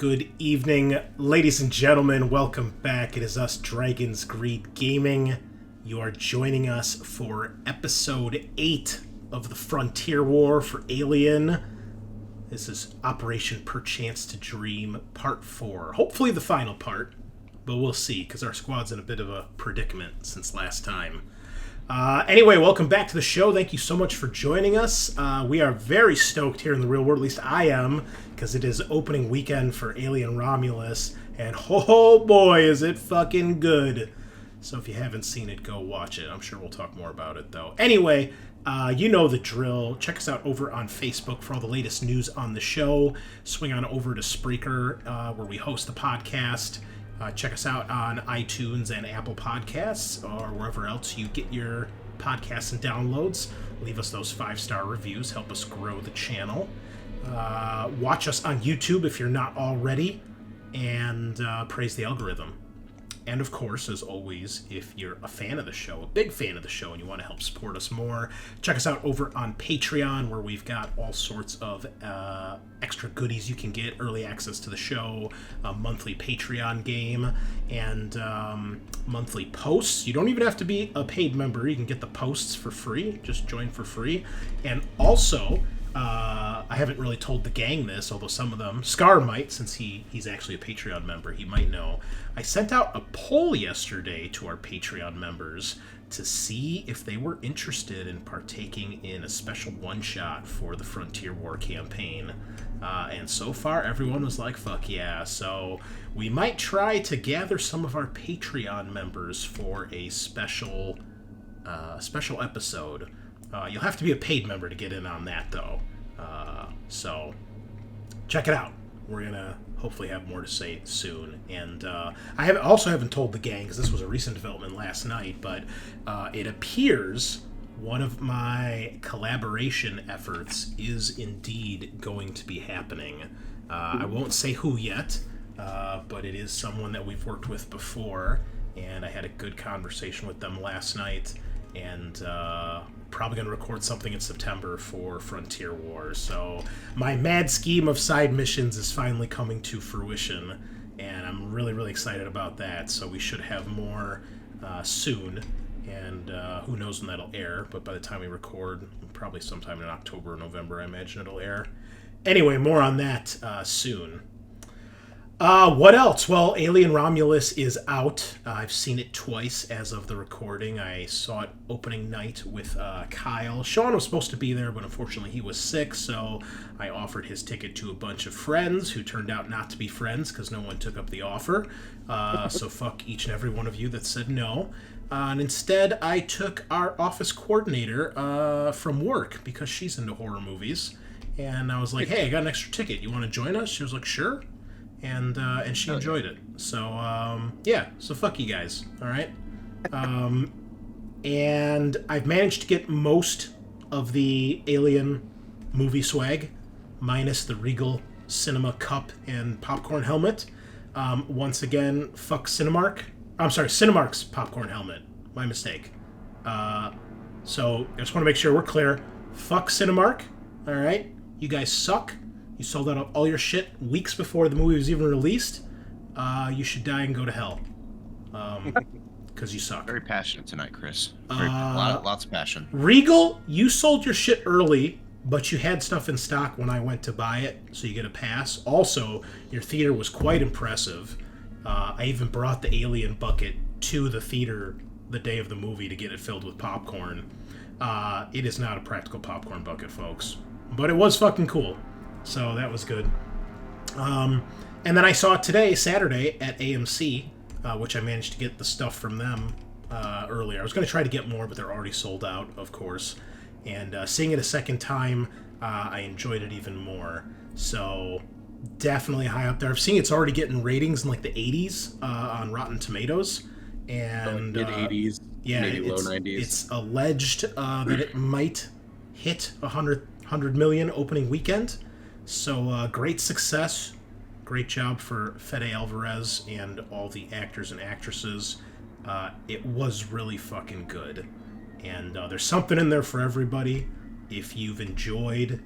Good evening, ladies and gentlemen. Welcome back. It is us, Dragon's Greed Gaming. You are joining us for episode 8 of the Frontier War for Alien. This is Operation Perchance to Dream, Part 4. Hopefully the final part, but we'll see, because our squad's in a bit of a predicament since last time. Anyway, welcome back to the show. Thank you so much for joining us. We are very stoked here in the real world, at least I am, because it is opening weekend for Alien Romulus, and oh boy, is it fucking good. So if you haven't seen it, go watch it. I'm sure we'll talk more about it, though. Anyway, you know the drill. Check us out over on Facebook for all the latest news on the show. Swing on over to Spreaker, where we host the podcast. Check us out on iTunes and Apple Podcasts or wherever else you get your podcasts and downloads. Leave us those 5-star reviews. Help us grow the channel. Watch us on YouTube if you're not already. And praise the algorithm. And of course, as always, if you're a fan of the show, a big fan of the show, and you want to help support us more, check us out over on Patreon, where we've got all sorts of extra goodies you can get, early access to the show, a monthly Patreon game, and monthly posts. You don't even have to be a paid member. You can get the posts for free. Just join for free. And also, I haven't really told the gang this, although some of them, Scaarr might, since he's actually a Patreon member, he might know. I sent out a poll yesterday to our Patreon members to see if they were interested in partaking in a special one-shot for the Frontier War campaign. And so far, everyone was like, fuck yeah. So we might try to gather some of our Patreon members for a special episode. You'll have to be a paid member to get in on that, though. So check it out. We're going to hopefully have more to say soon. And I haven't told the gang, because this was a recent development last night, but it appears one of my collaboration efforts is indeed going to be happening. I won't say who yet, but it is someone that we've worked with before, and I had a good conversation with them last night, and probably going to record something in September for Frontier Wars. So my mad scheme of side missions is finally coming to fruition, and I'm really, really excited about that. So we should have more soon, and who knows when that'll air, but by the time we record, probably sometime in October or November, I imagine it'll air. Anyway, more on that soon. What else? Well, Alien Romulus is out. I've seen it twice as of the recording. I saw it opening night with Kyle. Sean was supposed to be there, but unfortunately he was sick, so I offered his ticket to a bunch of friends who turned out not to be friends because no one took up the offer. So fuck each and every one of you that said no. And instead, I took our office coordinator from work because she's into horror movies. And I was like, hey, I got an extra ticket. You want to join us? She was like, sure. And she enjoyed it. So, yeah. So fuck you guys. All right? And I've managed to get most of the Alien movie swag, minus the Regal Cinema cup and popcorn helmet. Once again, fuck Cinemark. I'm sorry, Cinemark's popcorn helmet. My mistake. So I just want to make sure we're clear. Fuck Cinemark. All right? You guys suck. You sold out all your shit weeks before the movie was even released. You should die and go to hell. Because you suck. Very passionate tonight, Chris. Lots of passion. Regal, you sold your shit early, but you had stuff in stock when I went to buy it, so you get a pass. Also, your theater was quite impressive. I even brought the Alien bucket to the theater the day of the movie to get it filled with popcorn. It is not a practical popcorn bucket, folks. But it was fucking cool. So that was good. And then I saw it today, Saturday, at AMC, which I managed to get the stuff from them earlier. I was going to try to get more, but they're already sold out, of course. And seeing it a second time, I enjoyed it even more. So definitely high up there. I've seen it's already getting ratings in like the 80s on Rotten Tomatoes. And mid-80s, yeah, maybe low 90s. It's alleged that it might hit 100 million opening weekend. So great success. Great job for Fede Alvarez and all the actors and actresses. It was really fucking good. And there's something in there for everybody. If you've enjoyed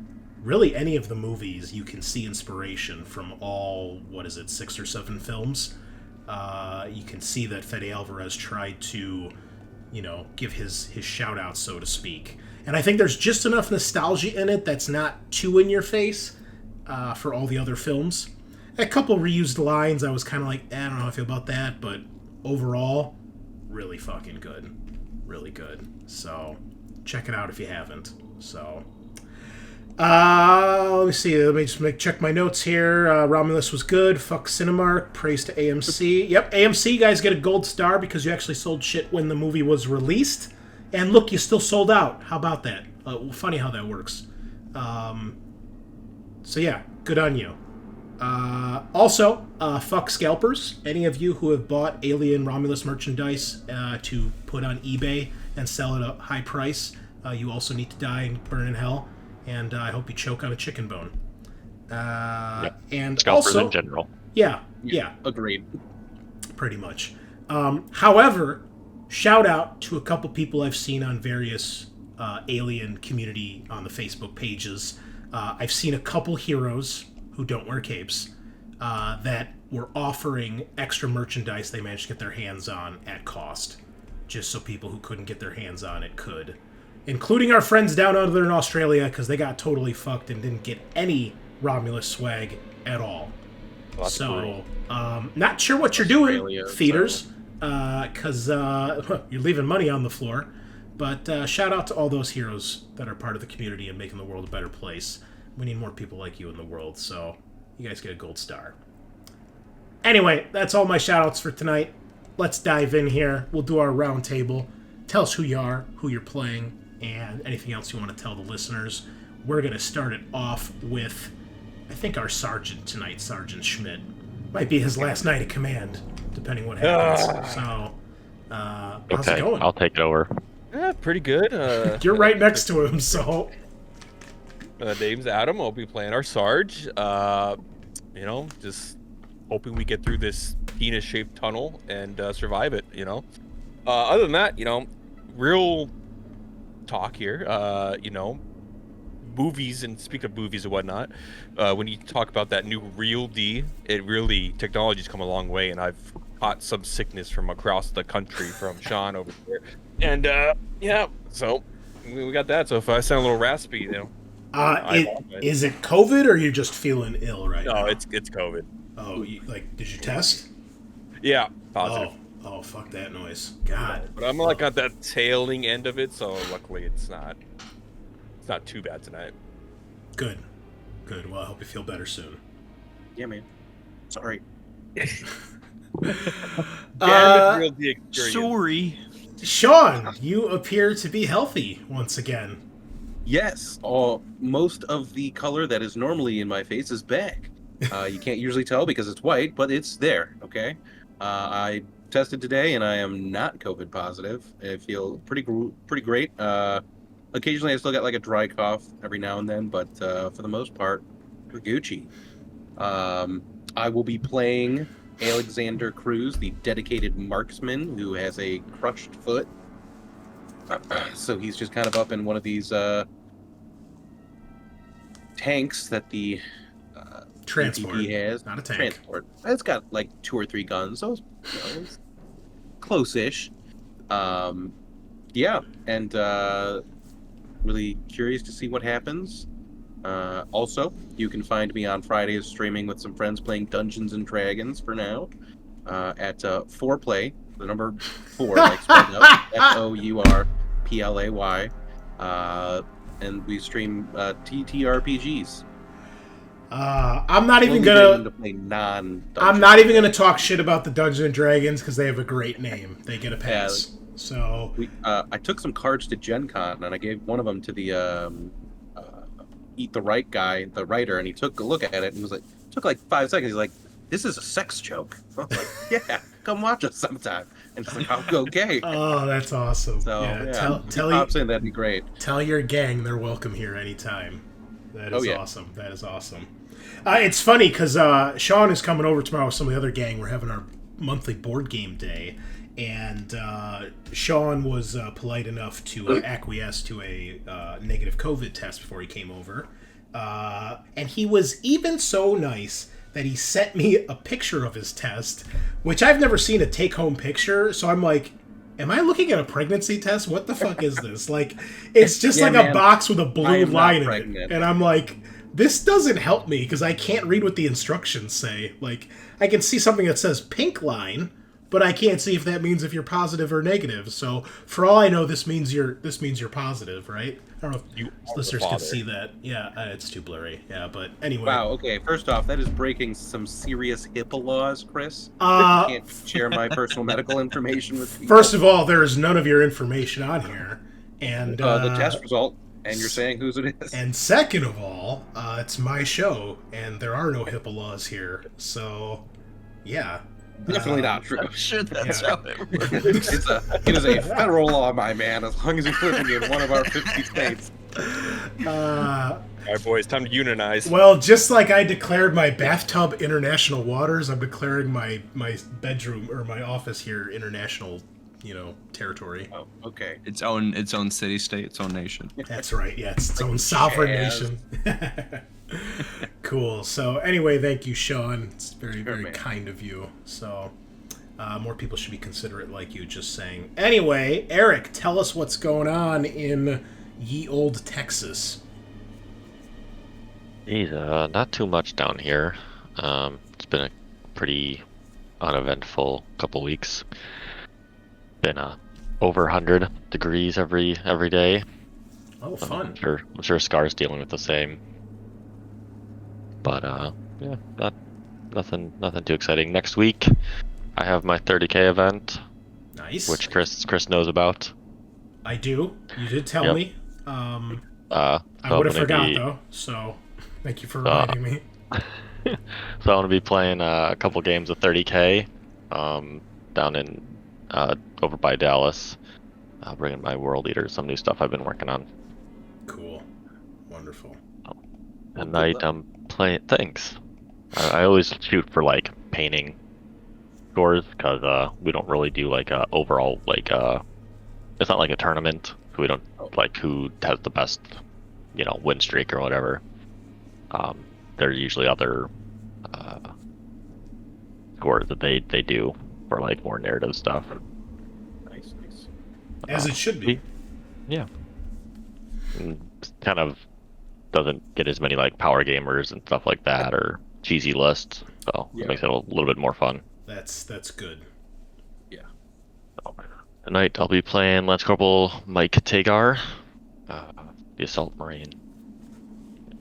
really any of the movies, you can see inspiration from all, 6 or 7 films. You can see that Fede Alvarez tried to, give his shout out, so to speak. And I think there's just enough nostalgia in it that's not too in your face for all the other films. A couple reused lines, I was kind of like, I don't know how I feel about that, but overall, really fucking good. Really good. So, check it out if you haven't. So, let me see. Let me just check my notes here. Romulus was good. Fuck Cinemark. Praise to AMC. Yep, AMC, you guys get a gold star because you actually sold shit when the movie was released. And look, you still sold out. How about that? Funny how that works. So yeah, good on you. Also, fuck scalpers. Any of you who have bought Alien Romulus merchandise to put on eBay and sell at a high price, you also need to die and burn in hell. And I hope you choke on a chicken bone. And scalpers also, in general. Yeah. Agreed. Pretty much. However, shout out to a couple people I've seen on various Alien community on the Facebook pages. I've seen a couple heroes who don't wear capes that were offering extra merchandise they managed to get their hands on at cost, just so people who couldn't get their hands on it could. Including our friends down under in Australia, because they got totally fucked and didn't get any Romulus swag at all. So, not sure what you're doing, feeders, because you're leaving money on the floor. But shout out to all those heroes that are part of the community and making the world a better place. We need more people like you in the world, so you guys get a gold star. Anyway, that's all my shout outs for tonight. Let's dive in here. We'll do our round table. Tell us who you are, who you're playing, and anything else you want to tell the listeners. We're going to start it off with, I think, our sergeant tonight, Sergeant Schmidt. Might be his last night of command, depending what happens. So, how's it going? I'll take it over. Yeah, pretty good. You're right next to him, so... name's Adam. I'll be playing our Sarge. Just hoping we get through this penis-shaped tunnel and survive it, Other than that, real talk here, movies, and speak of movies and whatnot, when you talk about that new Real D, technology's come a long way, and I've caught some sickness from across the country from Sean over there. And, so we got that. So if I sound a little raspy, is it COVID, or are you just feeling ill right now? No, it's COVID. Oh, did you test? Yeah, positive. Oh, fuck that noise. God. But I'm like at that tailing end of it, so luckily it's not too bad tonight. Good. Well, I hope you feel better soon. Yeah, man. Sorry. Sorry. Sean, you appear to be healthy once again. Yes. Most of the color that is normally in my face is back. You can't usually tell because it's white, but it's there, okay? I tested today, and I am not COVID positive. I feel pretty great. Occasionally, I still get like a dry cough every now and then, but for the most part, we're Gucci. I will be playing Alexander Cruz, the dedicated marksman who has a crushed foot. So he's just kind of up in one of these tanks that the transport UTP has. Not a tank. Transport. It's got like 2 or 3 guns, so it's close-ish. And really curious to see what happens. Also, you can find me on Fridays streaming with some friends playing Dungeons and Dragons for now at 4play, the number 4, like spelled out, FOURPLAY, and we stream TTRPGs. I'm not even gonna talk shit about the Dungeons and Dragons because they have a great name. They get a pass. Yeah, so I took some cards to Gen Con and I gave one of them to the Eat the Right guy, the writer, and he took a look at it and was like, took like 5 seconds. He's like, "This is a sex joke." I was like, "Yeah, come watch us sometime." And she's like, "Okay." Oh, that's awesome. So yeah, tell pops in, that'd be great. Tell your gang they're welcome here anytime. That is awesome. That is awesome. It's funny because Sean is coming over tomorrow with some of the other gang. We're having our monthly board game day, and Sean was polite enough to acquiesce to a negative COVID test before he came over. And he was even so nice that he sent me a picture of his test, which I've never seen a take-home picture, so I'm like, am I looking at a pregnancy test? What the fuck is this? Like, it's just Yeah, like man, a box with a I blue am not line in it. pregnant. And I'm like, this doesn't help me because I can't read what the instructions say. Like, I can see something that says pink line, but I can't see if that means if you're positive or negative. So for all I know, this means you're positive, right? I don't know if You are listeners the can father. see that. Yeah, it's too blurry. Yeah, but anyway. Wow, okay, first off, that is breaking some serious HIPAA laws, Chris. Uh, You can't share my personal medical information with people. First of all, there is none of your information on here, and The test result, and you're saying whose it is. And second of all, it's my show, and there are no HIPAA laws here. So, yeah. Definitely not true. I'm sure that's Yeah. how it works. It is a federal law, my man, as long as you're living in one of our 50 states. Uh, All right, boys, time to unionize. well, just like I declared my bathtub international waters, I'm declaring my bedroom or my office here international, territory. Oh, okay. Its own city state, its own nation. That's right. Yeah, it's its own sovereign jazz. nation. Cool. So anyway, thank you, Sean. It's very, very man. kind of you. So more people should be considerate like you, just saying. Anyway, Eric, tell us what's going on in ye old Texas. Geez, not too much down here. It's been a pretty uneventful couple weeks. Been over 100 degrees every day. Oh, fun. I'm sure Scaarr's dealing with the same. But yeah, nothing too exciting. Next week, I have my 30K event, Nice. which Chris knows about. I do. You did tell Yep. me. So I I'm would have gonna forgot, be- though. So thank you for reminding me. So I'm gonna be playing a couple games of 30K, down in over by Dallas. Bringing my world eater some new stuff I've been working on. Cool. Wonderful. At night I'm playing. Thanks. I always shoot for like painting scores because we don't really do like overall like it's not like a tournament. We don't like who has the best win streak or whatever. There's usually other scores that they do for like more narrative stuff. Nice. As it should be. Yeah. And kind of doesn't get as many like power gamers and stuff like that or cheesy lists, so Yeah. it makes it a little bit more fun. That's good. So, tonight I'll be playing Lance Corporal Mike Tagar, the Assault Marine.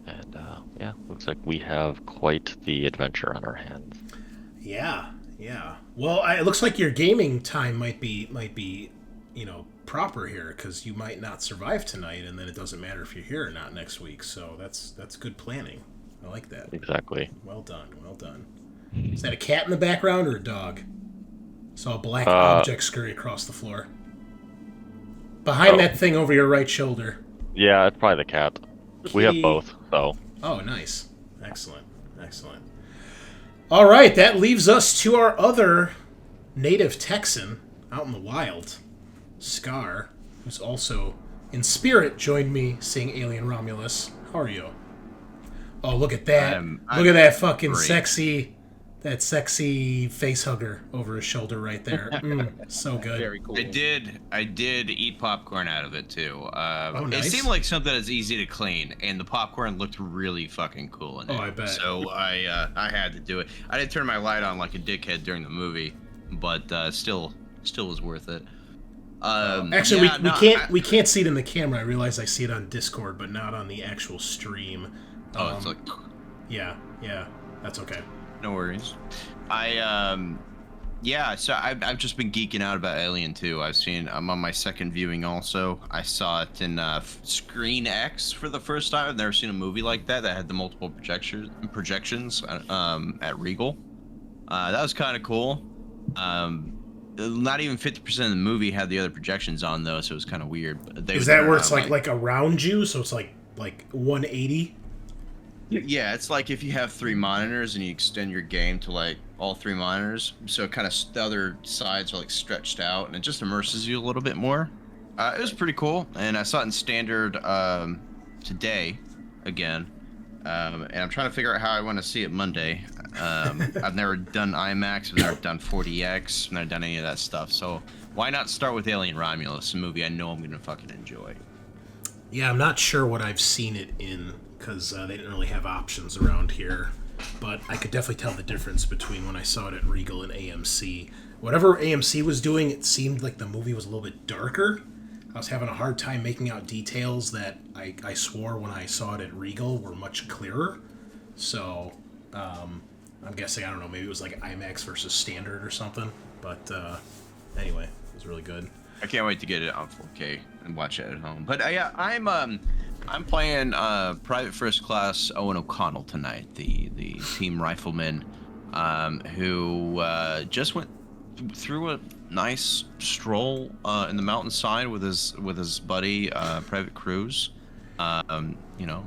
And yeah, looks like we have quite the adventure on our hands. Yeah. Well, it looks like your gaming time might be, proper here because you might not survive tonight, and then it doesn't matter if you're here or not next week. So that's good planning. I like that. Exactly. Well done. Is that a cat in the background or a dog? Saw a black object scurry across the floor. Behind that thing over your right shoulder. Yeah, it's probably the cat. We have Kitty. both, so Oh, nice. Excellent. All right, that leaves us to our other native Texan out in the wild, Scaarr, who's also in spirit joined me seeing Alien Romulus. How are you? Oh, look at that. I'm Look at that fucking great. sexy face hugger over his shoulder right there. So good. Very cool. I did eat popcorn out of it too. nice. It seemed like something that's easy to clean, and the popcorn looked really fucking cool in it. Oh, I bet. So I had to do it. I didn't turn my light on like a dickhead during the movie, but still was worth it. Actually, yeah, we can't see it in the camera. I realize I see it on Discord, but not on the actual stream. It's like Yeah, that's okay. no worries. So I've just been geeking out about Alien 2. I'm on my second viewing also. I saw it in Screen X for the first time. I've never seen a movie like that had the multiple projections at Regal. That was kind of cool. Not even 50% of the movie had the other projections on though, so it was kind of weird. Is that where it's like around you? So it's like 180? Yeah, it's like if you have 3 monitors and you extend your game to like all 3 monitors, so kind of the other sides are like stretched out, and it just immerses you a little bit more. It was pretty cool, and I saw it in standard today again, and I'm trying to figure out how I want to see it Monday. I've never done IMAX, I've never done 4DX, I've never done any of that stuff. So why not start with Alien Romulus, a movie I know I'm gonna fucking enjoy. Yeah, I'm not sure what I've seen it in, because they didn't really have options around here. But I could definitely tell the difference between when I saw it at Regal and AMC. Whatever AMC was doing, it seemed like the movie was a little bit darker. I was having a hard time making out details that I swore when I saw it at Regal were much clearer. So, I'm guessing, I don't know, maybe it was like IMAX versus standard or something. But anyway, it was really good. I can't wait to get it on 4K and watch it at home. But yeah, I'm playing Private First Class Eoin O'Connell tonight, the team rifleman, who just went through a nice stroll in the mountainside with his buddy Private Cruz. You know,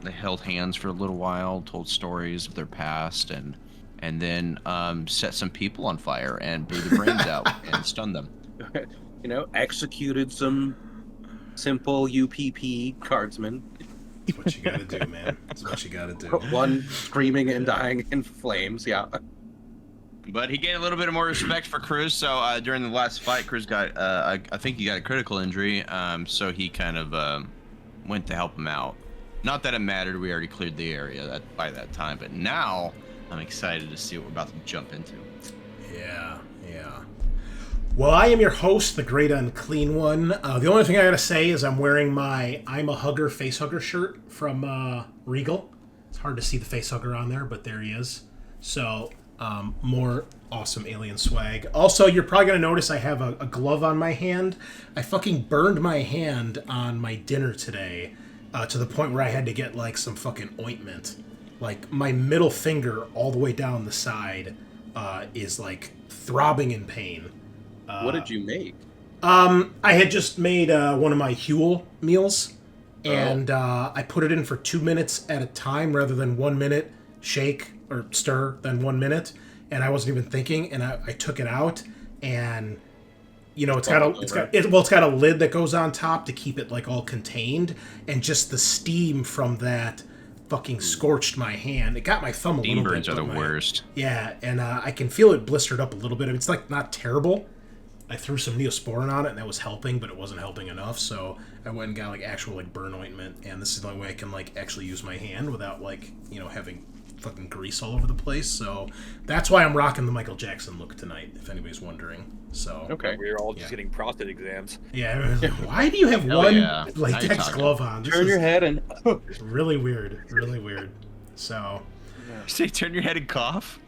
they held hands for a little while, told stories of their past, and then set some people on fire and blew the brains out and stunned them. You know, executed some simple UPP cardsmen. That's what you gotta do, man. That's what you gotta do. One screaming and dying in flames, yeah. But he gained a little bit of more respect for Cruz. So during the last fight, Cruz got, I think he got a critical injury. So he kind of went to help him out. Not that it mattered. We already cleared the area by that time. But now I'm excited to see what we're about to jump into. Yeah. Well, I am your host, the great Unclean One. The only thing I gotta say is I'm wearing my I'm a Hugger facehugger shirt from Regal. It's hard to see the facehugger on there, but there he is. So, more awesome alien swag. Also, you're probably gonna notice I have a glove on my hand. I fucking burned my hand on my dinner today, to the point where I had to get like some fucking ointment. Like my middle finger all the way down the side is like throbbing in pain. What did you make? I had just made one of my Huel meals, and I put it in for 2 minutes at a time rather than 1 minute shake or stir, then 1 minute. And I wasn't even thinking, and I took it out, and you know it's got a lid that goes on top to keep it like all contained, and just the steam from that fucking scorched my hand. It got my thumb a little bit. Steam burns are the worst. Yeah, and I can feel it blistered up a little bit. It's like not terrible. I threw some Neosporin on it, and that was helping, but it wasn't helping enough, so I went and got like actual like burn ointment, and this is the only way I can like actually use my hand without like, you know, having fucking grease all over the place. So that's why I'm rocking the Michael Jackson look tonight, if anybody's wondering. So Okay. We're all just getting prostate exams. Yeah, why do you have Hell one yeah. latex glove on? This Turn your is head and really weird, really weird. So Say, turn your head and cough.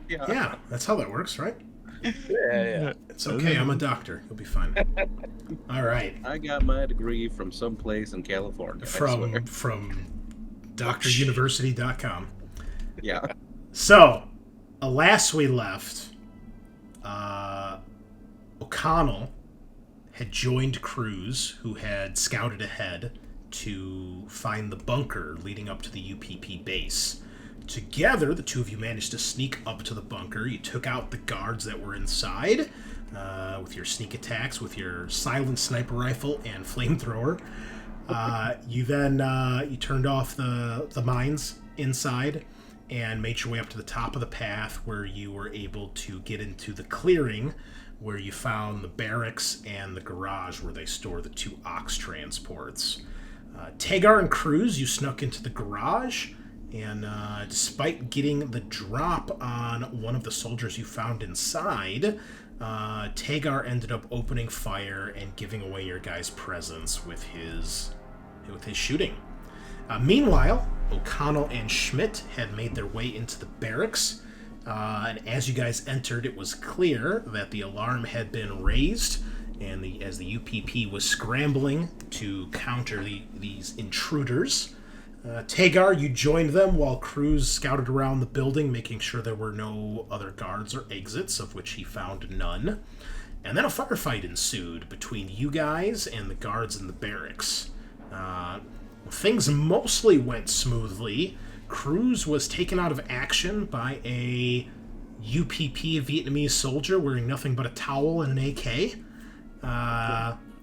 yeah, that's how that works, right? Yeah. It's okay. I'm a doctor. You'll be fine. All right. I got my degree from someplace in California. I swear. From druniversity.com. Yeah. So, last we left, O'Connell had joined Cruz, who had scouted ahead to find the bunker leading up to the UPP base. Together, the two of you managed to sneak up to the bunker. You took out the guards that were inside with your sneak attacks, with your silent sniper rifle and flamethrower. You then you turned off the mines inside and made your way up to the top of the path, where you were able to get into the clearing where you found the barracks and the garage where they store the two ox transports. Tagar and Cruz, you snuck into the garage, and despite getting the drop on one of the soldiers you found inside, Tagar ended up opening fire and giving away your guys' presence with his shooting. Meanwhile, O'Connell and Schmidt had made their way into the barracks, and as you guys entered, it was clear that the alarm had been raised, and as the UPP was scrambling to counter these intruders. Tagar, you joined them while Cruz scouted around the building, making sure there were no other guards or exits, of which he found none. And then a firefight ensued between you guys and the guards in the barracks. Things mostly went smoothly. Cruz was taken out of action by a UPP Vietnamese soldier wearing nothing but a towel and an AK.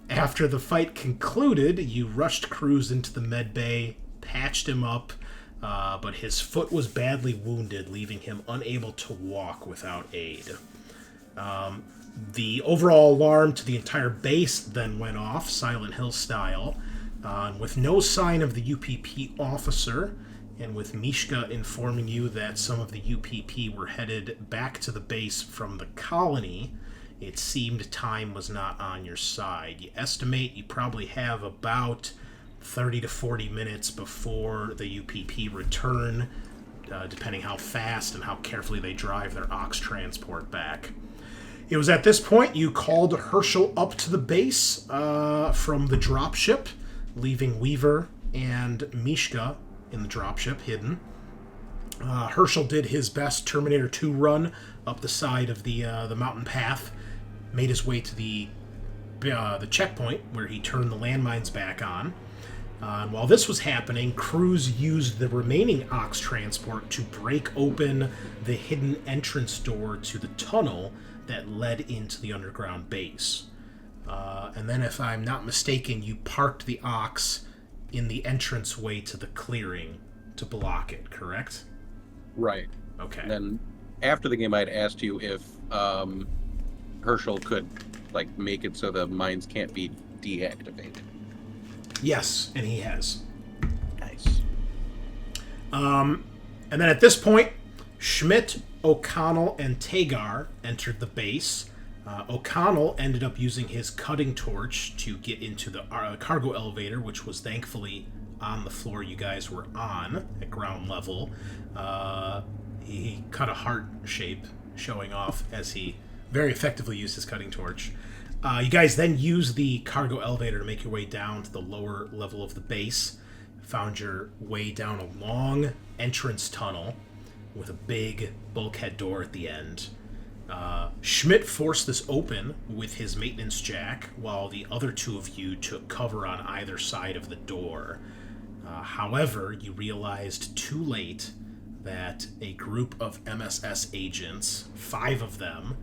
After the fight concluded, you rushed Cruz into the med bay, patched him up, but his foot was badly wounded, leaving him unable to walk without aid. The overall alarm to the entire base then went off, Silent Hill style, with no sign of the UPP officer, and with Mishka informing you that some of the UPP were headed back to the base from the colony. It seemed time was not on your side. You estimate you probably have about 30 to 40 minutes before the UPP return, depending how fast and how carefully they drive their ox transport back. It was at this point you called Herschel up to the base from the dropship, leaving Weaver and Mishka in the dropship hidden. Herschel did his best Terminator 2 run up the side of the mountain path, made his way to the checkpoint where he turned the landmines back on. While this was happening, Cruz used the remaining ox transport to break open the hidden entrance door to the tunnel that led into the underground base. And then, if I'm not mistaken, you parked the ox in the entranceway to the clearing to block it, correct? Right. Okay. And then after the game, I'd asked you if Herschel could make it so the mines can't be deactivated. Yes, and he has. Nice. And then at this point, Schmidt, O'Connell, and Tagar entered the base. O'Connell ended up using his cutting torch to get into the cargo elevator, which was thankfully on the floor you guys were on at ground level. He cut a heart shape, showing off as he very effectively used his cutting torch. You guys then used the cargo elevator to make your way down to the lower level of the base. Found your way down a long entrance tunnel with a big bulkhead door at the end. Schmidt forced this open with his maintenance jack, while the other two of you took cover on either side of the door. However, you realized too late that a group of MSS agents, 5 of them,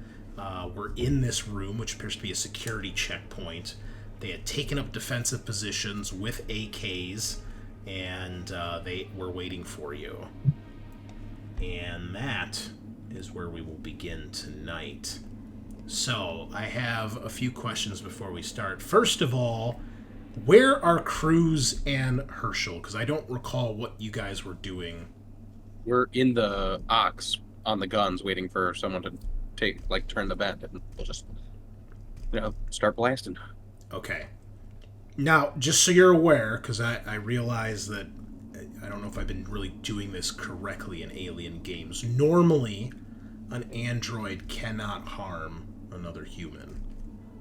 were in this room, which appears to be a security checkpoint. They had taken up defensive positions with AKs, and they were waiting for you. And that is where we will begin tonight. So, I have a few questions before we start. First of all, where are Cruz and Herschel? Because I don't recall what you guys were doing. We're in the ox on the guns, waiting for someone to turn the vent, and we'll just, start blasting. Okay. Now, just so you're aware, because I realize that I don't know if I've been really doing this correctly in Alien games. Normally, an android cannot harm another human.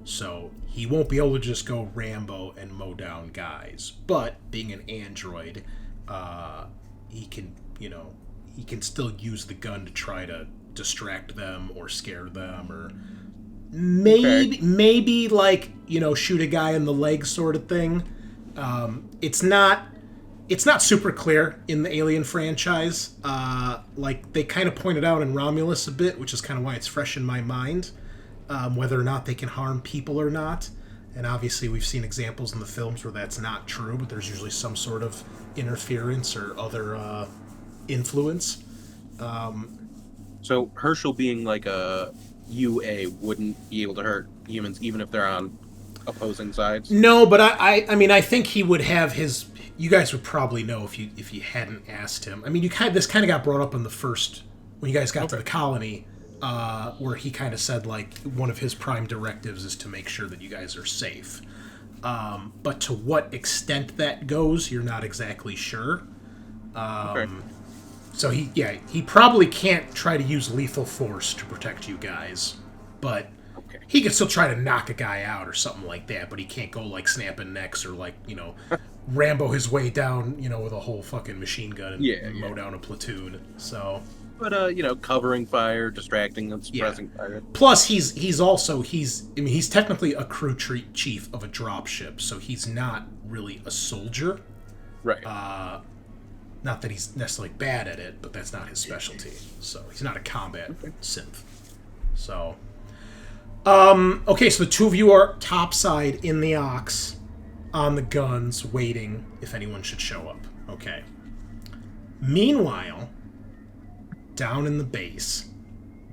So, he won't be able to just go Rambo and mow down guys. But, being an android, he can still use the gun to try to distract them or scare them, or maybe shoot a guy in the leg sort of thing. It's not super clear in the Alien franchise. They kind of pointed out in Romulus a bit, which is kind of why it's fresh in my mind, whether or not they can harm people or not. And obviously we've seen examples in the films where that's not true, but there's usually some sort of interference or other influence. So Herschel being like a UA wouldn't be able to hurt humans even if they're on opposing sides? No, but I think he would have his... You guys would probably know if you hadn't asked him. I mean, this kind of got brought up in the first... When you guys got to the colony, where he kind of said, one of his prime directives is to make sure that you guys are safe. But to what extent that goes, you're not exactly sure. So he probably can't try to use lethal force to protect you guys, but he can still try to knock a guy out or something like that, but he can't go snapping necks or Rambo his way down, with a whole fucking machine gun and mow down a platoon. So, but covering fire, distracting and suppressing fire. Plus he's technically a crew chief of a dropship, so he's not really a soldier. Right. Not that he's necessarily bad at it, but that's not his specialty. So he's not a combat synth. So, so the two of you are topside in the ox, on the guns, waiting if anyone should show up. Okay. Meanwhile, down in the base,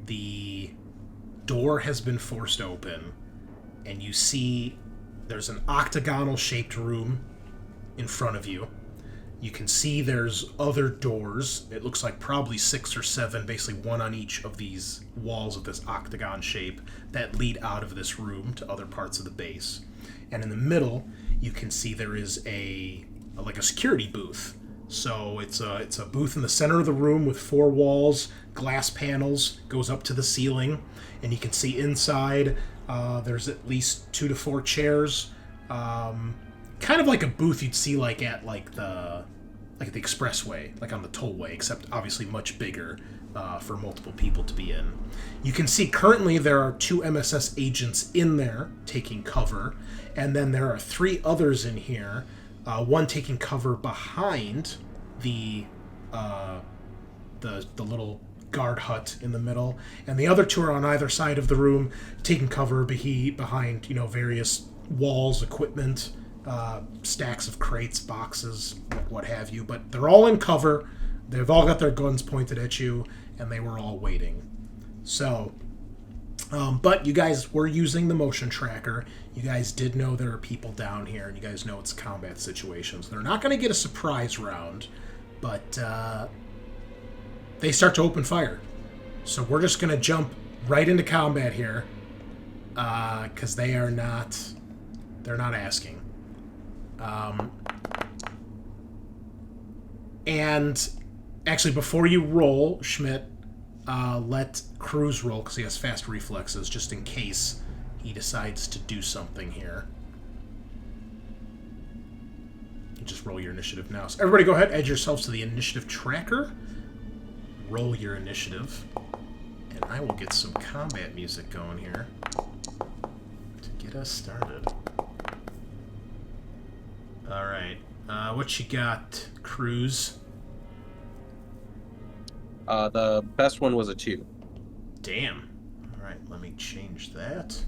the door has been forced open, and you see there's an octagonal-shaped room in front of you. You can see there's other doors. It looks like probably 6 or 7, basically one on each of these walls of this octagon shape that lead out of this room to other parts of the base. And in the middle, you can see there is a security booth. So it's a booth in the center of the room with 4 walls, glass panels, goes up to the ceiling, and you can see inside there's at least 2 to 4 chairs. Kind of like a booth you'd see like at the expressway, like on the tollway, except obviously much bigger for multiple people to be in. You can see currently there are 2 MSS agents in there taking cover, and then there are 3 others in here. One taking cover behind the little guard hut in the middle, and the other 2 are on either side of the room taking cover behind various walls, equipment, stacks of crates, boxes, what have you. But they're all in cover. They've all got their guns pointed at you, and they were all waiting. So, but you guys were using the motion tracker. You guys did know there are people down here, and you guys know it's a combat situation. So they're not going to get a surprise round, but they start to open fire. So we're just going to jump right into combat here, because they're not asking. And actually, before you roll, Schmidt, let Cruz roll, because he has fast reflexes, just in case he decides to do something here. Just roll your initiative now. So everybody go ahead, add yourselves to the initiative tracker. Roll your initiative. And I will get some combat music going here to get us started. Alright. What you got, Cruz? The best one was a 2. Damn. Alright, let me change that.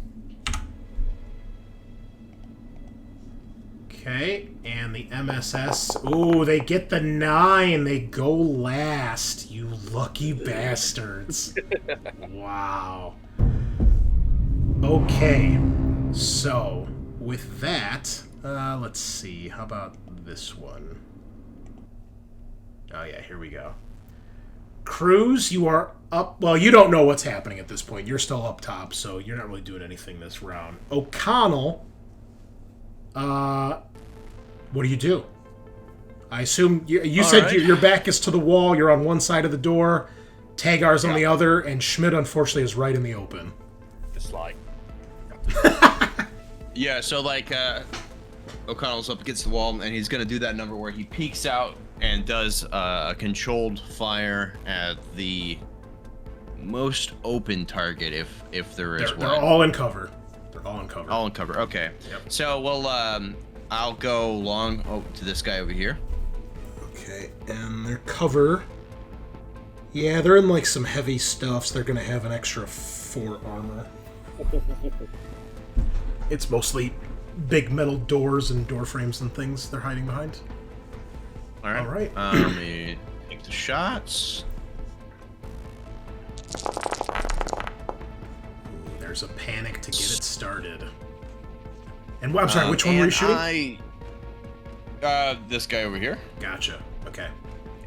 Okay, and the MSS. Ooh, they get the 9. They go last. You lucky bastards. Wow. Okay, so with that, let's see. How about this one? Oh yeah, here we go. Cruz, you are up. Well, you don't know what's happening at this point. You're still up top, so you're not really doing anything this round. O'Connell, what do you do? I assume you said right. Your back is to the wall. You're on one side of the door. Tagar's on the other, and Schmidt, unfortunately, is right in the open. Just like. Yeah, so O'Connell's up against the wall, and he's gonna do that number where he peeks out and does a controlled fire at the most open target, if there is one. They're all in cover. They're all in cover. All in cover. Okay. Yep. So I'll go long to this guy over here. Okay, and their cover. Yeah, they're in like some heavy stuff, so they're gonna have an extra 4 armor. It's mostly big metal doors and door frames and things they're hiding behind. All right. All right. Let me take the shots. There's a panic to get it started. And I'm sorry, which one were you shooting? This guy over here. Gotcha. Okay.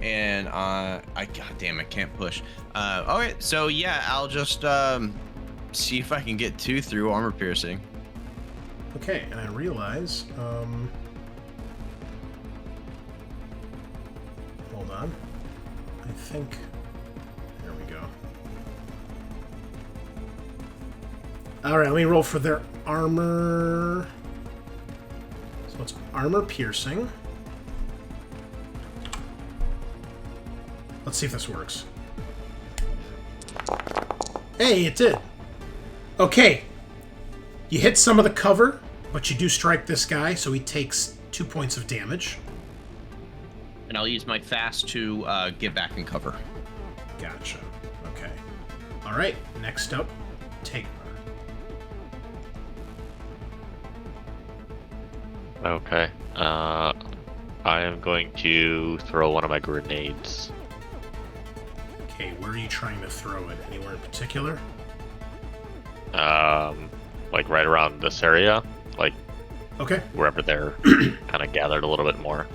And goddamn, I can't push. Okay, so yeah, I'll just see if I can get 2 through armor piercing. Okay, and I realize, hold on. I think, there we go. Alright, let me roll for their armor. So it's armor piercing. Let's see if this works. Hey, it did. Okay. You hit some of the cover, but you do strike this guy, so he takes 2 points of damage. And I'll use my fast to get back in cover. Gotcha. Okay. All right. Next up, Tagar. Okay. I am going to throw one of my grenades. Okay, where are you trying to throw it? Anywhere in particular? Like right around this area, like Okay. wherever they're kind of gathered a little bit more.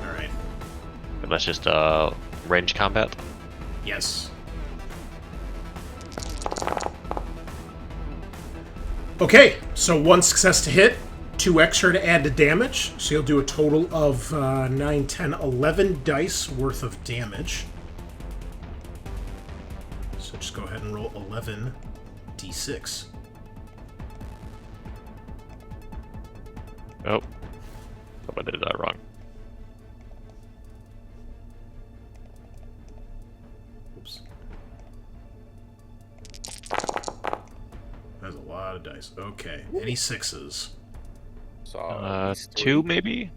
All right. And that's just range combat. Yes. Okay, so 1 success to hit, 2 extra to add to damage, so you'll do a total of 9, 10, 11 dice worth of damage. So just go ahead and roll 11 d6. Oh, I did that wrong. Oops. That's a lot of dice. Okay, any 6s? So at least 2 maybe?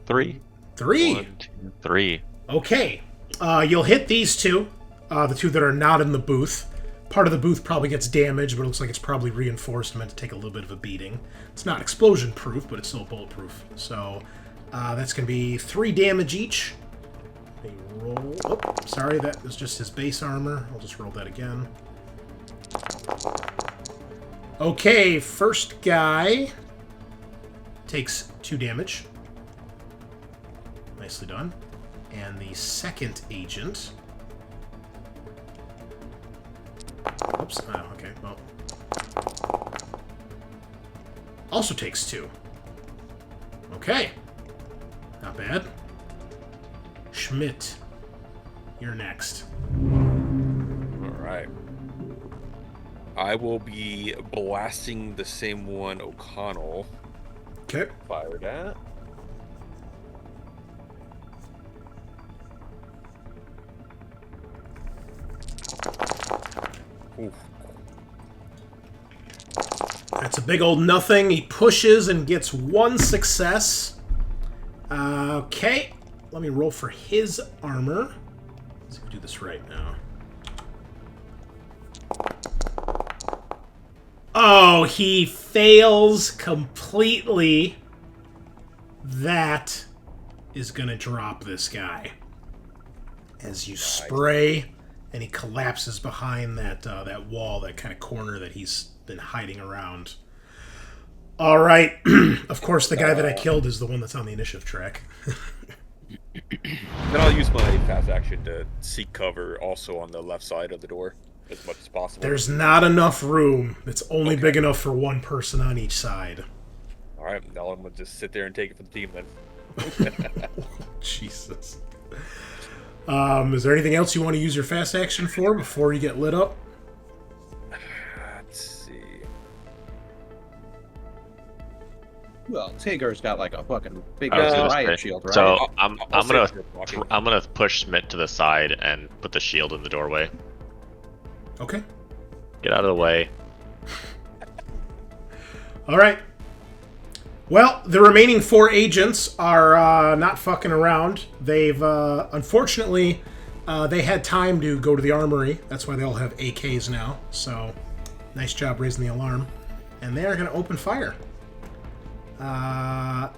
3? 3! 1, 2, 3. Okay, you'll hit these 2, the 2 that are not in the booth. Part of the booth probably gets damaged, but it looks like it's probably reinforced and meant to take a little bit of a beating. It's not explosion-proof, but it's still bulletproof. So that's going to be 3 damage each. Let me roll. Oh, sorry, that was just his base armor. I'll just roll that again. Okay, first guy takes 2 damage. Nicely done. And the second agent... Oops. Oh, okay. Well. Also takes 2. Okay. Not bad. Schmidt, you're next. All right. I will be blasting the same one O'Connell Okay. fired at. Oof. That's a big old nothing. He pushes and gets 1 success. Okay. Let me roll for his armor. Let's see if we do this right now. Oh, he fails completely. That is going to drop this guy. As you spray, and he collapses behind that that wall, that kind of corner that he's been hiding around. All right. Of course, the guy that I killed is the one that's on the initiative track. Then I'll use my fast action to seek cover also on the left side of the door as much as possible. There's not enough room. It's only big enough for 1 person on each side. All right, now I'm gonna just sit there and take it for the team then. Jesus. Is there anything else you want to use your fast action for before you get lit up? Let's see. Well, Tagar's got like a fucking big I was gonna riot say, shield, right? So I'm I'll gonna save you blocking. I'm gonna push Schmidt to the side and put the shield in the doorway. Okay. Get out of the way. All right. Well, the remaining 4 agents are not fucking around. They've, unfortunately, they had time to go to the armory. That's why they all have AKs now. So, nice job raising the alarm. And they are going to open fire. The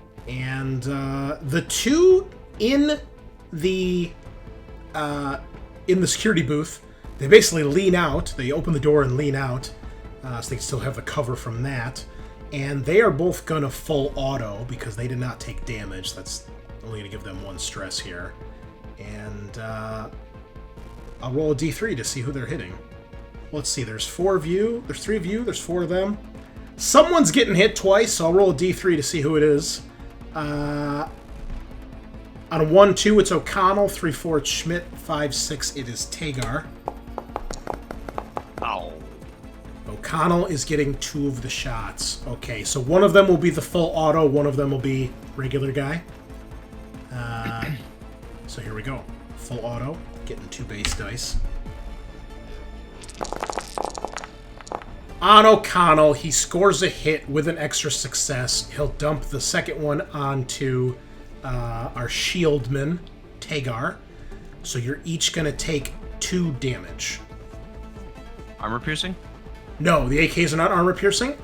2 in the security booth, they basically lean out. They open the door and lean out, so they can still have the cover from that. And they are both going to full auto because they did not take damage. That's only going to give them 1 stress here. And I'll roll a d3 to see who they're hitting. Let's see, there's 4 of you. There's 3 of you. There's 4 of them. Someone's getting hit twice, so I'll roll a d3 to see who it is. On a 1-2, it's O'Connell. 3-4, it's Schmidt. 5-6, it is Tagar. Ow. O'Connell is getting 2 of the shots. Okay, so one of them will be the full auto, one of them will be regular guy. So here we go. Full auto, getting 2 base dice. On O'Connell, he scores a hit with an extra success. He'll dump the second one onto our shieldman, Tagar. So you're each going to take 2 damage. Armor piercing? No, the AKs are not armor piercing,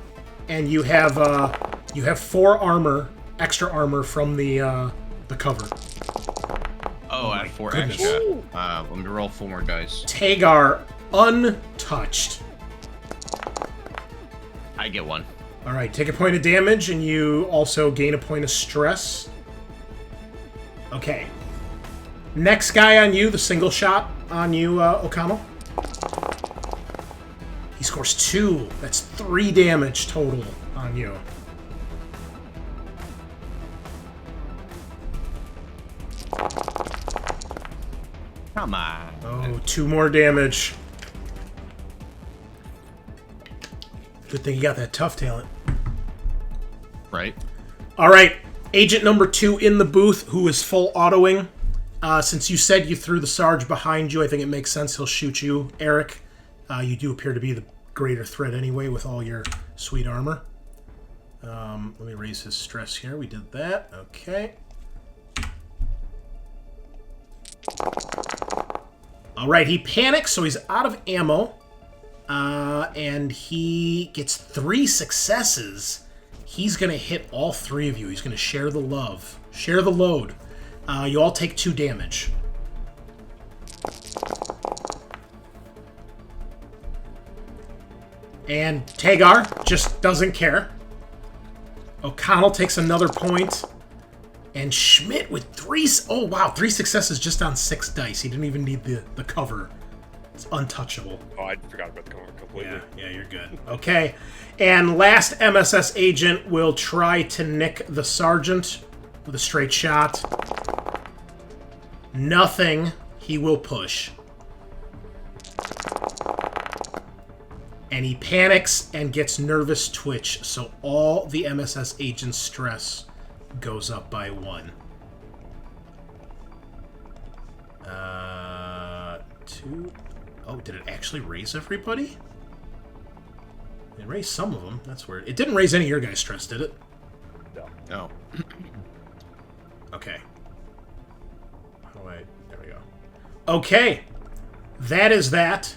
and you have 4 armor, extra armor from the the cover. Oh, I my have 4 goodness. extra. Let me roll 4 more dice. Tagar, untouched. I get 1. All right, take a point of damage, and you also gain a point of stress. Okay. Next guy on you, the single shot on you, O'Connell. He scores 2. That's 3 damage total on you. Come on. Oh, 2 more damage. Good thing you got that tough talent. Right? All right, agent number 2 in the booth, who is full autoing. Since you said you threw the Sarge behind you, I think it makes sense he'll shoot you, Eric. You do appear to be the greater threat anyway with all your sweet armor. Let me raise his stress here. We did that. Okay. All right, he panics, so he's out of ammo. And he gets 3 successes. He's going to hit all 3 of you. He's going to share the love. Share the load. You all take 2 damage. And Tagar just doesn't care. O'Connell takes another point. And Schmidt with 3... Oh, wow. 3 successes just on 6 dice. He didn't even need the cover. It's untouchable. Oh, I forgot about the cover completely. Yeah, you're good. Okay. And last MSS agent will try to nick the sergeant with a straight shot. Nothing. He will push. And he panics and gets nervous twitch, so all the MSS agent's stress goes up by 1. 2... Oh, did it actually raise everybody? It raised some of them. That's weird. It didn't raise any of your guys' stress, did it? No. Okay. How do I... There we go. Okay. That is that.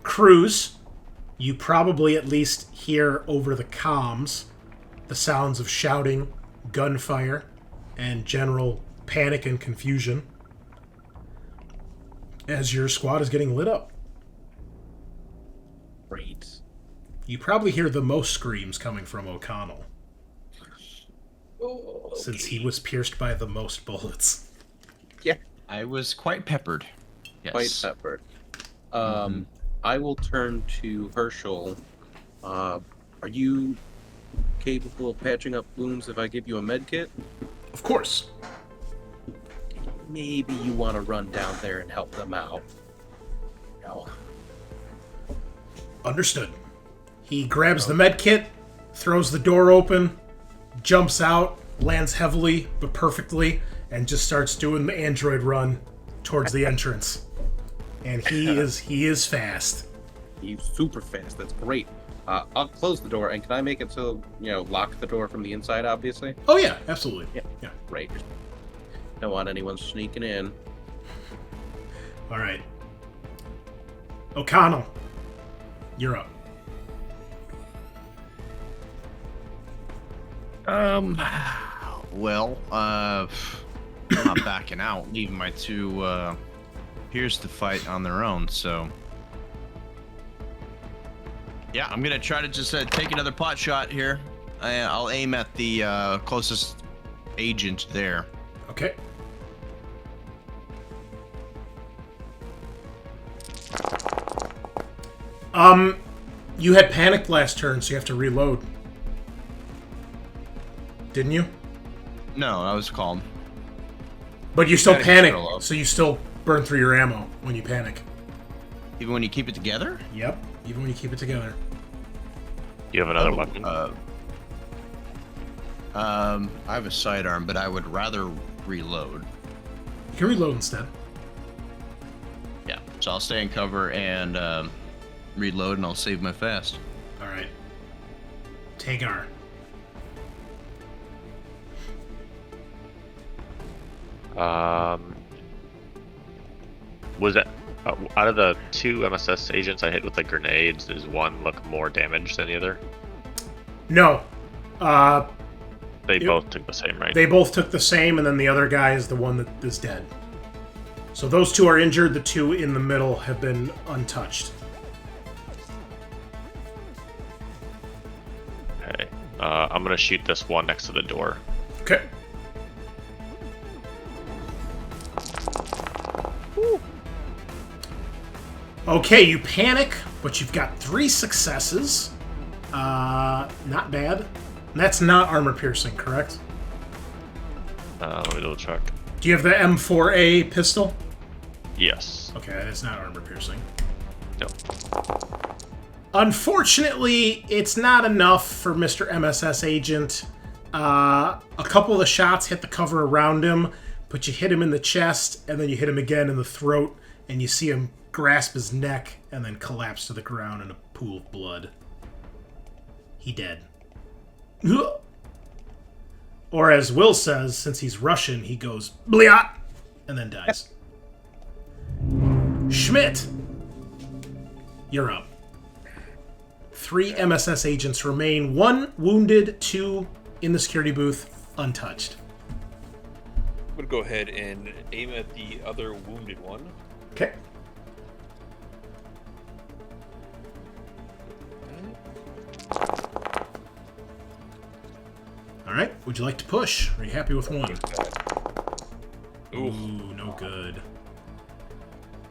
Cruz, you probably at least hear over the comms the sounds of shouting, gunfire, and general panic and confusion as your squad is getting lit up. Great. You probably hear the most screams coming from O'Connell, Okay. since he was pierced by the most bullets. Yeah, I was quite peppered. Yes. quite peppered. I will turn to Herschel. Are you capable of patching up wounds if I give you a med kit? Of course. Maybe you want to run down there and help them out. No. Understood. He grabs the med kit, throws the door open, jumps out, lands heavily but perfectly, and just starts doing the android run towards the entrance. And he is fast. He's super fast. That's great. I'll close the door, and can I make it so, lock the door from the inside, obviously? Oh yeah, absolutely. Yeah. Great. Don't want anyone sneaking in. All right. O'Connell, you're up. Well, I'm not backing out, leaving my 2 peers to fight on their own, so... Yeah, I'm gonna try to just take another pot shot here. I'll aim at the closest agent there. Okay. You had panicked last turn, so you have to reload. Didn't you? No, I was calm. But you still Panic's panic, still up. so you still burn through your ammo when you panic. Even when you keep it together? Yep, even when you keep it together. You have another weapon? I have a sidearm, but I would rather reload. You can reload instead. Yeah, so I'll stay in cover and reload, and I'll save my fast. All right. Tagar. Was it out of the 2 MSS agents I hit with the grenades? Does one look more damaged than the other? No. They both took the same, right? They both took the same, and then the other guy is the one that is dead. So those two are injured. The two in the middle have been untouched. Okay. I'm gonna shoot this one next to the door. Okay. Okay, you panic, but you've got 3 successes. Not bad. And that's not armor piercing, correct? Let me double check. Do you have the M4A pistol? Yes. Okay, that's not armor piercing. No. Unfortunately, it's not enough for Mr. MSS Agent. A couple of the shots hit the cover around him, but you hit him in the chest, and then you hit him again in the throat, and you see him grasp his neck and then collapse to the ground in a pool of blood. He dead. Or as Will says, since he's Russian, he goes, "Bliat!" and then dies. Schmidt, you're up. 3 MSS agents remain. 1 wounded, 2 in the security booth, untouched. I'm gonna go ahead and aim at the other wounded one. Okay. All right. Would you like to push? Are you happy with 1? Ooh. Ooh, no good.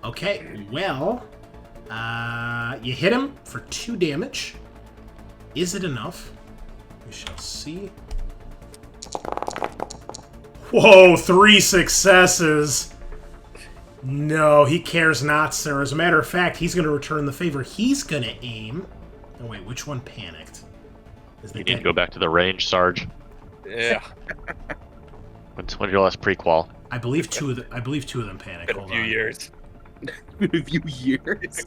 Okay, well, you hit him for 2 damage. Is it enough? We shall see. Whoa, 3 successes. No, he cares not, sir. As a matter of fact, he's going to return the favor. He's going to aim. Oh, wait, which one panicked? You need to go back to the range, Sarge. Yeah. When's your last prequel? I believe 2 of them panicked. Been a Hold few on. years. A few years.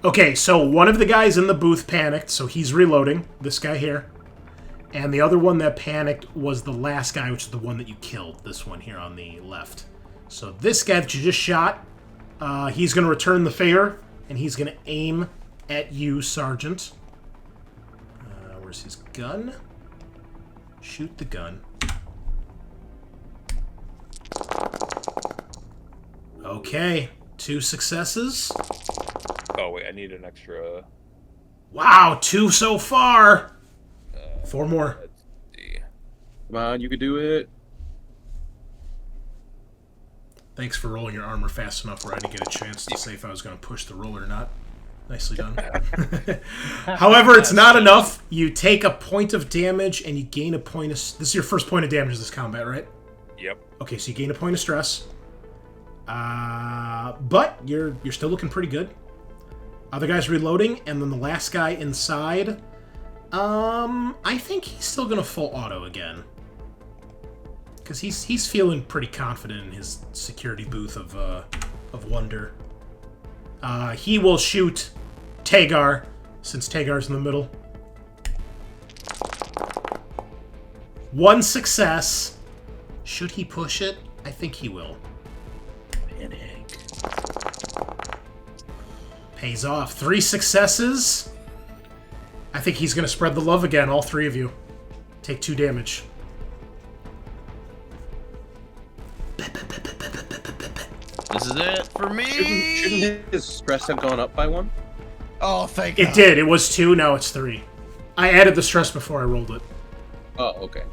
Okay, so one of the guys in the booth panicked, so he's reloading. This guy here. And the other one that panicked was the last guy, which is the one that you killed. This one here on the left. So this guy that you just shot, he's going to return the favor, and he's going to aim at you, Sergeant. Where's his gun? Shoot the gun. Okay, 2 successes. Oh wait, I need an extra. Wow, 2 so far. 4 more. Let's see. Come on, you can do it. Thanks for rolling your armor fast enough where I didn't get a chance to say if I was going to push the roll or not. Nicely done. However, it's not enough. You take a point of damage and you gain a point of... This is your first point of damage in this combat, right? Yep. Okay, so you gain a point of stress. But you're still looking pretty good. Other guy's reloading, and then the last guy inside... I think he's still going to full auto again. Because he's feeling pretty confident in his security booth of wonder. He will shoot Tagar, since Tagar's in the middle. 1 success. Should he push it? I think he will. Panic. Pays off. 3 successes. I think he's going to spread the love again, all 3 of you. Take 2 damage. This is it for me. Shouldn't his stress have gone up by 1? Oh, thank It God. did. It was 2, now it's 3. I added the stress before I rolled it. Oh, okay.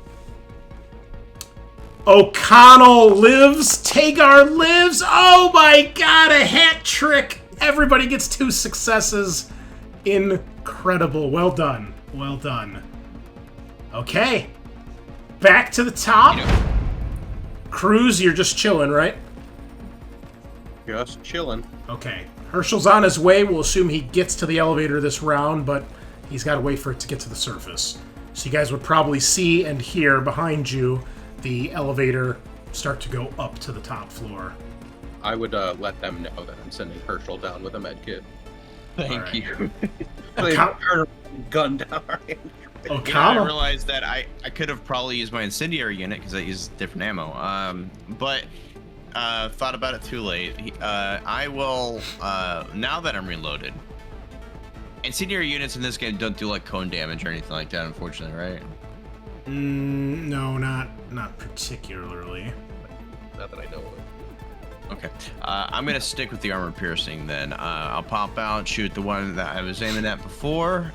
O'Connell lives. Tagar lives. Oh my god, a hat trick. Everybody gets 2 successes. Incredible. Well done. Well done. Okay. Back to the top. Cruz, you're just chilling, right? Just chilling. Okay. Herschel's on his way. We'll assume he gets to the elevator this round, but he's got to wait for it to get to the surface. So you guys would probably see and hear behind you the elevator start to go up to the top floor. I would let them know that I'm sending Herschel down with a med kit. Thank Alright. you. Gun down. Yeah, I O'Connell. realized that I could have probably used my incendiary unit because I use different ammo. But thought about it too late. I will now that I'm reloaded. Incendiary units in this game don't do like cone damage or anything like that, unfortunately, right? No, not particularly. Not that I know of. Okay. I'm gonna stick with the armor piercing then. I'll pop out, shoot the one that I was aiming at before.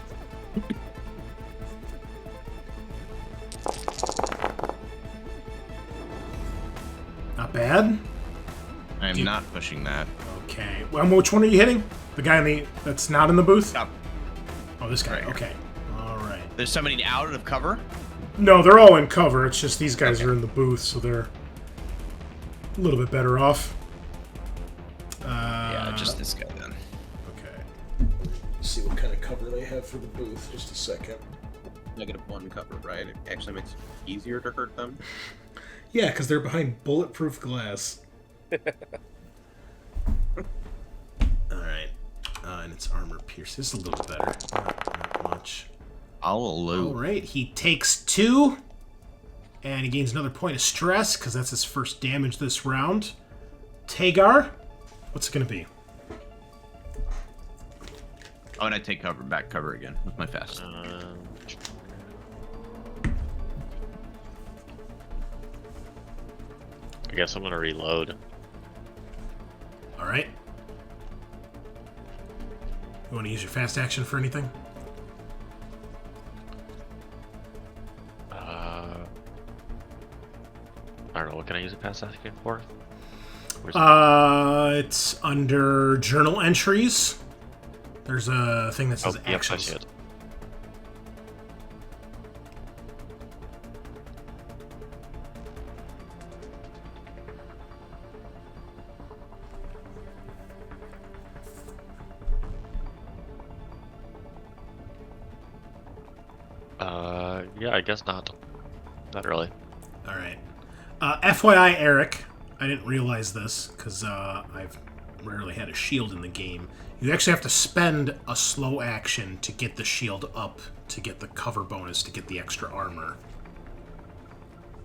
Not bad. I am not pushing that. Okay. Well, which one are you hitting? The guy that's not in the booth? Up. Oh, this guy. Right here. Okay. All right. There's somebody out of cover. No, they're all in cover. It's just these guys are in the booth, so they're a little bit better off. Yeah, just this guy then. Okay. Let's see what kind of cover they have for the booth. Just a second. -1 cover, right? It actually makes it easier to hurt them. Yeah, because they're behind bulletproof glass. Alright. And it's armor pierce. This is a little better. Not much. Alright, he takes 2. And he gains another point of stress, because that's his first damage this round. Tagar, what's it going to be? Oh, and I take back cover again with my fast. I guess I'm gonna reload. Alright. You want to use your fast action for anything? I don't know, what can I use a fast action for? It's under journal entries. There's a thing that says yep, I actions. see it. Yeah, I guess not. Not really. Alright. FYI, Eric, I didn't realize this, because I've rarely had a shield in the game. You actually have to spend a slow action to get the shield up, to get the cover bonus, to get the extra armor.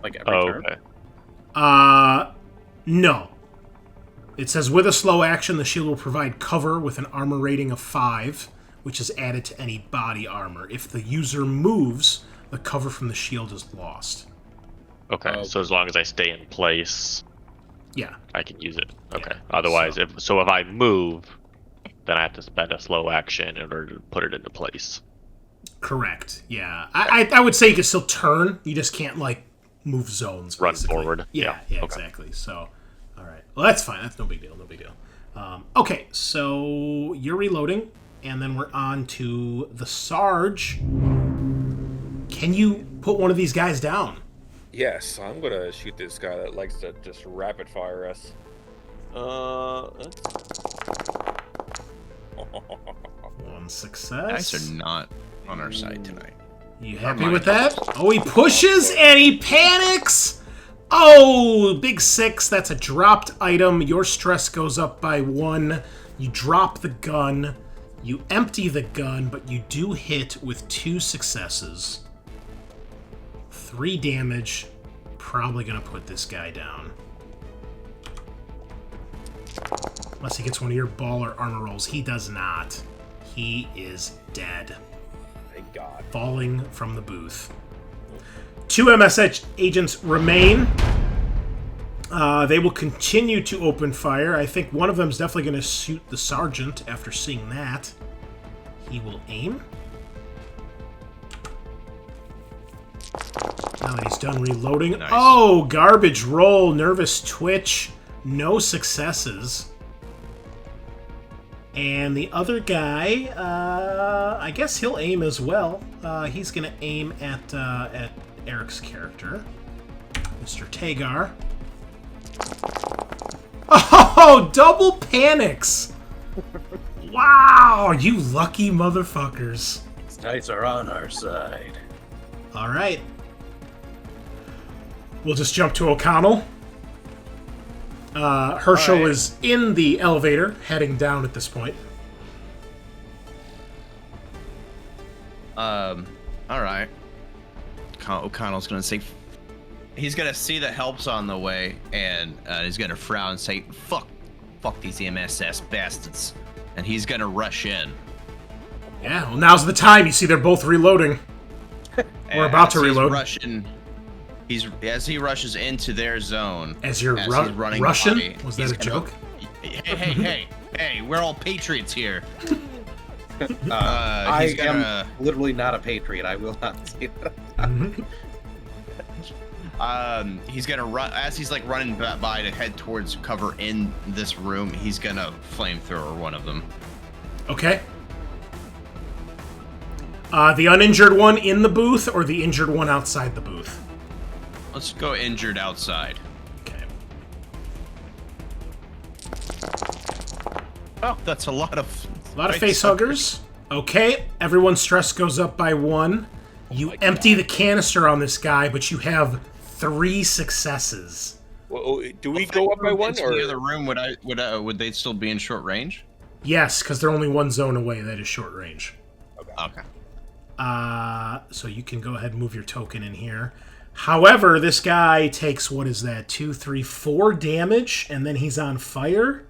Like every turn? Okay. No. It says, with a slow action, the shield will provide cover with an armor rating of 5, which is added to any body armor. If the user moves, the cover from the shield is lost. Okay, so as long as I stay in place, Yeah. I can use it. Okay. Yeah, Otherwise, so- if I move, then I have to spend a slow action in order to put it into place. Correct. Yeah. I would say you can still turn. You just can't, like, move zones. Run basically. forward. Yeah, Okay. exactly. So, all right. Well, that's fine. That's no big deal. No big deal. Okay, so you're reloading, and then we're on to the Sarge. Can you put one of these guys down? Yes, I'm gonna shoot this guy that likes to just rapid fire us. One success. Dice are not on our side tonight. You happy with that? Oh, he pushes and he panics! Oh, big 6. That's a dropped item. Your stress goes up by 1. You drop the gun. You empty the gun, but you do hit with 2 successes. 3 damage. Probably gonna put this guy down. Unless he gets one of your ball or armor rolls. He does not. He is dead. Thank God. Falling from the booth. 2 MSH agents remain. They will continue to open fire. I think one of them is definitely going to shoot the sergeant after seeing that. He will aim. Now that he's done reloading. Nice. Oh, garbage roll. Nervous twitch. No successes. And the other guy, I guess he'll aim as well. He's going to aim at Eric's character, Mr. Tagar. Oh, double panics! Wow, you lucky motherfuckers. These dice are on our side. All right. We'll just jump to O'Connell. Herschel All right. is in the elevator, heading down at this point. All right. O'Connell's gonna say, he's gonna see the help's on the way, and he's gonna frown and say, "Fuck these MSS bastards," and he's gonna rush in. Yeah, well, now's the time. You see, they're both reloading. We're about to As reload. As he rushes into their zone. As you're he's running Russian? by, Was that a joke? Hey, we're all patriots here. I am literally not a patriot. I will not say that. He's gonna run as he's like running by to head towards cover in this room. He's gonna flamethrower one of them. Okay. The uninjured one in the booth or the injured one outside the booth? Let's go injured outside. Okay. Oh, that's a lot of face huggers. Okay, everyone's stress goes up by 1. You empty the canister on this guy, but you have 3 successes. Well, do we go up by 1 into or the other room? Would they still be in short range? Yes, because they're only 1 zone away. That is short range. Okay. So you can go ahead and move your token in here. However, this guy takes, what is that, 2, 3, 4 damage, and then he's on fire?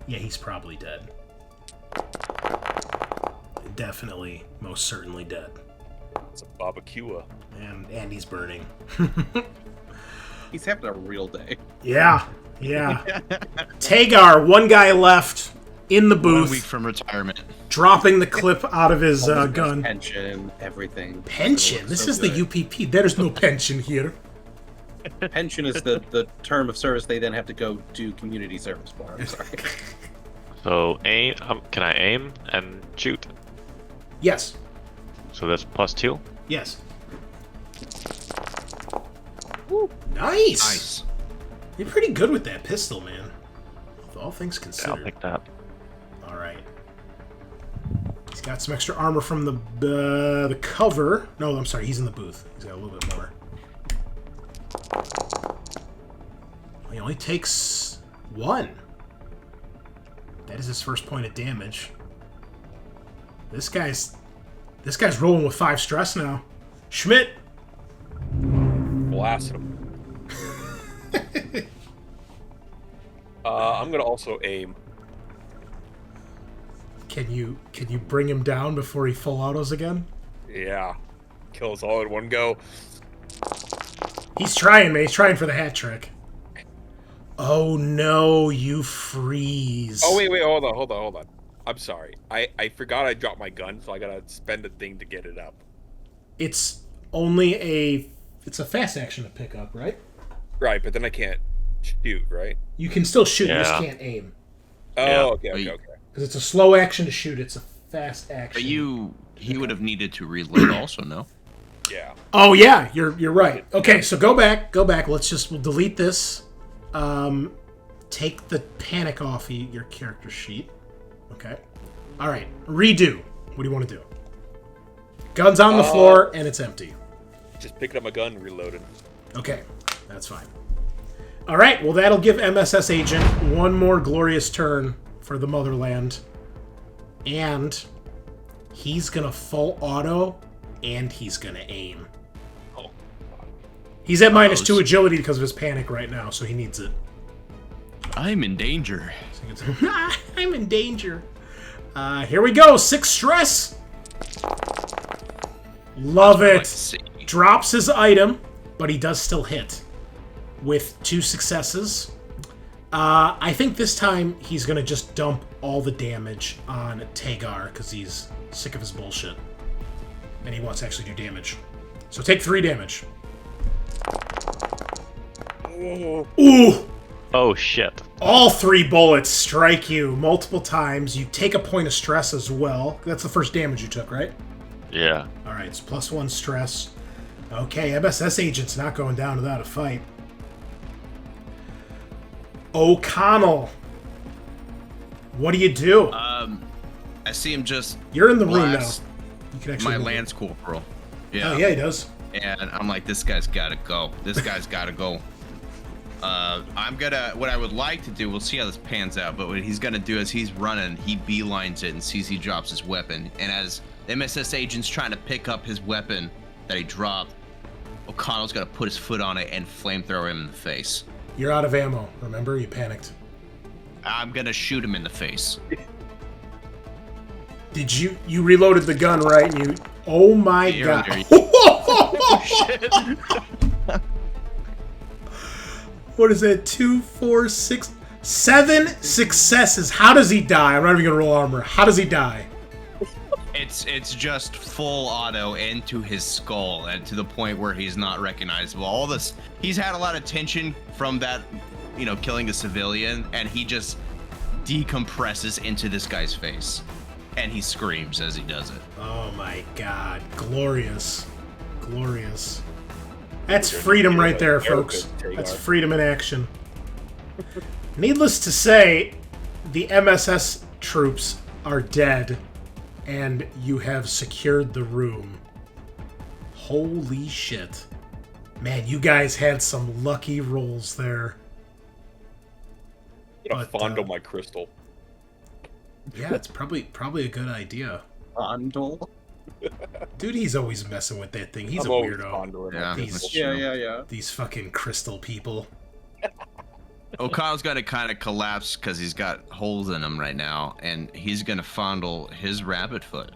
Yeah, he's probably dead. Definitely, most certainly dead. it's a barbecue? And he's burning. He's having a real day. Yeah. Tagar, 1 guy left in the booth. 1 week from retirement. Dropping the clip out of his gun. Pension, everything. Pension? This is the UPP. There's no pension here. Pension is the term of service they then have to go do community service for. I'm sorry. So aim. Can I aim and shoot? Yes. So that's +2. Yes. Ooh, nice. Nice. You're pretty good with that pistol, man. All things Yeah, considered. I'll pick that. All right. He's got some extra armor from the cover. No, I'm sorry. He's in the booth. He's got a little bit more. He only takes 1. That is his first point of damage. This guy's rolling with 5 stress now. Schmidt. Blast him. I'm gonna also aim. Can you bring him down before he full autos again? Yeah. Kill us all in one go. He's trying, man. He's trying for the hat trick. Oh no, you freeze. Oh wait, hold on. I'm sorry. I forgot I dropped my gun, so I gotta spend a thing to get it up. It's a fast action to pick up, right? Right, but then I can't shoot, right? You can still shoot, you just Yeah. can't aim. Oh, Yeah. okay. Because it's a slow action to shoot, it's a fast action. But he would have needed to reload also, no? Yeah. Oh yeah, you're right. Okay, so go back. We'll delete this. Take the panic off your character sheet. Okay. All right, redo. What do you want to do? Gun's on the floor and it's empty. Just picking up my gun and reloading. Okay, that's fine. All right, well, that'll give MSS Agent 1 more glorious turn for the motherland. And he's going to full auto, and he's going to aim. Oh. He's at -2 agility because of his panic right now, so he needs it. I'm in danger. So he gets, I'm in danger. Here we go, 6 stress. Love it. Let's see. Drops his item, but he does still hit with 2 successes. I think this time he's going to just dump all the damage on Tagar because he's sick of his bullshit. And he wants to actually do damage. So take 3 damage. Ooh! Oh shit. All 3 bullets strike you multiple times. You take a point of stress as well. That's the first damage you took, right? Yeah. Alright, it's +1 stress. Okay, MSS Agent's not going down without a fight. O'Connell. What do you do? I see him just You're in the room now. blast You can actually my move it. Lance Corporal. Oh, yeah, he does. And I'm like, this guy's gotta go. This guy's gotta go. What I would like to do, we'll see how this pans out, but what he's gonna do is he's running, he beelines it and sees he drops his weapon. And as the MSS Agent's trying to pick up his weapon that he dropped, O'Connell's gonna put his foot on it and flamethrower him in the face. You're out of ammo. Remember? You panicked. I'm gonna shoot him in the face. Did you reloaded the gun, right? And you... Oh my Yeah, god. earlier. shit. What is that? 2, 4, 6, 7 successes. How does he die? I'm not even gonna roll armor. How does he die? It's just full auto into his skull, and to the point where he's not recognizable. All this, he's had a lot of tension from that, killing a civilian, and he just decompresses into this guy's face, and he screams as he does it. Oh my god. Glorious. Glorious. That's freedom right there, folks. That's freedom in action. Needless to say, the MSS troops are dead, and you have secured the room. Holy shit. Man, you guys had some lucky rolls there. I'm gonna fondle my crystal. Yeah, it's probably a good idea. Fondle? Dude, he's always messing with that thing. He's I'm a always weirdo. fondling my These- crystal. Yeah. These fucking crystal people. O'Connor's got to kind of collapse because he's got holes in him right now, and he's gonna fondle his rabbit foot.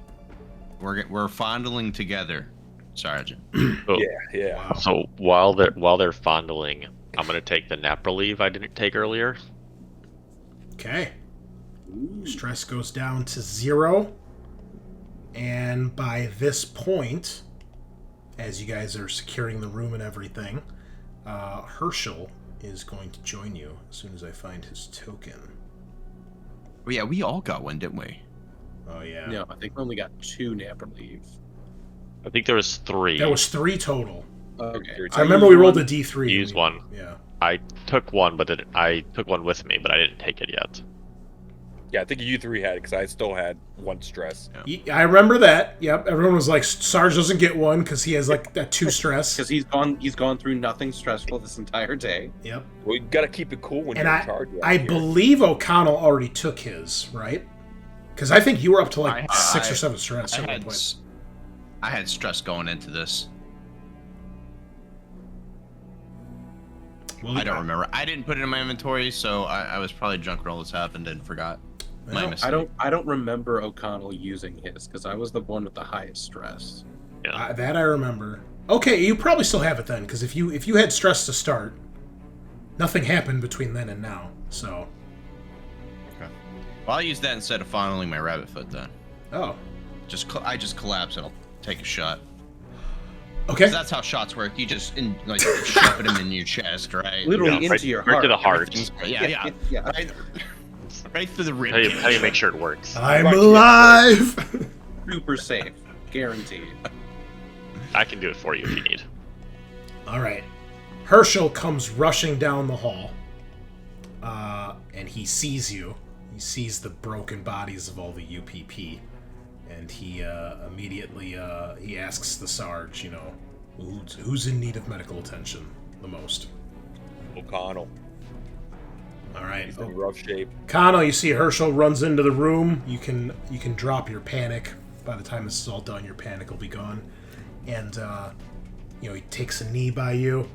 We're fondling together, Sergeant. So, Yeah. Wow. so while they're fondling, I'm gonna take the nap relief I didn't take earlier. Okay. Stress goes down to 0. And by this point, as you guys are securing the room and everything, Herschel is going to join you as soon as I find his token. Oh yeah, we all got one, didn't we? Oh, yeah. No, I think we only got 2 napper leaves. I think there was 3. That was 3 total. Okay. I remember we rolled a D3. Use one. Yeah. I took one, but I took one with me, but I didn't take it yet. Yeah, I think you 3 had it because I still had 1 stress. I remember that. Yep. Everyone was like, Sarge doesn't get one because he has like that 2 stress. Because he's gone through nothing stressful this entire day. Yep. We gotta keep it cool when And you're in charge. I believe O'Connell already took his, right? Because I think you were up to like 6 or 7 stress at one point. I had stress going into this. Well, I don't remember. I didn't put it in my inventory, so I was probably drunk when all this happened and forgot. My mistake. I don't remember O'Connell using his because I was the one with the highest stress. Yeah. That I remember. Okay, you probably still have it then, because if you had stress to start, nothing happened between then and now. So. Okay. Well, I'll use that instead of fondling my rabbit foot then. Oh. I just collapse and I'll take a shot. Okay. 'Cause that's how shots work. You just shove them in your chest, right? Literally Yeah, into your right heart. to the heart. Yeah. Yeah. Right through the rib. How do you make sure it works? I'm alive. Super safe. Guaranteed. I can do it for you if you need. All right. Herschel comes rushing down the hall, and he sees you. He sees the broken bodies of all the UPP, and he immediately he asks the Sarge, who's in need of medical attention the most. O'Connell. All right. He's in rough shape. Kano, you see Herschel runs into the room. You can drop your panic. By the time this is all done, your panic will be gone. And he takes a knee by you.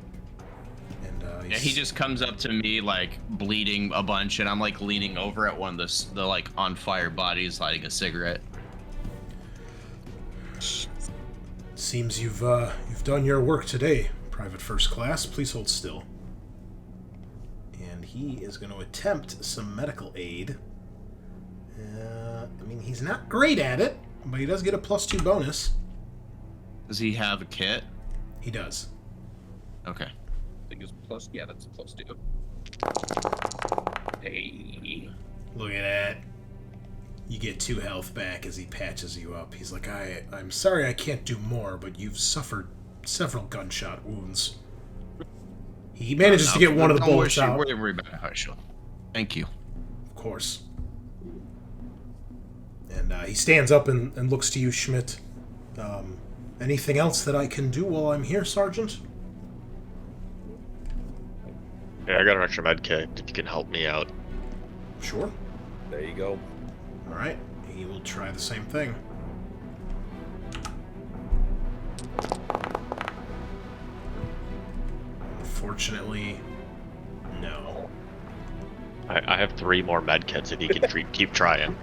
And he just comes up to me like bleeding a bunch, and I'm like leaning over at one of the like on fire bodies, lighting a cigarette. Seems you've done your work today, Private First Class. Please hold still. And he is going to attempt some medical aid. He's not great at it, but he does get a +2 bonus. Does he have a kit? He does. Okay. I think it's plus. Yeah, that's a +2. Hey. Look at that. You get 2 health back as he patches you up. He's like, I'm sorry I can't do more, but you've suffered several gunshot wounds. He manages to get one of the bullets out. Don't worry about it, Herschel. Thank you. Of course. And he stands up and looks to you, Schmidt. Anything else that I can do while I'm here, Sergeant? Yeah, I got an extra med kit if you can help me out. Sure. There you go. All right. He will try the same thing. Unfortunately, no. I have 3 more med kits if you can keep trying.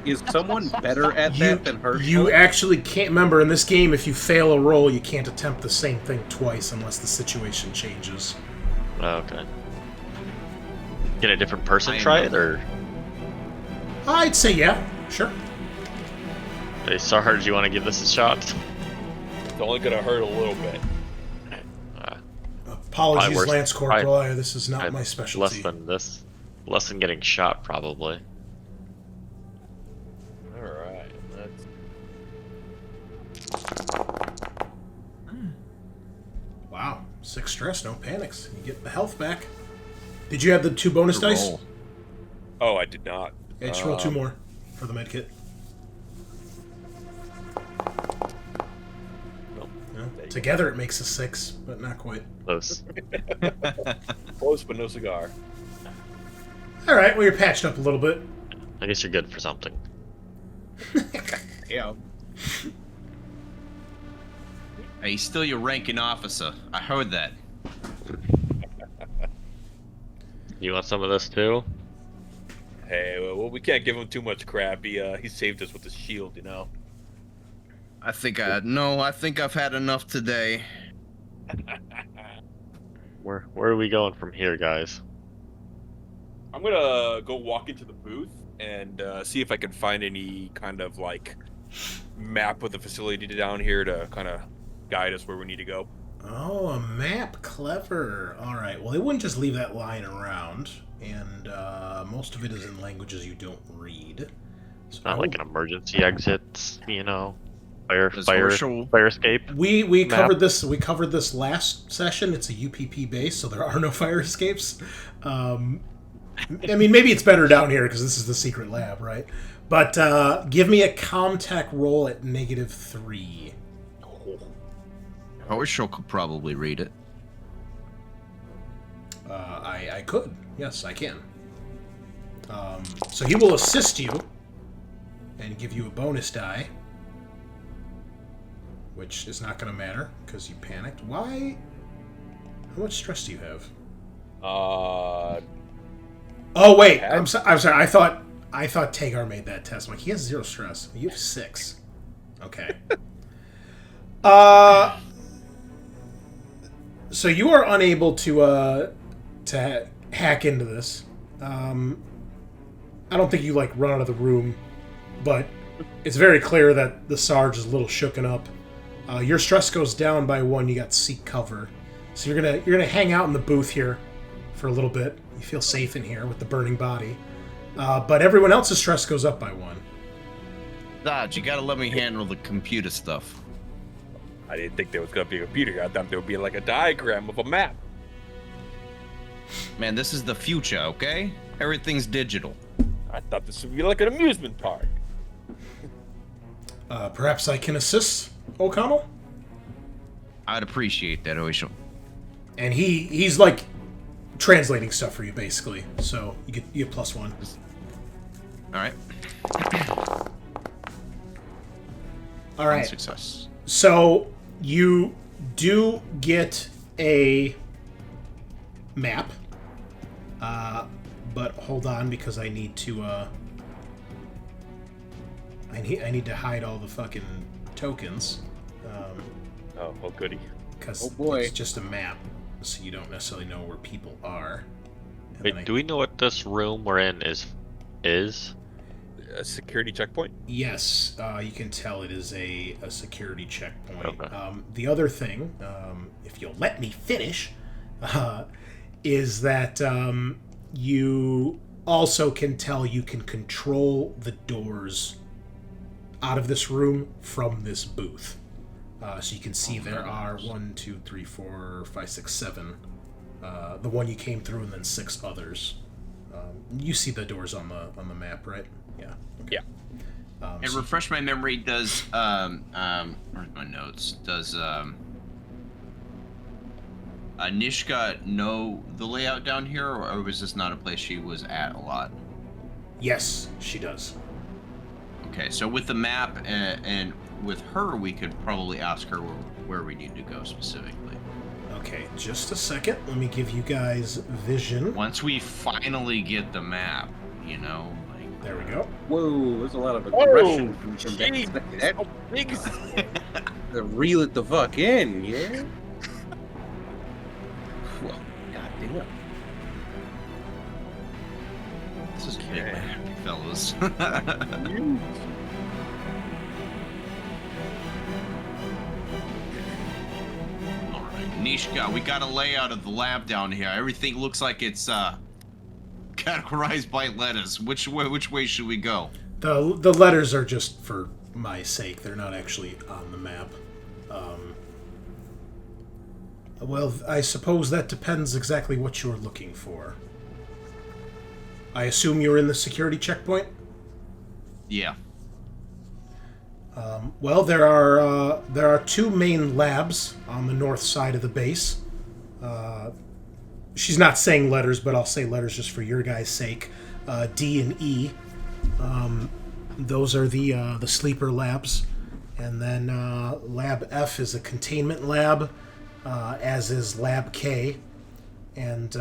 Is someone better at that than Herschel? You actually can't remember in this game. If you fail a roll, you can't attempt the same thing twice unless the situation changes. Oh, okay. Can a different person try it, or? I'd say yeah, sure. Hey, Sarge, do you want to give this a shot? It's only gonna hurt a little bit. Apologies, worse. Lance Corporal. This is not my specialty. Less than this. Less than getting shot, probably. All right. Let's... Wow, 6 stress, no panics. You get the health back. Did you have the 2 bonus Good dice? roll. Oh, I did not. Yeah, just roll 2 more for the medkit. Yeah. Together it makes a 6, but not quite. Close. Close, but no cigar. All right, well, you're patched up a little bit. I guess you're good for something. Yeah. Hey, he's still your ranking officer. I heard that. You want some of this too? Hey, well, we can't give him too much crap. He saved us with his shield, you know. I think I've had enough today. Where are we going from here, guys? I'm gonna go walk into the booth and see if I can find any kind of like map of the facility down here to kind of guide us where we need to go. Oh, a map. Clever. All right. Well, they wouldn't just leave that lying around, and most of it is in languages you don't read. So Not like an emergency exit, you know, fire escape. We map. covered this. We covered this last session. It's a UPP base, so there are no fire escapes. I mean, maybe it's better down here because this is the secret lab, right? But give me a ComTech roll at -3. Herschel could probably read it. I could. Yes, I can. So he will assist you and give you a bonus die, which is not going to matter because you panicked. Why? How much stress do you have? Uh, Oh wait, I'm sorry. I thought Tagar made that test. I'm like, he has 0 stress. You have 6. Okay. So you are unable to hack into this. I don't think you like run out of the room, but it's very clear that the Sarge is a little shooken up. Your stress goes down by 1. You got seek cover, so you're gonna hang out in the booth here for a little bit. You feel safe in here with the burning body, but everyone else's stress goes up by 1. Dodge, you gotta let me handle the computer stuff. I didn't think there was gonna be a computer. I thought there would be like a diagram of a map. Man, this is the future, okay? Everything's digital. I thought this would be like an amusement park. Perhaps I can assist, O'Connell? I'd appreciate that, Herschel. And he's like translating stuff for you, basically. So you get +1. All right. All right. Success. So you do get a map, but hold on because I need to. I need to hide all the fucking tokens. Oh goody. Because Oh, boy. it's just a map, so you don't necessarily know where people are. And then Wait, do we know what this room we're in is? A security checkpoint? Yes, you can tell it is a security checkpoint. Okay. The other thing, if you'll let me finish, is that you also can tell you can control the doors out of this room from this booth. So you can see there are 1, 2, 3, 4, 5, 6, 7. The one you came through, and then 6 others. You see the doors on the map, right? Yeah. Okay. Yeah. And refresh my memory. Does where's my notes? Does Mishka know the layout down here, or was this not a place she was at a lot? Yes, she does. Okay, so with the map and with her, we could probably ask her where we need to go specifically. Okay, just a second. Let me give you guys vision. Once we finally get the map, you know, like There we go. Whoa, there's a lot of aggression from Jeez, that. how big is Reel it the fuck in, yeah? Well, goddamn. This is big, man, fellas. All right, Mishka, we got a layout of the lab down here. Everything looks like it's categorized by letters. Which way should we go? The letters are just for my sake. They're not actually on the map. Well, I suppose that depends exactly what you're looking for. I assume you're in the security checkpoint? Yeah. Well, there are two main labs on the north side of the base. She's not saying letters, but I'll say letters just for your guys' sake. D and E. Those are the sleeper labs. And then Lab F is a containment lab, as is Lab K. And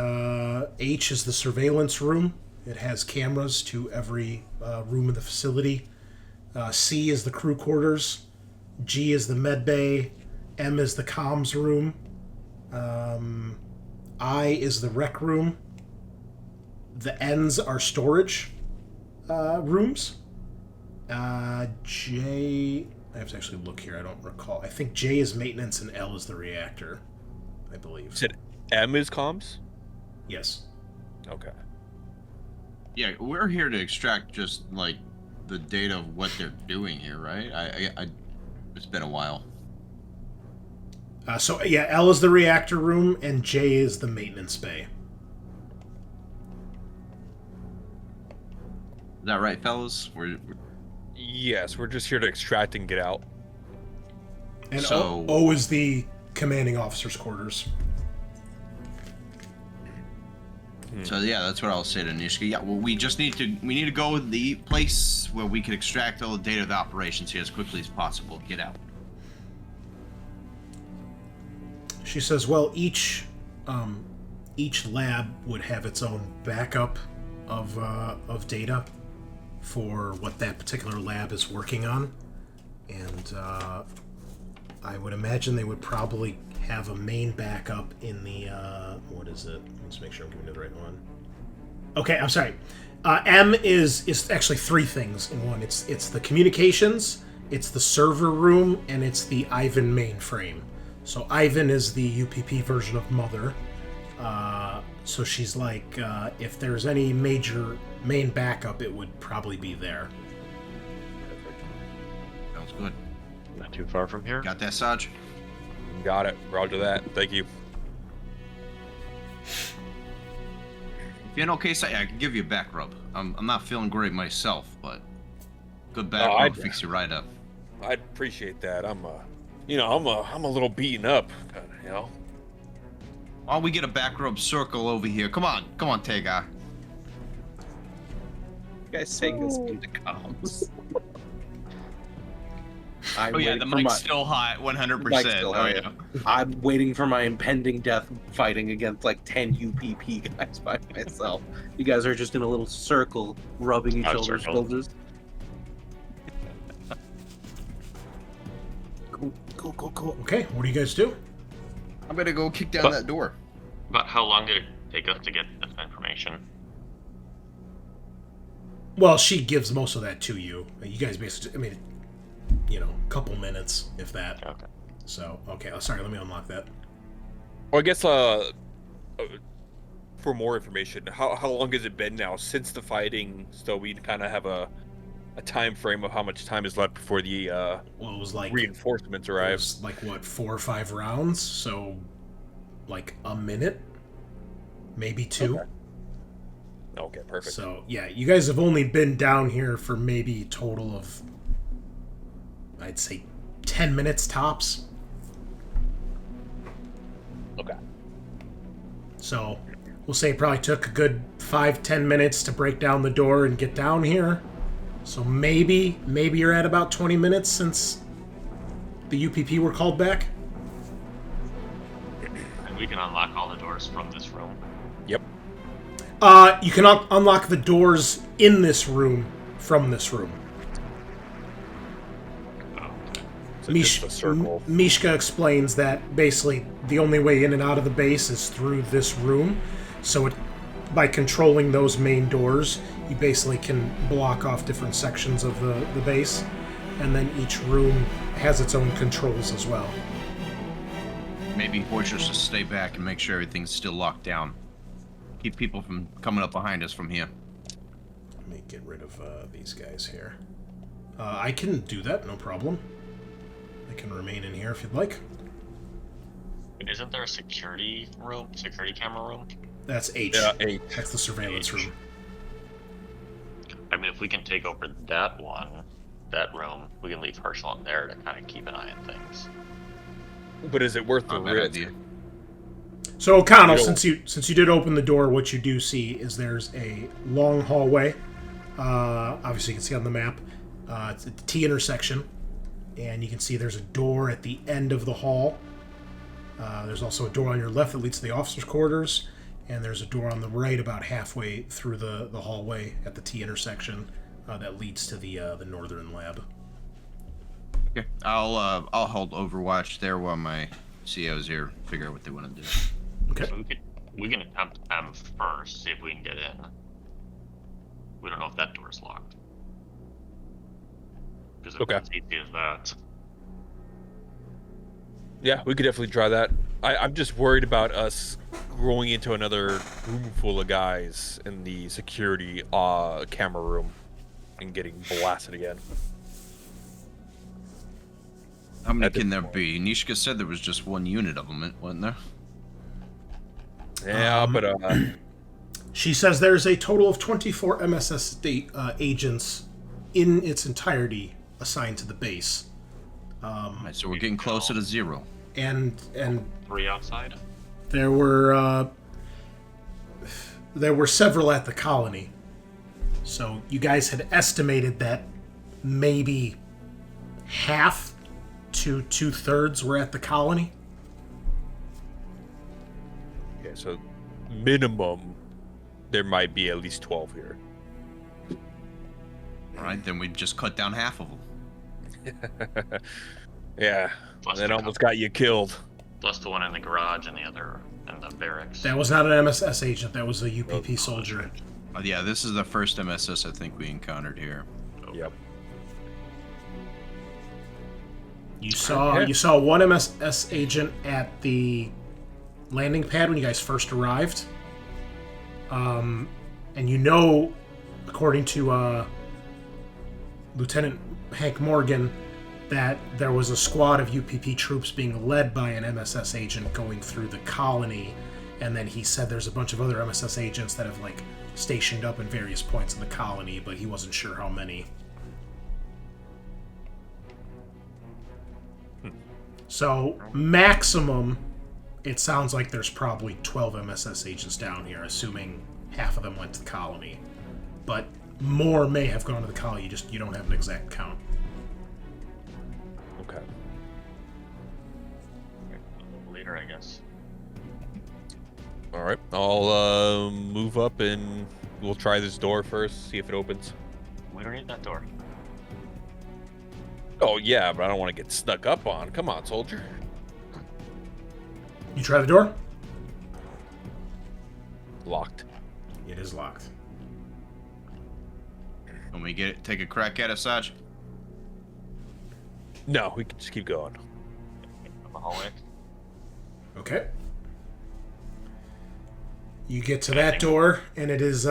H is the surveillance room. It has cameras to every room in the facility. C is the crew quarters. G is the med bay. M is the comms room. I is the rec room. The N's are storage rooms. J... I have to actually look here. I don't recall. I think J is maintenance and L is the reactor, I believe. Said M is comms? Yes. Okay. Yeah, we're here to extract just like the data of what they're doing here, right? I it's been a while. So yeah, L is the reactor room and J is the maintenance bay. Is that right, fellas? Yes, we're just here to extract and get out. And So- O is the commanding officer's quarters. So yeah, that's what I'll say to Mishka. Yeah, well, we need to go to the place where we can extract all the data of the operations here as quickly as possible. Get out. She says, well, each lab would have its own backup of data for what that particular lab is working on, and I would imagine they would probably have a main backup in the what is it? Let's make sure I'm giving you the right one. Okay, I'm sorry. M is actually three things in one. It's the communications, it's the server room, and it's the Ivan mainframe. So Ivan is the UPP version of Mother. So she's like, if there's any major main backup, it would probably be there. Sounds good. Not too far from here. Got that, Sarge? Got it. Roger that. Thank you. If you're in okay, I can give you a back rub. I'm not feeling great myself, but good back rub I'd- fix you right up. I'd appreciate that. I'm a little beaten up, kinda. While we get a back rub circle over here. Come on, Tagar. You guys take us into comms. I'm Oh yeah, waiting the for mic's my- still hot, 100%. Mic's still Oh hot. yeah. I'm waiting for my impending death fighting against like 10 UPP guys by myself. You guys are just in a little circle rubbing each Out other's circle. shoulders. Cool. Okay, what do you guys do? I'm gonna go kick down that door. About how long did it take us to get this information? Well, she gives most of that to you. You guys basically, a couple minutes, if that. Okay. So, okay, sorry, let me unlock that. Well, I guess for more information, how long has it been now since the fighting, so we kind of have a time frame of how much time is left before the Well, it was like reinforcements it arrive? was like what, 4 or 5 rounds, so like a minute, maybe 2. Okay, perfect. So yeah, you guys have only been down here for maybe a total of, I'd say, 10 minutes tops. Okay. So we'll say it probably took a good 5-10 minutes to break down the door and get down here. So maybe you're at about 20 minutes since the UPP were called back. And we can unlock all the doors from this room. Yep. You can unlock the doors in this room from this room. So just a circle. Mishka explains that basically the only way in and out of the base is through this room. So by controlling those main doors, you basically can block off different sections of the base. And then each room has its own controls as well. Maybe Fortress just stay back and make sure everything's still locked down. Keep people from coming up behind us from here. Let me get rid of these guys here. I can do that, no problem. I can remain in here if you'd like. Isn't there a security camera room? That's H. Yeah, H. That's the surveillance room. I mean, if we can take over that room, we can leave Herschel in there to kind of keep an eye on things. But is it worth the Not a bad risk? idea. So O'Connell, since you did open the door, what you do see is there's a long hallway. Obviously, you can see on the map. It's at the T intersection, and you can see there's a door at the end of the hall. There's also a door on your left that leads to the officers' quarters, and there's a door on the right about halfway through the hallway at the T intersection that leads to the northern lab. Okay, I'll hold Overwatch there while my COs here figure out what they want to do. Okay. So we can attempt M first, see if we can get in. We don't know if that door's locked. Because if it's easy as that. Yeah, we could definitely try that. I'm just worried about us going into another room full of guys in the security camera room and getting blasted again. How many can there be? Mishka said there was just one unit of them, wasn't there? Yeah, but She says there's a total of 24 MSS agents in its entirety assigned to the base. Alright, so we're getting closer to 0. And 3 outside? there were several at the colony. So you guys had estimated that maybe half to 2/3 were at the colony. okay, so minimum there might be at least 12 here. Alright, then we just cut down half of them. Yeah, Plus that the almost got you killed. Plus the one in the garage and the other in the barracks. That was not an MSS agent. That was a UPP soldier. Yeah, this is the first MSS I think we encountered here. Yep. You saw one MSS agent at the landing pad when you guys first arrived. And you know, according to Lieutenant Hank Morgan, that there was a squad of UPP troops being led by an MSS agent going through the colony, and then he said there's a bunch of other MSS agents that have stationed up in various points in the colony, but he wasn't sure how many. So maximum, it sounds like there's probably 12 MSS agents down here, assuming half of them went to the colony. But more may have gone to the colony, you don't have an exact count. Okay. Later, I guess. All right, I'll move up and we'll try this door first, see if it opens. We don't need that door. Oh yeah, but I don't want to get snuck up on. Come on, soldier. You try the door? Locked. It is locked. When we take a crack at it, Saj? No, we can just keep going. In the hallway. Okay. You get to that door, and it is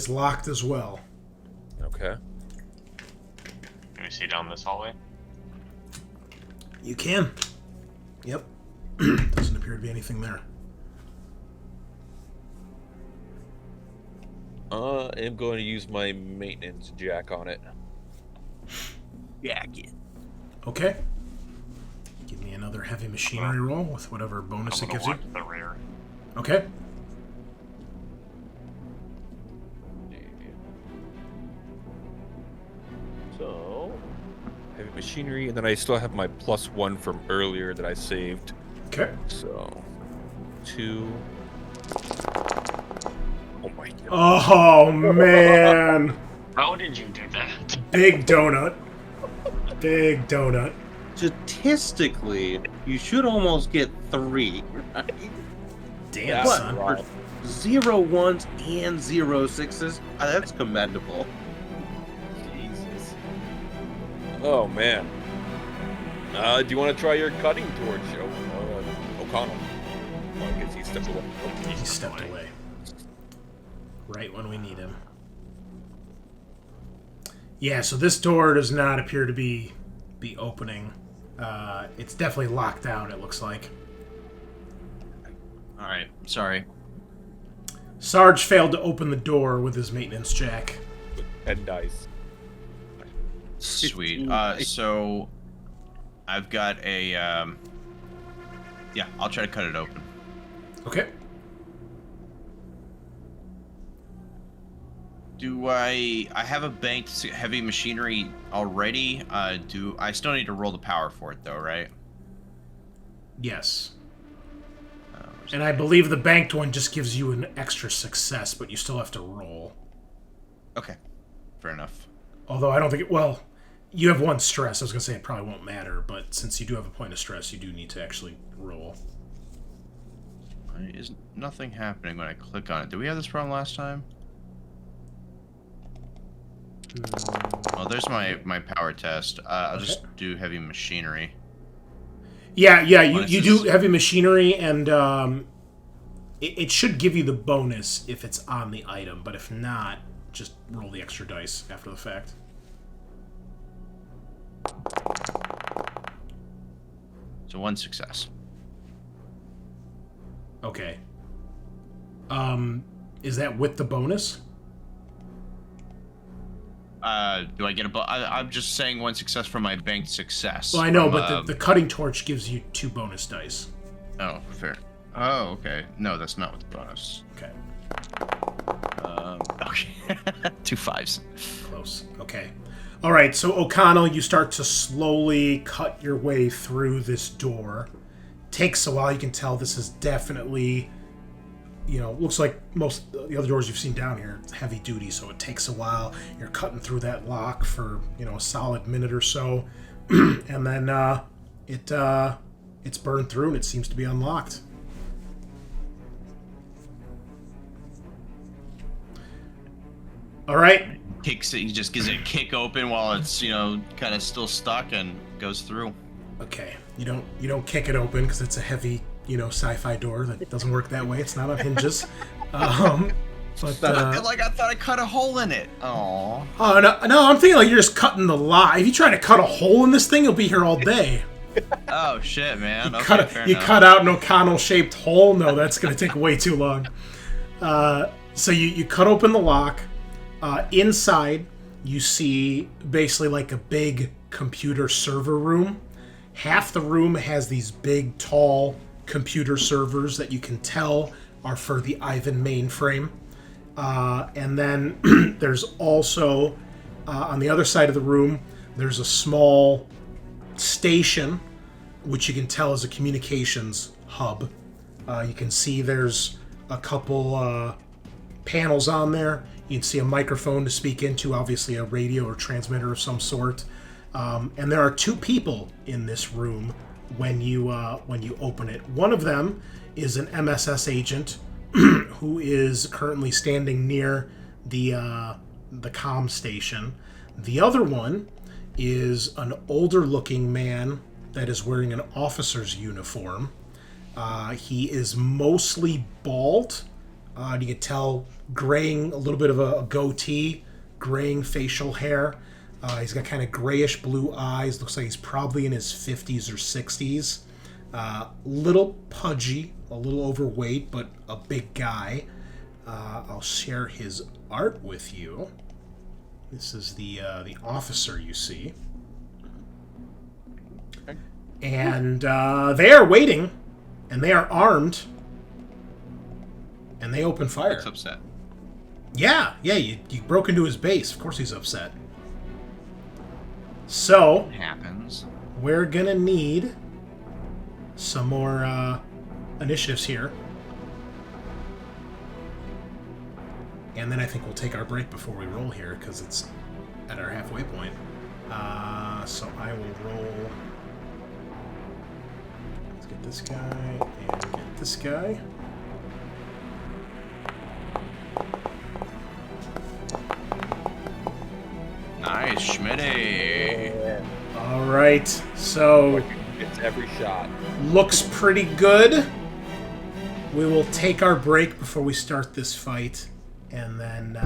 locked as well. Okay. Can we see down this hallway? You can. Yep. Doesn't appear to be anything there. I am going to use my maintenance jack on it. Jack it. Okay. Give me another heavy machinery roll with whatever bonus it gives you. Watch the rear. Okay. So, heavy machinery, and then I still have my +1 from earlier that I saved. Okay. So, 2. Oh my Oh, man. How did you do that? Big donut. Big donut. Statistically, you should almost get 3, right? Damn, What? son. Right. 0 ones and 0 sixes. That's commendable. Jesus. Oh man. Do you want to try your cutting torch, O'Connell? Oh, I guess he stepped away. He stepped away. Right when we need him. Yeah, so this door does not appear to be opening. It's definitely locked down, it looks like. Alright, sorry. Sarge failed to open the door with his maintenance jack. With 10 dice. Sweet. So I've got a yeah, I'll try to cut it open. Okay. Do I have a banked heavy machinery already? Do I still need to roll the power for it though, right? Yes. Where's And I believe the banked one just gives you an extra success, but you still have to roll. Okay. Fair enough. Although I don't think it... Well, you have 1 stress. I was going to say it probably won't matter, but since you do have a point of stress, you do need to actually roll. Why is nothing happening when I click on it? Did we have this problem last time? Well, there's my power test. I'll just do heavy machinery. Yeah, Bonuses. you do heavy machinery, and it should give you the bonus if it's on the item, but if not, just roll the extra dice after the fact. So 1 success. Okay. Is that with the bonus? Do I get a I'm just saying 1 success for my banked success. Well, I know, from, but the cutting torch gives you 2 bonus dice. Oh, fair. Oh, okay. No, that's not with the bonus. Okay, Okay. 2 5s. close. Okay. All right, so O'Connell, you start to slowly cut your way through this door. Takes a while. You can tell this is definitely, looks like most of the other doors you've seen down here. It's heavy duty, so it takes a while. You're cutting through that lock for, a solid minute or so. And then it's burned through and it seems to be unlocked. All right. Kicks it. He just gives it a kick open while it's kind of still stuck and goes through. Okay. You don't kick it open because it's a heavy, sci-fi door that doesn't work that way. It's not on hinges. But I thought I cut a hole in it. Oh. Oh no! I'm thinking like you're just cutting the lock. If you try to cut a hole in this thing, you'll be here all day. Oh shit, man. You, Okay, fair enough. cut out an O'Connell-shaped hole. No, that's gonna take way too long. So you cut open the lock. Inside, you see basically like a big computer server room. Half the room has these big, tall computer servers that you can tell are for the Ivan mainframe. And then there's also, on the other side of the room, there's a small station, which you can tell is a communications hub. You can see there's a couple panels on there. You can see a microphone to speak into, obviously a radio or transmitter of some sort. And there are 2 people in this room when you open it. One of them is an MSS agent who is currently standing near the comm station. The other one is an older-looking man that is wearing an officer's uniform. He is mostly bald. You can tell graying, a little bit of a goatee, graying facial hair. He's got kind of grayish blue eyes. Looks like he's probably in his 50s or 60s. Little pudgy, a little overweight, but a big guy. I'll share his art with you. This is the officer you see. And they are waiting, and they are armed, and they open fire. He's upset. Yeah, you broke into his base. Of course he's upset. So, It happens. we're gonna need some more initiatives here. And then I think we'll take our break before we roll here, because it's at our halfway point. So I will roll... Let's get this guy, and get this guy. Nice, Schmidt. All right, so It's every shot. looks pretty good. We will take our break before we start this fight, and then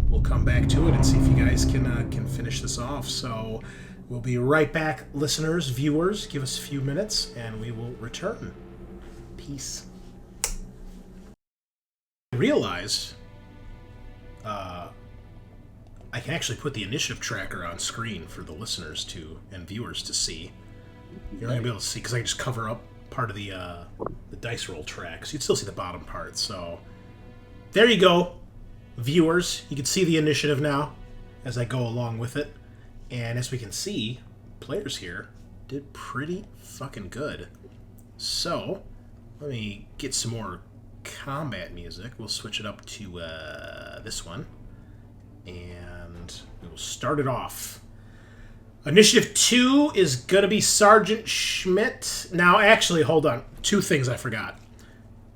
we'll come back to it and see if you guys can finish this off. So we'll be right back, listeners, viewers. Give us a few minutes, and we will return. Peace. I realized I can actually put the initiative tracker on screen for the listeners and viewers to see. You're not gonna be able to see because I can just cover up part of the dice roll track, so you'd still see the bottom part. So there you go, viewers. You can see the initiative now as I go along with it, and as we can see, players here did pretty fucking good. So let me get some more combat music. We'll switch it up to this one, and we'll start it off. Initiative 2 is going to be Sergeant Schmidt. Now, actually, hold on. 2 things I forgot.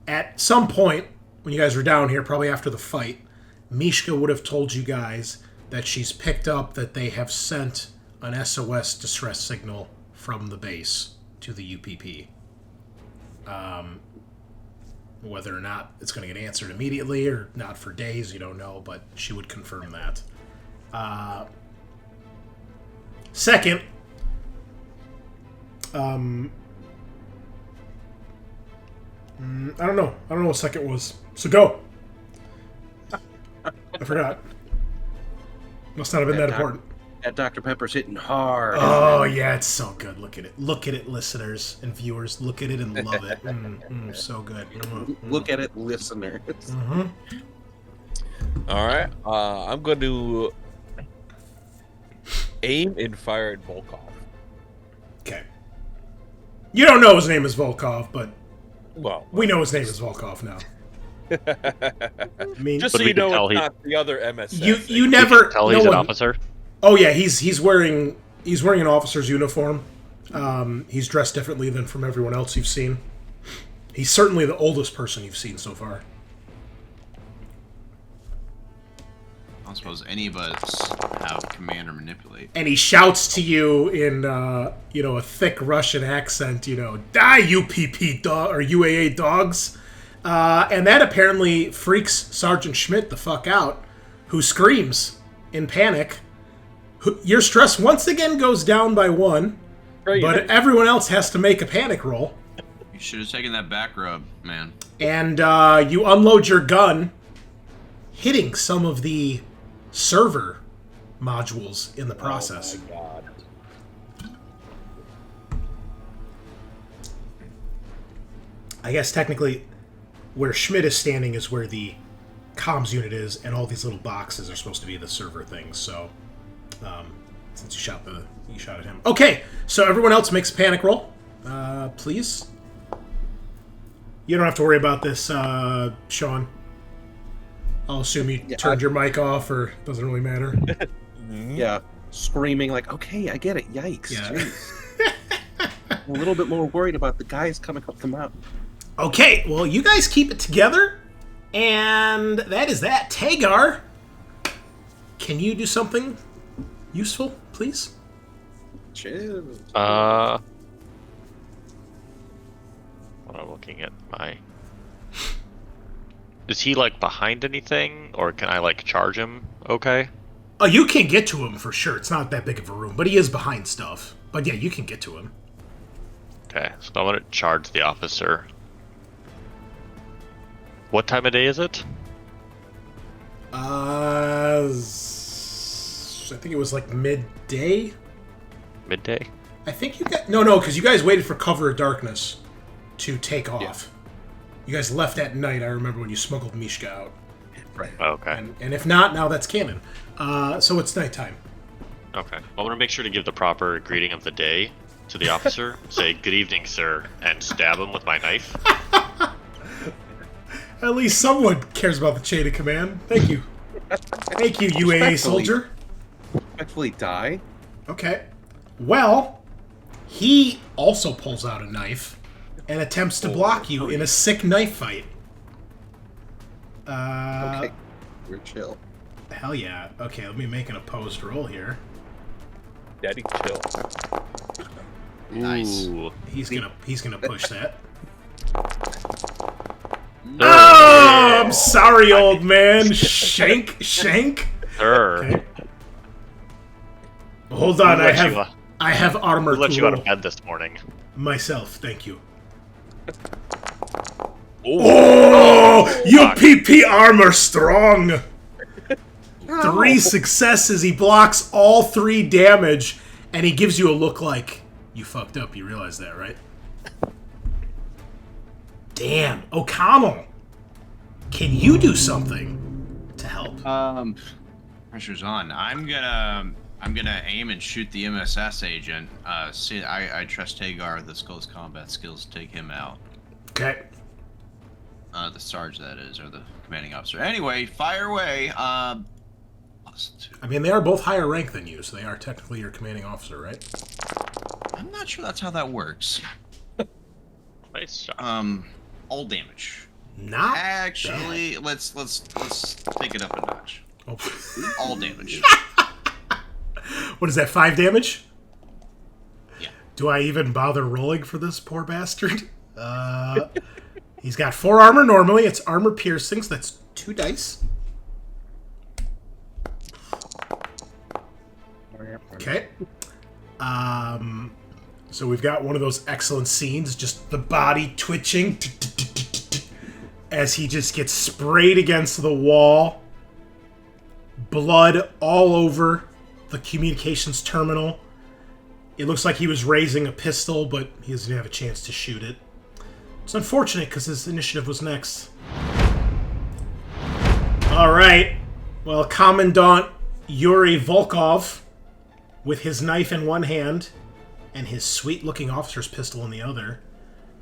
At some point, when you guys were down here, probably after the fight, Mishka would have told you guys that she's picked up that they have sent an SOS distress signal from the base to the UPP. Whether or not it's going to get answered immediately or not for days, you don't know, but she would confirm that. Second, I don't know. I don't know what second was. So go. I forgot. Must not have been that important. That Dr. Pepper's hitting hard. Oh, yeah, it's so good. Look at it. Look at it, listeners and viewers. Look at it and love it. So good. Look at it, listeners. All right. I'm going to aim and fire at Volkov. Okay. You don't know his name is Volkov, but Well, we know his name is Volkov now. I mean, just But so we you can know, tell it's he- not the other MSS. you never Tell no he's an one- officer. Oh yeah, he's wearing an officer's uniform. He's dressed differently than from everyone else you've seen. He's certainly the oldest person you've seen so far. I don't suppose any of us have command or manipulate. And he shouts to you in a thick Russian accent, die UPP dog or UAA dogs. And that apparently freaks Sergeant Schmidt the fuck out, who screams in panic. Your stress once again goes down by 1, but everyone else has to make a panic roll. You should have taken that back rub, man. And you unload your gun, hitting some of the server modules in the process. Oh my god. I guess technically where Schmidt is standing is where the comms unit is, and all these little boxes are supposed to be the server things, so since you shot at him. Okay, so everyone else makes a panic roll, please. You don't have to worry about this, Sean. I'll assume you turned your mic off, or it doesn't really matter. Yeah, screaming like, okay, I get it. Yikes. Yeah. I'm a little bit more worried about the guys coming up the mountain. Okay, well, you guys keep it together, and that is that. Tagar, can you do something useful, please? Chill. When I'm looking at my... Is he, behind anything? Or can I, charge him okay? Oh, you can get to him for sure. It's not that big of a room, but he is behind stuff. But yeah, you can get to him. Okay, so I'm gonna charge the officer. What time of day is it? I think it was midday. Midday? I think you got... No, because you guys waited for cover of darkness to take off. Yeah. You guys left at night, I remember, when you smuggled Mishka out. Right. Okay. And if not, now that's canon. So it's nighttime. Okay. I'm gonna make sure to give the proper greeting of the day to the officer. Say, good evening, sir, and stab him with my knife. At least someone cares about the chain of command. Thank you. Thank you, UAA soldier. Respectfully die. Okay. Well, he also pulls out a knife and attempts to block you in a sick knife fight. Okay. We're chill. Hell yeah. Okay, let me make an opposed roll here. Daddy, chill. Nice. Ooh. He's gonna push that. Sir. Oh, I'm sorry, old man. Shank. Sir. Okay. Hold on, Who let I have armor Who let to you out roll. of bed this morning? Myself, thank you. Ooh. Oh, you fuck. PP armor strong. 3 successes. He blocks all 3 damage, and he gives you a look like you fucked up. You realize that, right? Damn, O'Connell. Can you do something to help? Pressure's on. I'm gonna aim and shoot the MSS agent. See, I trust Tagar with his close combat skills to take him out. Okay. The Sarge, that is, or the commanding officer. Anyway, fire away. +2. I mean, they are both higher rank than you, so they are technically your commanding officer, right? I'm not sure that's how that works. Nice shot. All damage. Not Actually, let's take it up a notch. Oh. All damage. What is that, 5 damage? Yeah. Do I even bother rolling for this poor bastard? He's got 4 armor normally. It's armor piercings. That's 2 dice. Okay. So we've got one of those excellent scenes, just the body twitching as he just gets sprayed against the wall. Blood all over the communications terminal. It looks like he was raising a pistol, but he doesn't have a chance to shoot it. It's unfortunate because his initiative was next. Alright. Well, Commandant Yuri Volkov, with his knife in one hand and his sweet-looking officer's pistol in the other,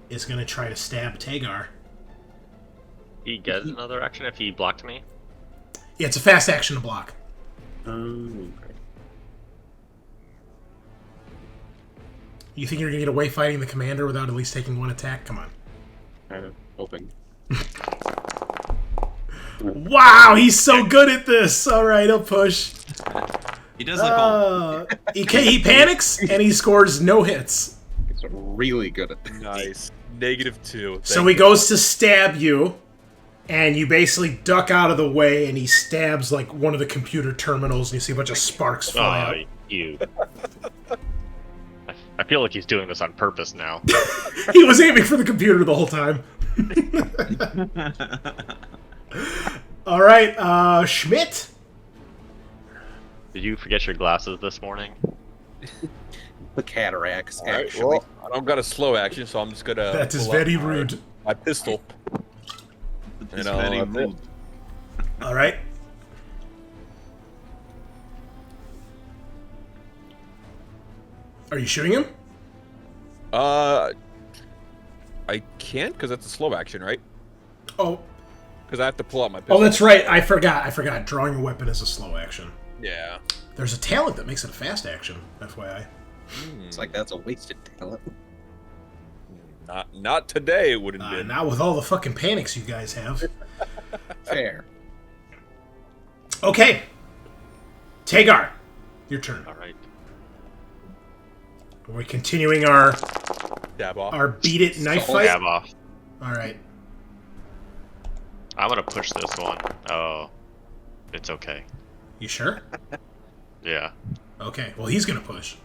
is going to try to stab Tagar. He gets another action if he blocked me? Yeah, it's a fast action to block. Okay. You think you're going to get away fighting the commander without at least taking 1 attack? Come on. Kind of hoping. Wow, he's so good at this! Alright, he'll push. He does look old. He panics, and he scores no hits. He's really good at this. Nice. -2. So he goes to stab you, and you basically duck out of the way, and he stabs like one of the computer terminals, and you see a bunch of sparks fly out. You. I feel like he's doing this on purpose now. He was aiming for the computer the whole time. All right, Schmidt. Did you forget your glasses this morning? The cataracts, All right, actually. well, I don't got a slow action, so I'm just gonna. That is pull out very rude. My pistol. It's know, very that's it. rude. All right. Are you shooting him? I can't because that's a slow action, right? Oh, Because I have to pull out my pistol. oh, that's right. I forgot. Drawing a weapon is a slow action. Yeah. There's a talent that makes it a fast action. FYI. It's like that's a wasted talent. Not today. It wouldn't be. Not with all the fucking panics you guys have. Fair. Okay. Tagar, your turn. All right. We're continuing our Dab off. beat it knife I'll fight. dab off. All right. I'm gonna push this one. Oh, it's okay. You sure? Yeah. Okay. Well, he's gonna push.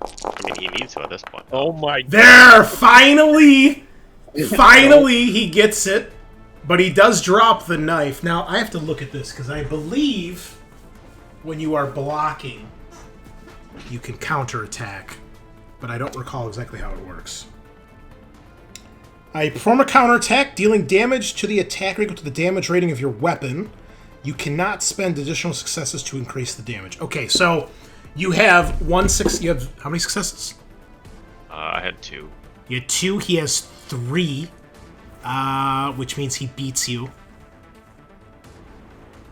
I mean, he needs to at this point. Oh my god. There, finally he gets it, but he does drop the knife. Now I have to look at this because I believe when you are blocking, you can counterattack, but I don't recall exactly how it works. I perform a counterattack, dealing damage to the attacker equal to the damage rating of your weapon. You cannot spend additional successes to increase the damage. Okay, so you have you have how many successes? I had 2. You had 2, he has 3. which means he beats you.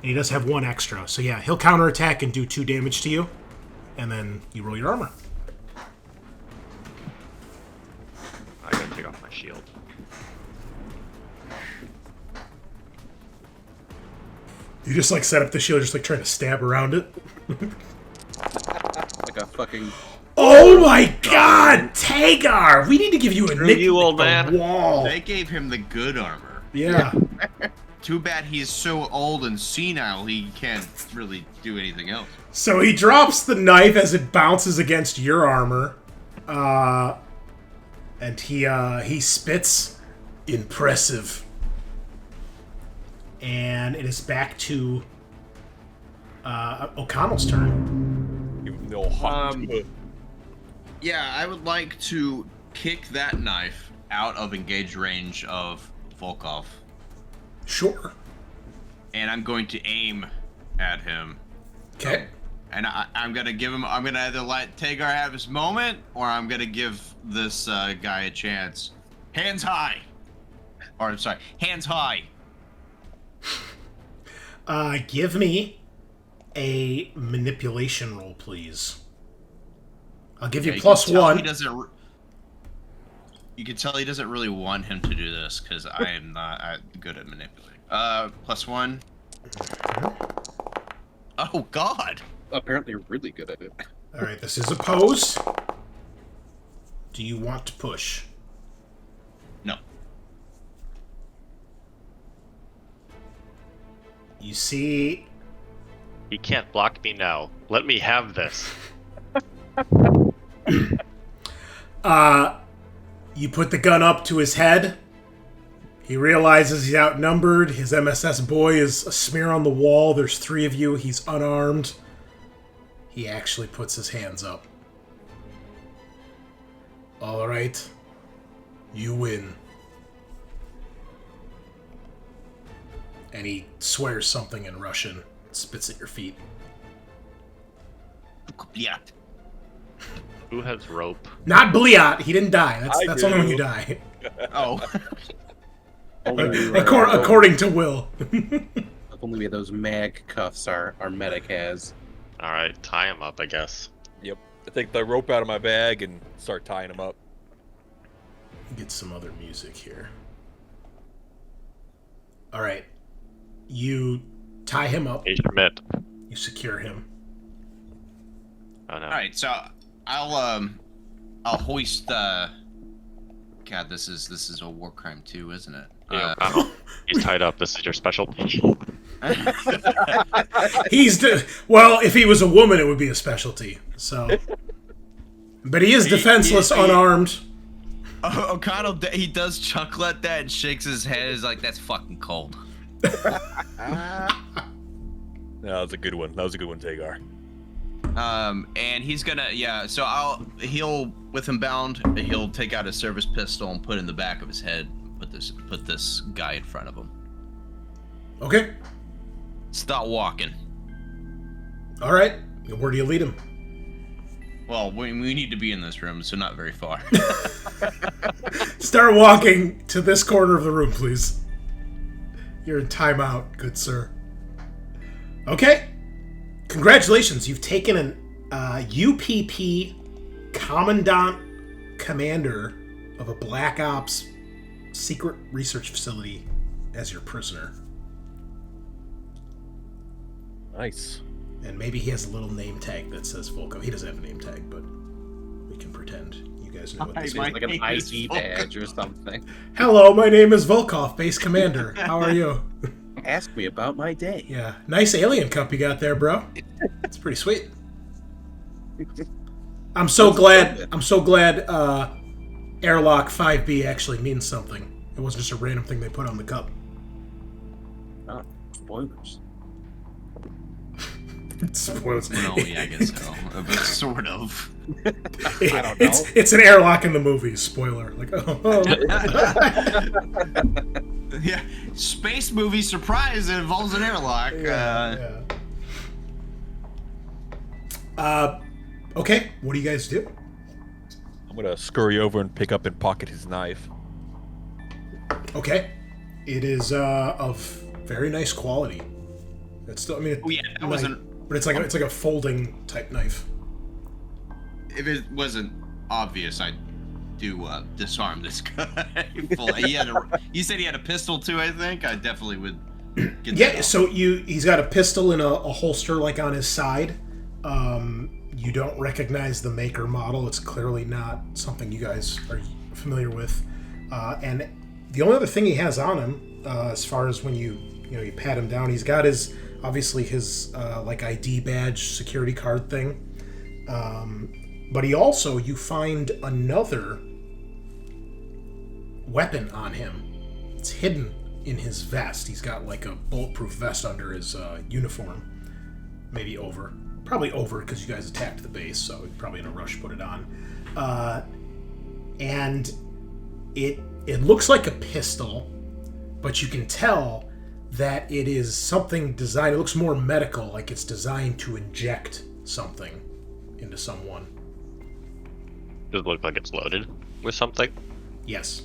And he does have 1 extra. So yeah, he'll counterattack and do 2 damage to you. And then you roll your armor. I gotta take off my shield. You just like set up the shield, just like trying to stab around it. Like a fucking... Oh my god! Tagar! We need to give you a nickname. You old man. Wall. They gave him the good armor. Yeah. Too bad he's so old and senile he can't really do anything else. So he drops the knife as it bounces against your armor. And he spits. Impressive. And it is back to O'Connell's turn. You know, hot. Yeah, I would like to kick that knife out of engaged range of Volkov. Sure. And I'm going to aim at him. Okay. And I'm gonna give him. I'm gonna either let Tagar have his moment, or I'm gonna give this guy a chance. Hands high. Or I'm sorry, hands high. Give me a manipulation roll, please. I'll give you plus can tell 1. He doesn't. You can tell he doesn't really want him to do this because I am not good at manipulating. Plus 1. Oh God. Apparently really good at it. All right, this is a pose. Do you want to push? No. You see... He can't block me now. Let me have this. You put the gun up to his head. He realizes he's outnumbered. His MSS boy is a smear on the wall. There's 3 of you. He's unarmed. He actually puts his hands up. All right. You win. And he swears something in Russian. Spits at your feet. Yeah. Who has rope? Not Bliat. He didn't die. That's do. only when you die. Oh. According to Will. Only those mag cuffs our medic has. Alright, tie him up, I guess. Yep. I take the rope out of my bag and start tying him up. Get some other music here. All right. You tie him up. Hey, Schmidt. You secure him. Oh no. All right, so I'll hoist. God, this is a war crime too, isn't it? Yeah, he's tied up. This is your specialty. Well, if he was a woman, it would be a specialty. So, but he is defenseless, unarmed. O'Connell, he does chuckle at that and shakes his head. He's like, "That's fucking cold." That was a good one. That was a good one, Tagar. And he's gonna, so he'll, with him bound, he'll take out his service pistol and put it in the back of his head. Put this guy in front of him. Okay. Start walking. All right. Where do you lead him? Well, we need to be in this room, so not very far. Start walking to this corner of the room, please. You're in timeout, good sir. Okay. Congratulations. You've taken an UPP Commandant Commander of a Black Ops secret research facility as your prisoner. Nice. And maybe he has a little name tag that says Volkov. He doesn't have a name tag, but we can pretend. You guys know what this is. Like an ID badge or something. Hello, my name is Volkov, base commander. How are you? Ask me about my day. Yeah, nice alien cup you got there, bro. It's pretty sweet. I'm so glad Airlock 5B actually means something. It wasn't just a random thing they put on the cup. Oh, spoilers. Spoilers. No, yeah, I guess so. But sort of. I don't know. It's an airlock in the movie. Spoiler. Like, oh. Yeah, space movie surprise. It involves an airlock. Okay, what do you guys do? I'm gonna scurry over and pick up and pocket his knife. Okay. It is of very nice quality. It's still, I mean, Oh yeah, that wasn't. but it's like a folding type knife. If it wasn't obvious, I'd do disarm this guy. You said he had a pistol too. I think I definitely would. Get Yeah. that off. So he's got a pistol in a holster like on his side. You don't recognize the maker model. It's clearly not something you guys are familiar with. And the only other thing he has on him, as far as when you pat him down, he's got his like ID badge security card thing. But he also, you find another weapon on him. It's hidden in his vest. He's got like a bulletproof vest under his uniform. Maybe over. Probably over because you guys attacked the base, so he's probably in a rush to put it on. And it looks like a pistol, but you can tell that it is something designed, it looks more medical, like it's designed to inject something into someone. Does it look like it's loaded with something? Yes.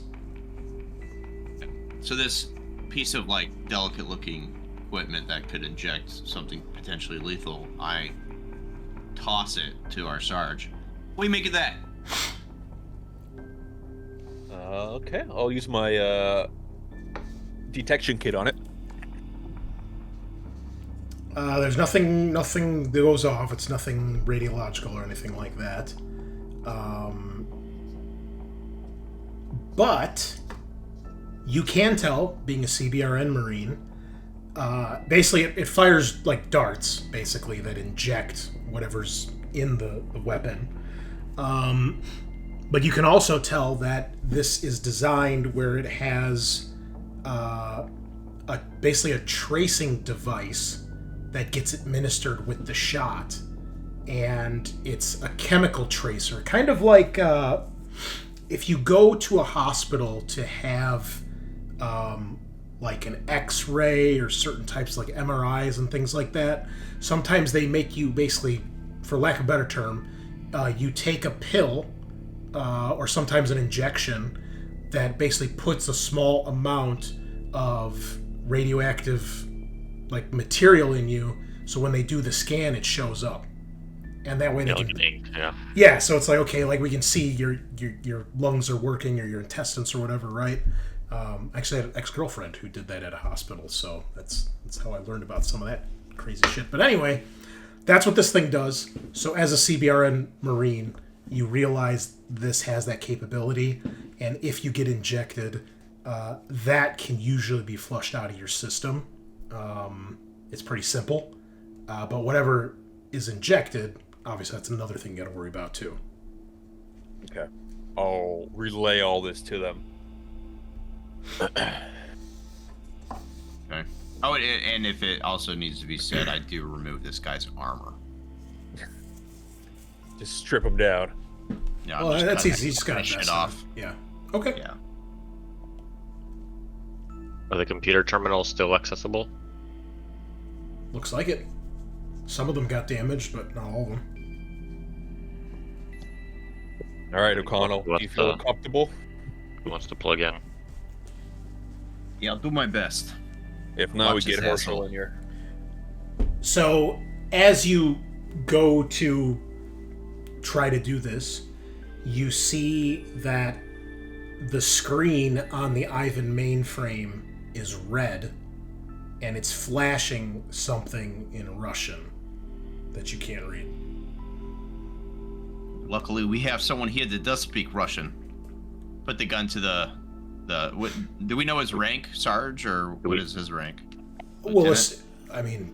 So this piece of like delicate-looking equipment that could inject something potentially lethal, I toss it to our Sarge. What do you make of that? Okay, I'll use my detection kit on it. There's nothing that goes off. It's nothing radiological or anything like that. But you can tell, being a CBRN Marine, basically it fires like darts, basically, that inject whatever's in the weapon. But you can also tell that this is designed where it has basically a tracing device that gets administered with the shot. And it's a chemical tracer, kind of like if you go to a hospital to have like an X-ray or certain types like MRIs and things like that. Sometimes they make you basically, for lack of a better term, you take a pill or sometimes an injection that basically puts a small amount of radioactive like material in you, so when they do the scan, it shows up, and that way they can. Ink, yeah. Yeah, so it's like, okay, like we can see your lungs are working or your intestines or whatever, right? Actually, I had an ex-girlfriend who did that at a hospital, so that's how I learned about some of that crazy shit. But anyway, that's what this thing does. So as a CBRN Marine, you realize this has that capability, and if you get injected, that can usually be flushed out of your system. It's pretty simple, but whatever is injected, obviously that's another thing you got to worry about too. Okay. I'll relay all this to them. Okay. Oh, and if it also needs to be said, I do remove this guy's armor. Just strip him down. Yeah, Well, that's easy. You just got to finish it off. Yeah. Okay. Yeah. Are the computer terminals still accessible? Looks like it. Some of them got damaged, but not all of them. All right, O'Connell, do you feel comfortable? Who wants to plug in? Yeah, I'll do my best. If not, Watch we get this Herschel asshole. in here. So, as you go to try to do this, you see that the screen on the Ivan mainframe is red, and it's flashing something in Russian that you can't read. Luckily, we have someone here that does speak Russian. Put the gun to the what, do we know his rank, Sarge, or what is his rank? Well, Lieutenant? I mean,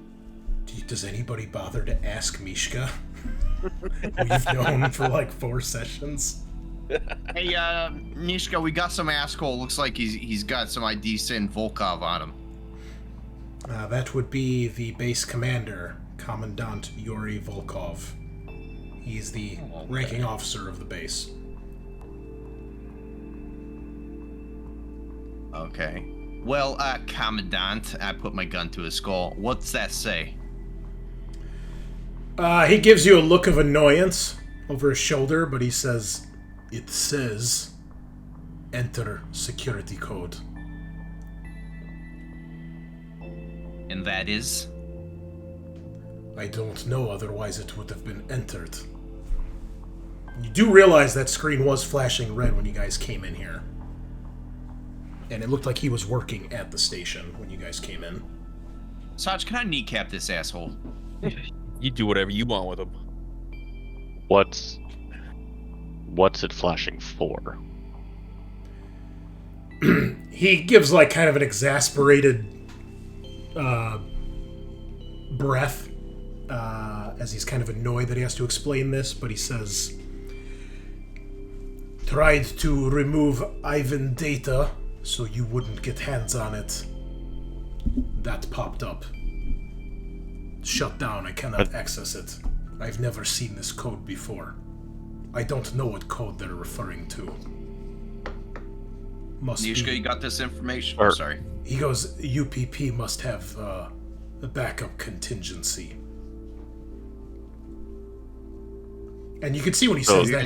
does anybody bother to ask Mishka? We've known for like 4 sessions. Hey, Mishka, we got some asshole. Looks like he's got some ID Sin Volkov on him. That would be the base commander, Commandant Yuri Volkov. He's the ranking officer of the base. Okay. Well, Commandant, I put my gun to his skull. What's that say? He gives you a look of annoyance over his shoulder, but he says, "It says, enter security code." And that is? I don't know, otherwise it would have been entered. You do realize that screen was flashing red when you guys came in here. And it looked like he was working at the station when you guys came in. Sarge, can I kneecap this asshole? You do whatever you want with them. What's it flashing for? He gives like kind of an exasperated breath as he's kind of annoyed that he has to explain this, but he says, tried to remove Ivan data so you wouldn't get hands on it. That popped up. Shut down, I cannot access it. I've never seen this code before. I don't know what code they're referring to. Mishka, you got this information? Or- Sorry. He goes, UPP must have a backup contingency. And you can see when he says that,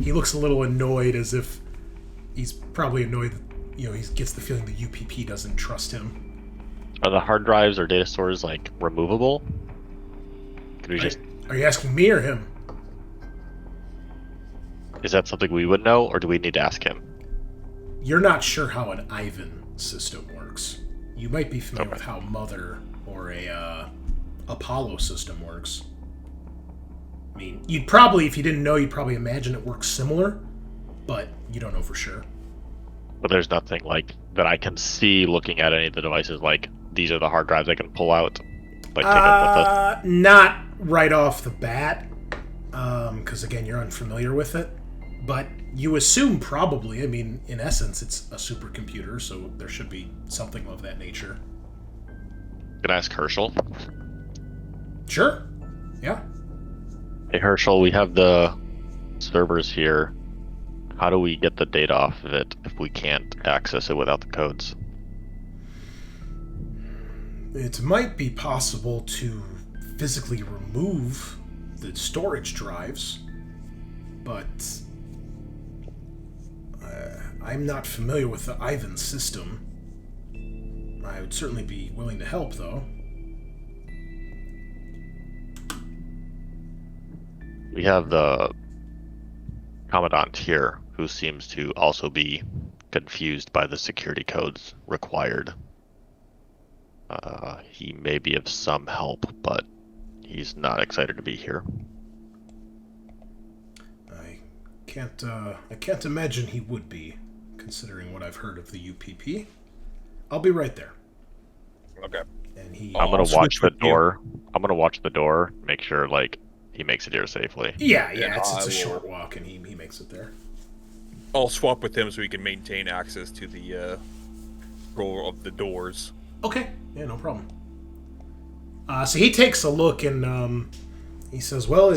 he looks a little annoyed, as if he's probably annoyed that, he gets the feeling the UPP doesn't trust him. Are the hard drives or data stores, like, removable? Could we just... Are you asking me or him? Is that something we would know, or do we need to ask him? You're not sure how an Ivan system works. You might be familiar Okay. with how Mother or a Apollo system works. I mean, you'd probably, if you didn't know, you'd probably imagine it works similar, but you don't know for sure. But there's nothing, like, that I can see looking at any of the devices, like, these are the hard drives I can pull out, like, take up with us. Not right off the bat, because again, you're unfamiliar with it. But you assume probably, I mean, in essence, it's a supercomputer, so there should be something of that nature. Can I ask Herschel? Sure. Yeah. Hey, Herschel, we have the servers here. How do we get the data off of it if we can't access it without the codes? It might be possible to physically remove the storage drives, but I'm not familiar with the Ivan system. I would certainly be willing to help, though. We have the Commandant here, who seems to also be confused by the security codes required. He may be of some help, but he's not excited to be here. I can't imagine he would be, considering what I've heard of the UPP. I'll be right there. Okay. And he. I'm gonna I'll watch switch the with you. door. I'm gonna watch the door, make sure like he makes it here safely. Yeah, And it's I a will- short walk, and he makes it there. I'll swap with him so we can maintain access to the control of the doors. Okay, yeah, no problem. So he takes a look and he says, well,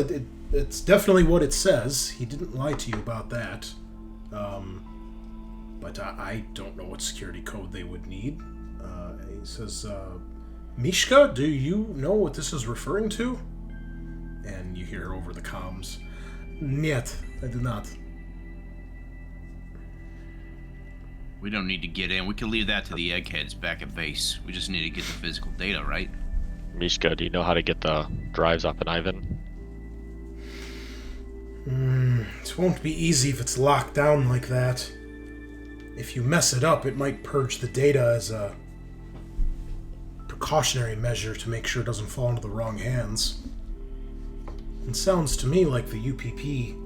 it's definitely what it says. He didn't lie to you about that. But I don't know what security code they would need. He says, Mishka, do you know what this is referring to? And you hear over the comms, Niet, I do not. We don't need to get in. We can leave that to the eggheads back at base. We just need to get the physical data, right? Mishka, do you know how to get the drives up in Ivan? It won't be easy if it's locked down like that. If you mess it up, it might purge the data as a precautionary measure to make sure it doesn't fall into the wrong hands. It sounds to me like the UPP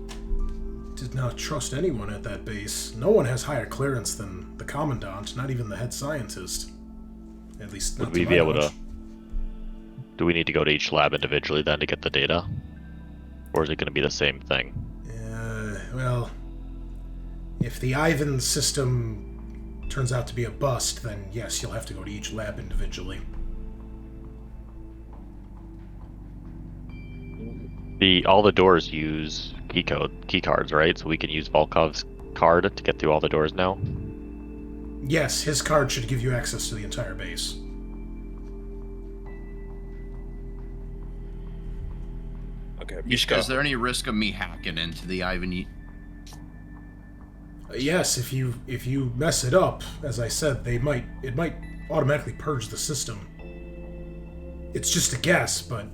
did not trust anyone at that base. No one has higher clearance than the Commandant, not even the head scientist. At least not Would to we my be able knowledge. to... Do we need to go to each lab individually then to get the data? Or is it going to be the same thing? Well, if the Ivan system turns out to be a bust, then yes, you'll have to go to each lab individually. All the doors use key cards, right? So we can use Volkov's card to get through all the doors now? Yes, his card should give you access to the entire base. Okay, Mishka, Mishka. is there any risk of me hacking into the Ivan? Yes, if you mess it up, as I said, it might automatically purge the system. It's just a guess, but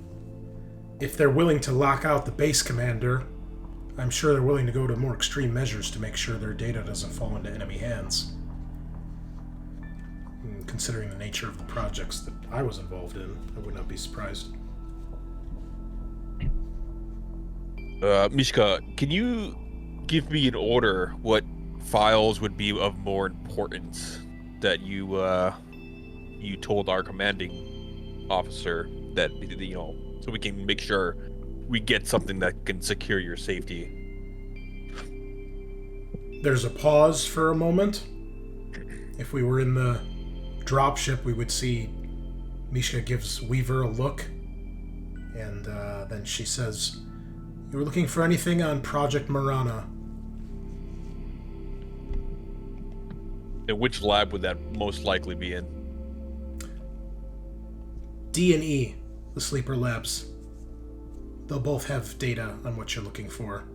if they're willing to lock out the base commander, I'm sure they're willing to go to more extreme measures to make sure their data doesn't fall into enemy hands. And considering the nature of the projects that I was involved in, I would not be surprised. Mishka, can you give me an order what files would be of more importance that you told our commanding officer that, so we can make sure we get something that can secure your safety? There's a pause for a moment. If we were in the dropship, we would see Mishka gives Weaver a look, and then she says, "You were looking for anything on Project Marana?" And which lab would that most likely be in? D&E, the sleeper labs. They'll both have data on what you're looking for.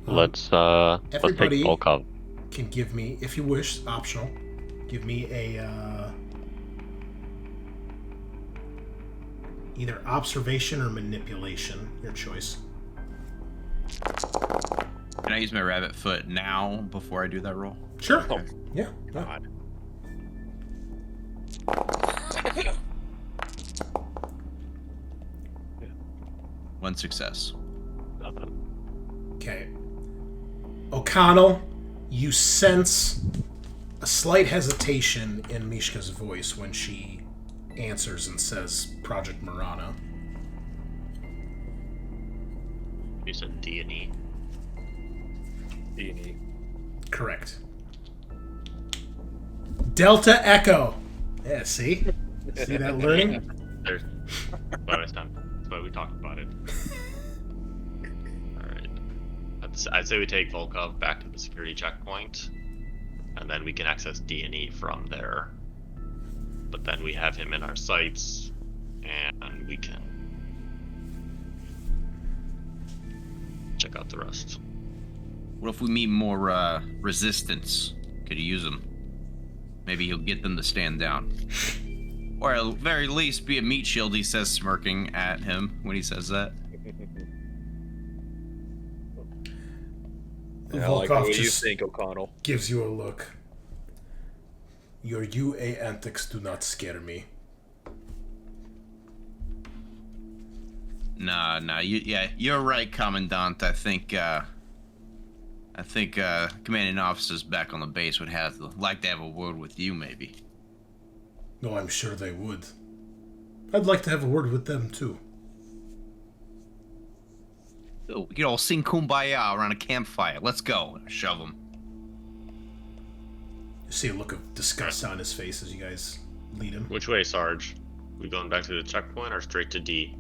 Let's take everybody Volkov. can give me, if you wish, optional, give me a either observation or manipulation, your choice. Can I use my rabbit foot now before I do that roll? Sure. Oh, Yeah. No. God. One success. Okay. O'Connell, you sense a slight hesitation in Mishka's voice when she answers and says Project Marana. You said D&E. D&E. Correct. Delta Echo. Yeah, see? See that learning? There's bonus time. That's why we talked about it. Alright. I'd say we take Volkov back to the security checkpoint, and then we can access D&E from there. But then we have him in our sights, and we can check out the rest. What if we meet more resistance? Could you use them? Maybe you'll get them to stand down. Or at the very least, be a meat shield, he says, smirking at him when he says that. Yeah, like, what Volkov do you just think, O'Connell? gives you a look. Your UA antics do not scare me. Nah, you're right, Commandant. I think commanding officers back on the base would like to have a word with you, maybe. No, I'm sure they would. I'd like to have a word with them, too. We could all sing Kumbaya around a campfire. Let's go. Shove him. You see a look of disgust on his face as you guys lead him. Which way, Sarge? We going back to the checkpoint or straight to D?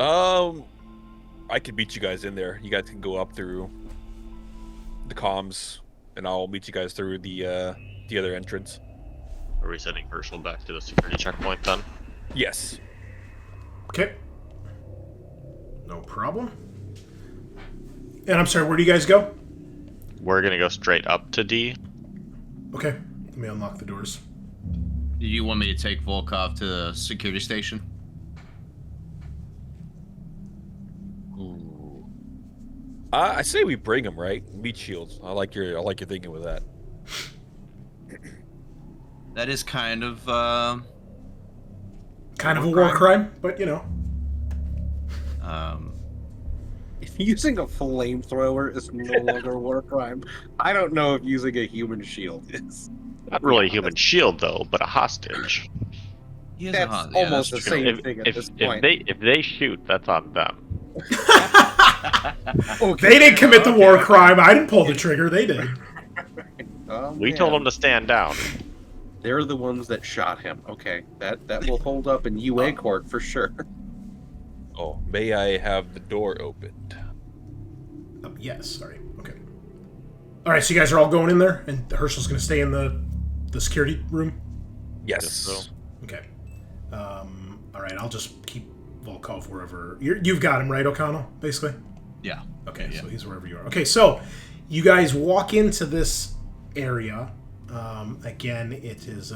I could meet you guys in there. You guys can go up through the comms, and I'll meet you guys through the other entrance. Are we sending Herschel back to the security checkpoint then? Yes. Okay. No problem. And I'm sorry, where do you guys go? We're gonna go straight up to D. Okay. Let me unlock the doors. Do you want me to take Volkov to the security station? I say we bring him, right? Meat shields. I like your thinking with that. That is kind of Kind of a war crime, but you know. If using a flamethrower is no longer a war crime, I don't know if using a human shield is. Not really a human shield though, but a hostage. he is That's a almost the same If, thing at if, this point. if they shoot, that's on them. Okay. They didn't commit the war crime. I didn't pull the trigger. They did. Oh, We man. told them to stand down. They're the ones that shot him. Okay, that will hold up in UA court for sure. Oh, may I have the door opened? Yes, sorry. Okay. All right, so you guys are all going in there, and Herschel's going to stay in the security room? Yes. Guess so. Okay. All right, I'll just keep Volkov wherever... You've got him, right, O'Connell, basically? Yeah. Okay, Yeah. so he's wherever you are. Okay, so you guys walk into this area. Again, it is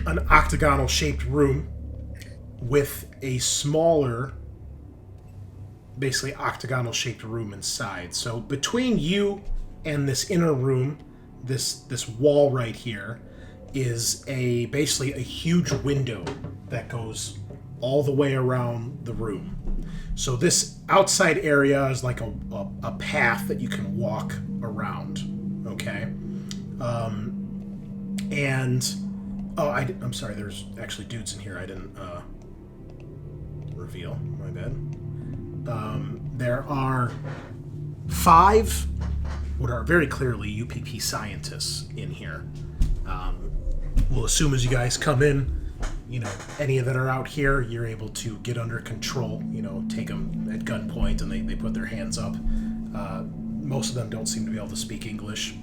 an octagonal-shaped room with a smaller, basically octagonal-shaped room inside. So between you and this inner room, this wall right here, is basically a huge window that goes all the way around the room. So this outside area is like a path that you can walk around, okay? I'm sorry, there's actually dudes in here I didn't reveal, my bad. There are 5 what are very clearly UPP scientists in here. We'll assume as you guys come in, any that are out here, you're able to get under control, take them at gunpoint, and they put their hands up. Most of them don't seem to be able to speak English.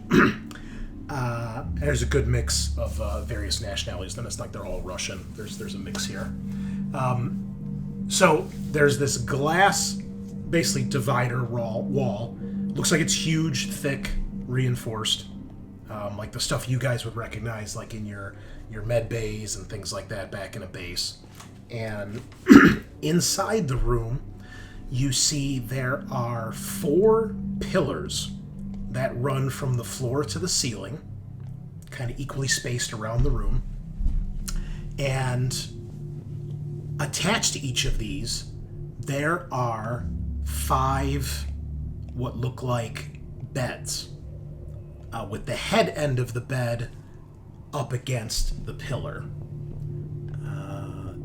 There's a good mix of various nationalities. Then it's like they're all Russian. There's a mix here. So there's this glass, basically divider wall. Looks like it's huge, thick, reinforced. Like the stuff you guys would recognize, like in your med bays and things like that back in a base. And inside the room, you see there are 4 pillars that run from the floor to the ceiling, kind of equally spaced around the room. And attached to each of these, there are 5 what look like beds, with the head end of the bed up against the pillar.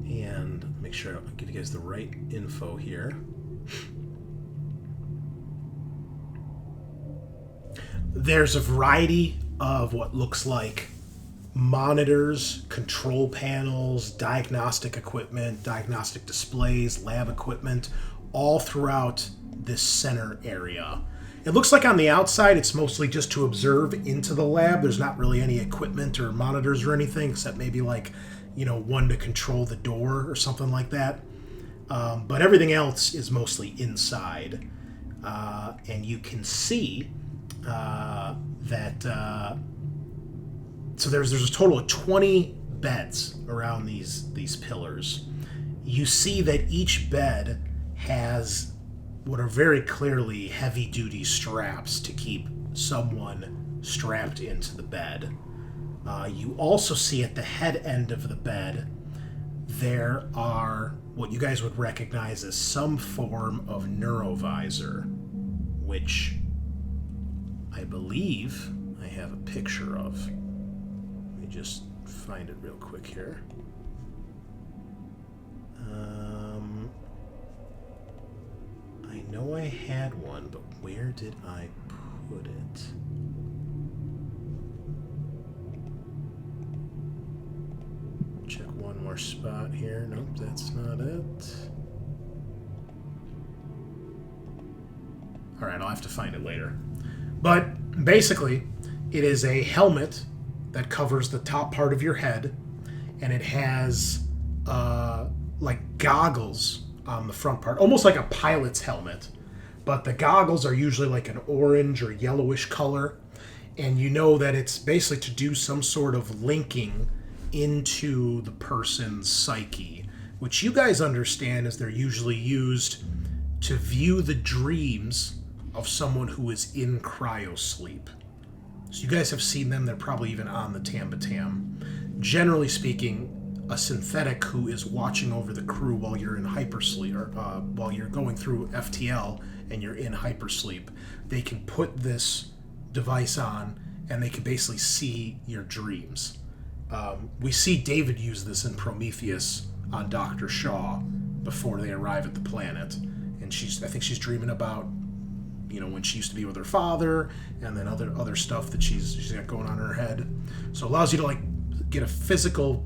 And make sure I give you guys the right info here. There's a variety of what looks like monitors, control panels, diagnostic equipment, diagnostic displays, lab equipment, all throughout this center area. It looks like on the outside it's mostly just to observe into the lab. There's not really any equipment or monitors or anything, except maybe like, one to control the door or something like that. But everything else is mostly inside. And you can see that so there's a total of 20 beds around these pillars. You see that each bed has what are very clearly heavy-duty straps to keep someone strapped into the bed. You also see at the head end of the bed there are what you guys would recognize as some form of neurovisor, which I believe I have a picture of. Let me just find it real quick here. I know I had one, but where did I put it? Check one more spot here. Nope, that's not it. Alright, I'll have to find it later. But basically, it is a helmet that covers the top part of your head, and it has like goggles on the front part, almost like a pilot's helmet, but the goggles are usually like an orange or yellowish color, and you know that it's basically to do some sort of linking into the person's psyche, which you guys understand is they're usually used to view the dreams of someone who is in cryosleep. So you guys have seen them, they're probably even on the Tambatam. Generally speaking, a synthetic who is watching over the crew while you're in hypersleep, or while you're going through FTL and you're in hypersleep, they can put this device on and they can basically see your dreams. We see David use this in Prometheus on Dr. Shaw before they arrive at the planet, and I think she's dreaming about when she used to be with her father, and then other stuff that she's got going on in her head. So it allows you to get a physical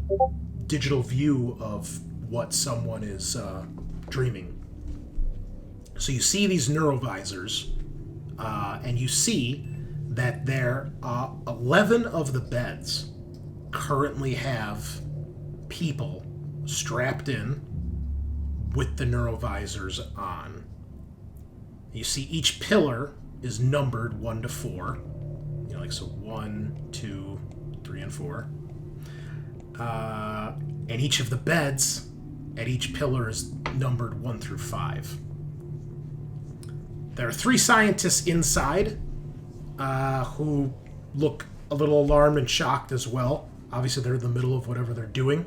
digital view of what someone is dreaming. So you see these neurovisors, and you see that there are 11 of the beds currently have people strapped in with the neurovisors on. You see each pillar is numbered 1 to 4. So 1, 2, 3, and 4. And each of the beds at each pillar is numbered 1 through 5. There are 3 scientists inside who look a little alarmed and shocked as well. Obviously, they're in the middle of whatever they're doing.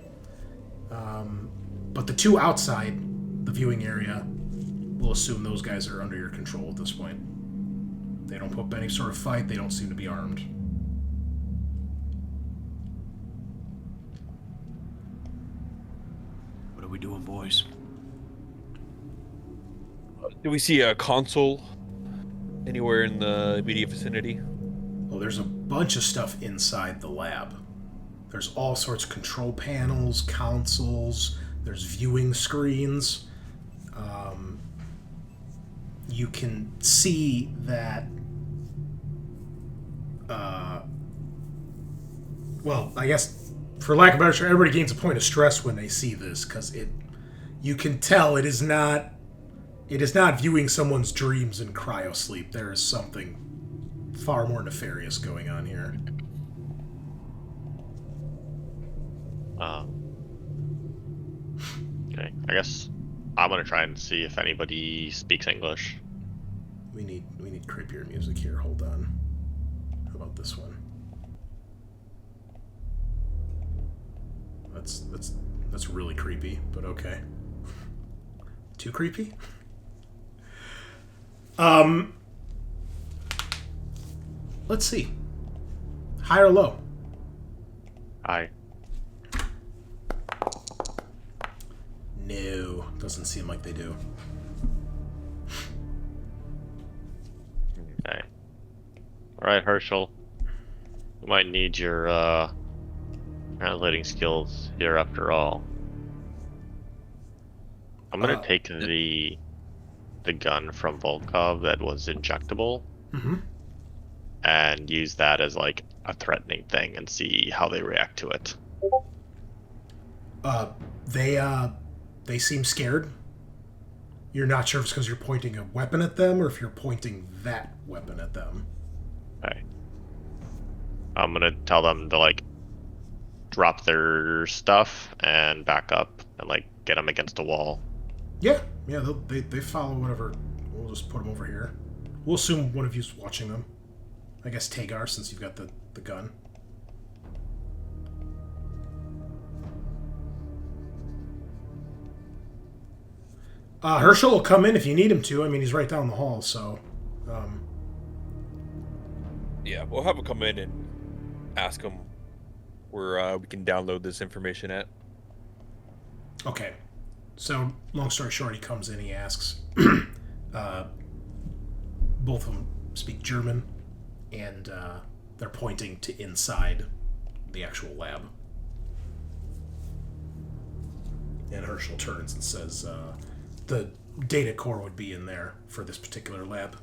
But the 2 outside the viewing area, we'll assume those guys are under your control at this point. They don't put up any sort of fight. They don't seem to be armed. What are we doing, boys? Do we see a console anywhere in the immediate vicinity? Well, there's a bunch of stuff inside the lab. There's all sorts of control panels, consoles, there's viewing screens. You can see that... well, I guess, for lack of a better term, everybody gains a point of stress when they see this, because you can tell it is not viewing someone's dreams in cryosleep. There is something far more nefarious going on here. Okay, I guess I'm gonna try and see if anybody speaks English. We need creepier music here. Hold on. How about this one? That's really creepy, but okay. Too creepy? Let's see. High or low? Hi. No, doesn't seem like they do. Okay. Alright, Herschel. We might need your translating skills here after all. I'm gonna take the gun from Volkov that was injectable and use that as like a threatening thing and see how they react to it. They seem scared. You're not sure if it's because you're pointing a weapon at them or if you're pointing that weapon at them. Okay. I'm gonna tell them to like drop their stuff and back up and like get them against a wall. Yeah, they follow whatever. We'll just put them over here. We'll assume one of you's watching them. I guess Tagar, since you've got the gun. Herschel will come in if you need him to. I mean, he's right down the hall, so... Yeah, we'll have him come in and ask him where we can download this information at. Okay. So, long story short, he comes in, he asks. Both of them speak German, and they're pointing to inside the actual lab. And Herschel turns and says, the data core would be in there for this particular lab.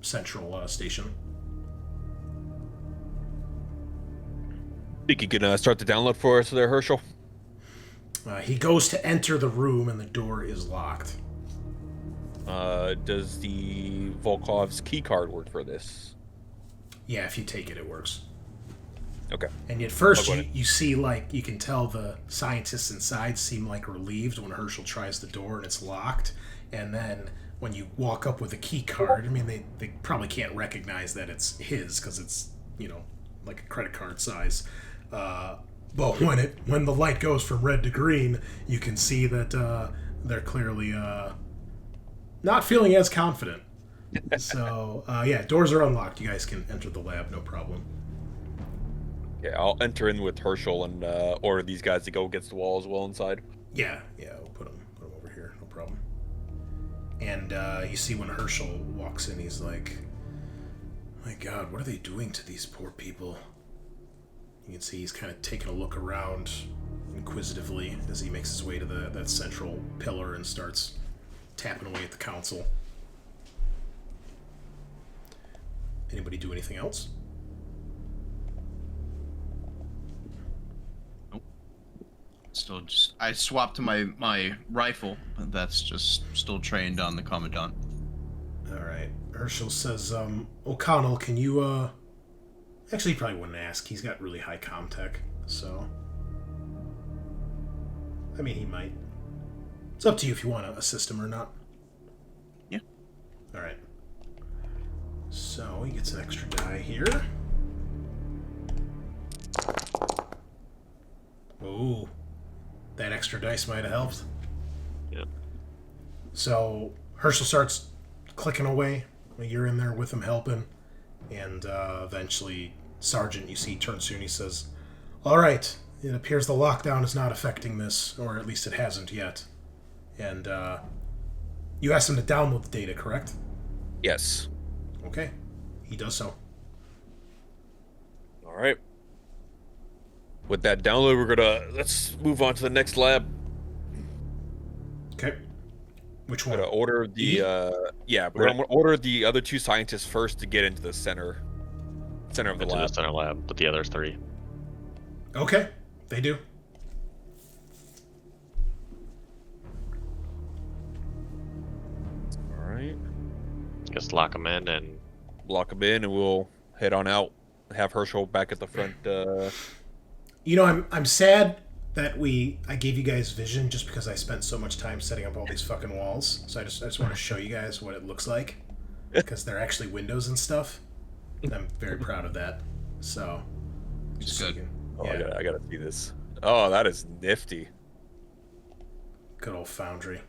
Central station. Think you can start the download for us there, Herschel? He goes to enter the room, and the door is locked. Does the Volkov's key card work for this? Yeah, if you take it, it works. Okay. And at first, you see, like, you can tell the scientists inside seem, like, relieved when Herschel tries the door and it's locked. And then when you walk up with a key card, I mean, they probably can't recognize that it's his because it's, like a credit card size. But when the light goes from red to green, you can see that they're clearly not feeling as confident. So, yeah, doors are unlocked. You guys can enter the lab, no problem. Yeah, I'll enter in with Herschel and order these guys to go against the wall as well inside. Yeah, we'll put them over here, no problem. And you see when Herschel walks in, he's like, my God, what are they doing to these poor people? You can see he's kind of taking a look around inquisitively as he makes his way to that central pillar and starts tapping away at the console. Anybody do anything else? Nope. Still just... I swapped to my rifle, but that's just still trained on the Commandant. Alright. Herschel says, O'Connell, can you, Actually, he probably wouldn't ask. He's got really high comm tech, so... I mean, he might. It's up to you if you want to assist him or not. Yeah. All right. So he gets an extra die here. Ooh. That extra dice might have helped. Yeah. So Herschel starts clicking away. You're in there with him helping. And eventually, Sergeant, you see, turns to you and he says, all right, it appears the lockdown is not affecting this, or at least it hasn't yet. And you asked him to download the data, correct? Yes. Okay. He does so. All right. With that download, let's move on to the next lab. Okay. Which We're one? gonna order the we're gonna order the other 2 scientists first to get into the center of the Into lab. the center lab, but the other 3. Okay. They do. All right. Just lock them in and Lock them in, and we'll head on out. Have Herschel back at the front. You know, I'm sad that I gave you guys vision just because I spent so much time setting up all these fucking walls. So I just want to show you guys what it looks like, because they're actually windows and stuff. And I'm very proud of that. So, just so you can, Oh, yeah, I gotta see this. Oh, that is nifty. good old Foundry,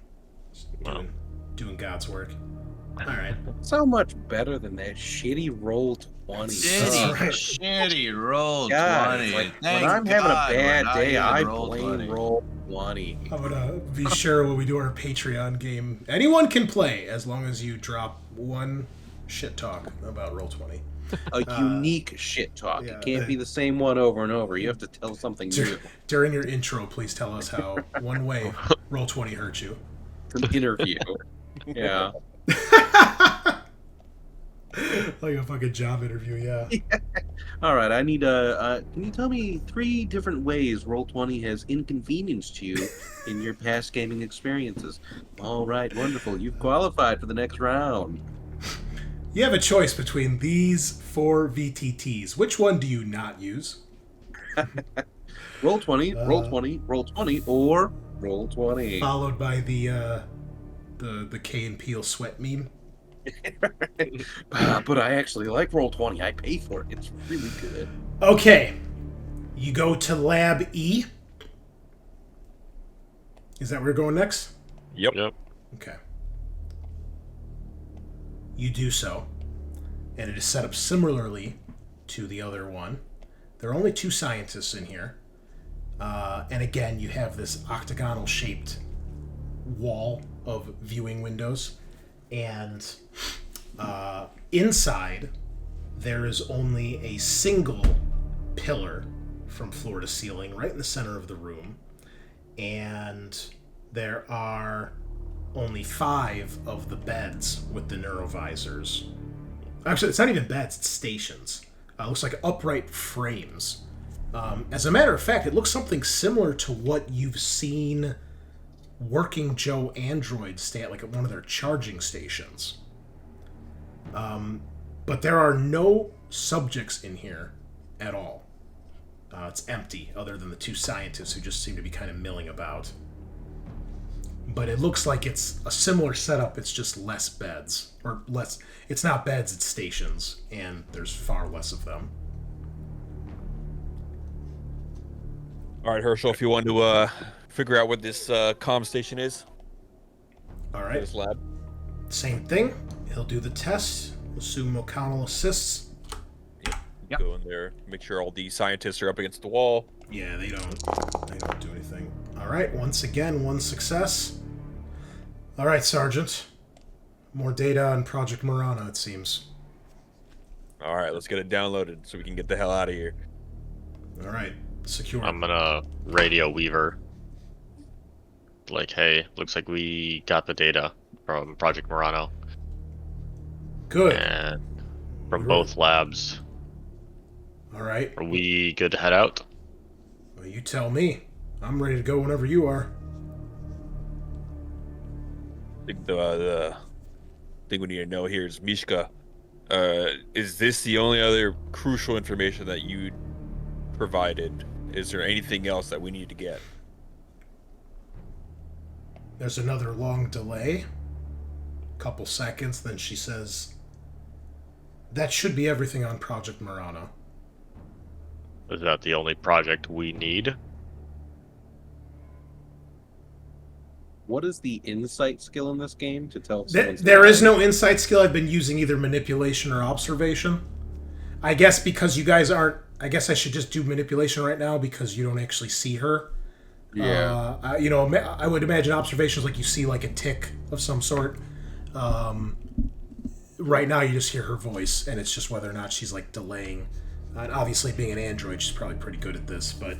just Wow. doing God's work. All right. So much better than that shitty roll 20. Shitty, Right. shitty roll God, 20. like, Thank when I'm having a God we're bad not day, even I roll blame 20. roll 20. I'm gonna be sure when we do our Patreon game, anyone can play as long as you drop one shit talk about Roll20. A unique shit talk. yeah, It can't be the same one over and over. You have to tell something new. During your intro, please tell us how one way Roll20 hurt you. It's an interview. Yeah. Like a fucking job interview, yeah. All right. I need can you tell me 3 different ways Roll20 has inconvenienced you in your past gaming experiences? All right. Wonderful. You've qualified for the next round. You have a choice between these 4 VTTs. Which one do you not use? Roll20, Roll20, Roll20, or Roll20. Followed by the Kay and Peel sweat meme. But I actually like Roll20. I pay for it. It's really good. Okay. You go to Lab E. Is that where we're going next? Yep. Okay. You do so, and it is set up similarly to the other one. There are only 2 scientists in here, and again, you have this octagonal-shaped wall of viewing windows, and inside there is only a single pillar from floor to ceiling, right in the center of the room, and there are only 5 of the beds with the neurovisors. Actually, it's not even beds, it's stations. It looks like upright frames. As a matter of fact, it looks something similar to what you've seen Working Joe androids stay at, like at one of their charging stations. But there are no subjects in here at all. It's empty, other than the 2 scientists who just seem to be kind of milling about. But it looks like it's a similar setup, it's just less beds. Or less, it's not beds, it's stations, and there's far less of them. All right, Herschel, if you want to figure out what this comm station is, All for right, this lab. same thing. He'll do the test. Assume O'Connell assists. Yep. Go in there, make sure all the scientists are up against the wall. Yeah, they don't do anything. All right, once again, 1 success. All right, Sergeant. More data on Project Marana, it seems. All right, let's get it downloaded so we can get the hell out of here. All right, secure. I'm gonna radio Weaver. Like, hey, looks like we got the data from Project Murano Good. and from Good. both labs. All right. Are we good to head out? Well, you tell me. I'm ready to go whenever you are. I think the thing we need to know here is Mishka. Is this the only other crucial information that you provided? Is there anything else that we need to get? There's another long delay. Couple seconds, then she says, "That should be everything on Project Marana." Is that the only project we need? What is the insight skill in this game to tell? If There is no insight skill. I've been using either manipulation or observation. I guess because you guys aren't... I guess I should just do manipulation right now because you don't actually see her. Yeah. I would imagine observations like you see like a tick of some sort. Right now you just hear her voice, and it's just whether or not she's like delaying. And obviously, being an android, she's probably pretty good at this, but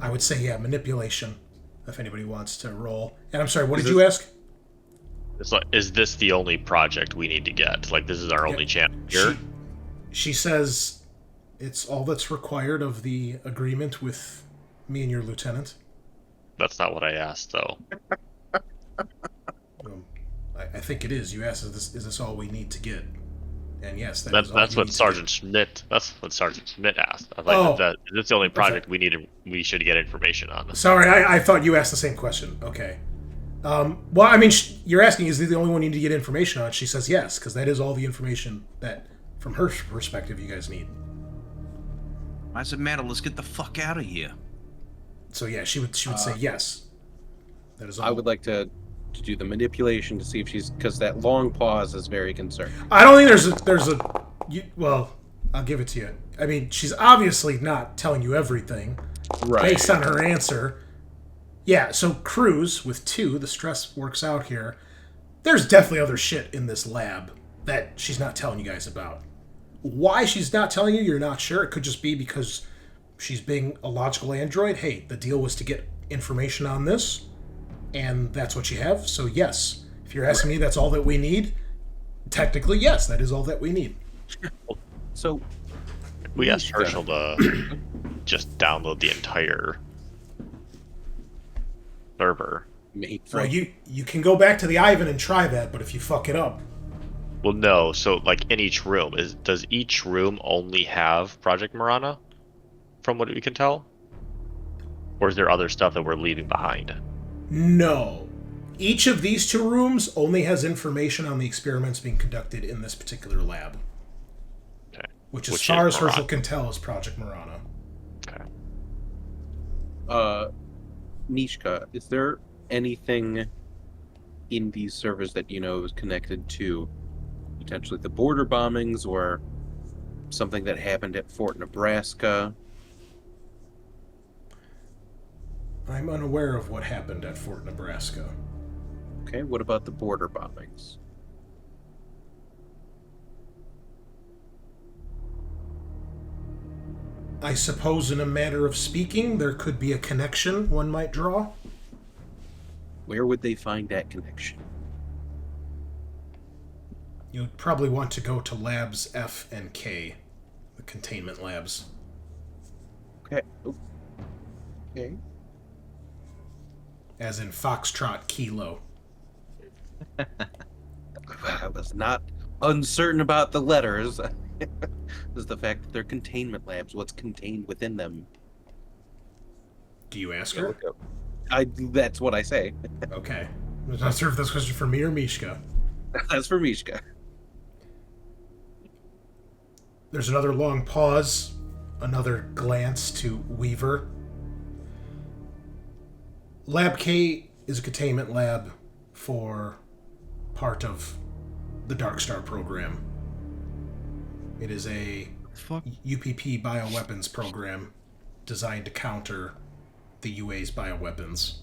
I would say, yeah, manipulation, if anybody wants to roll. And I'm sorry, what did you ask? It's like, is this the only project we need to get? Like, this is our only chance here? She says it's all that's required of the agreement with me and your lieutenant. That's not what I asked, though. I think it is. You asked, is this all we need to get? And yes, That's what Sergeant Schmidt. That's what Sergeant Schmidt asked. I was like, is this the only project we should get information on? Sorry, I thought you asked the same question. Okay. Well, I mean, you're asking, is this the only one you need to get information on? She says yes, because that is all the information that, from her perspective, you guys need. I said, "Matter, let's get the fuck out of here." So yeah, she would say yes. That is all. I would like to do the manipulation to see if she's, because that long pause is very concerning. I don't think well, I'll give it to you. I mean, she's obviously not telling you everything based on her answer. Yeah, so Cruz with 2, the stress works out here. There's definitely other shit in this lab that she's not telling you guys about. Why she's not telling you, you're not sure. It could just be because she's being a logical android. Hey, the deal was to get information on this, and that's what you have. So yes, if you're asking me, that's all that we need. Technically, yes, that is all that we need. So we asked Herschel to just download the entire server. Well, you can go back to the Ivan and try that, but if you fuck it up... Well, no. So, like, in each room, does each room only have Project Marana, from what we can tell? Or is there other stuff that we're leaving behind? No. Each of these 2 rooms only has information on the experiments being conducted in this particular lab. Okay. Which as far as Herschel can tell, is Project Marana. Okay. Mishka, is there anything in these servers that you know is connected to potentially the border bombings or something that happened at Fort Nebraska? I'm unaware of what happened at Fort Nebraska. Okay, what about the border bombings? I suppose in a manner of speaking, there could be a connection one might draw. Where would they find that connection? You'd probably want to go to labs F and K, the containment labs. Okay. Okay. As in Foxtrot Kilo. I was not uncertain about the letters. Is the fact that they're containment labs. What's contained within them? Do you ask her? That's what I say. Okay. I'm not sure if this question for me or Mishka. That's for Mishka. There's another long pause, another glance to Weaver. Lab K is a containment lab for part of the Dark Star program. It is a UPP bioweapons program designed to counter the UA's bioweapons.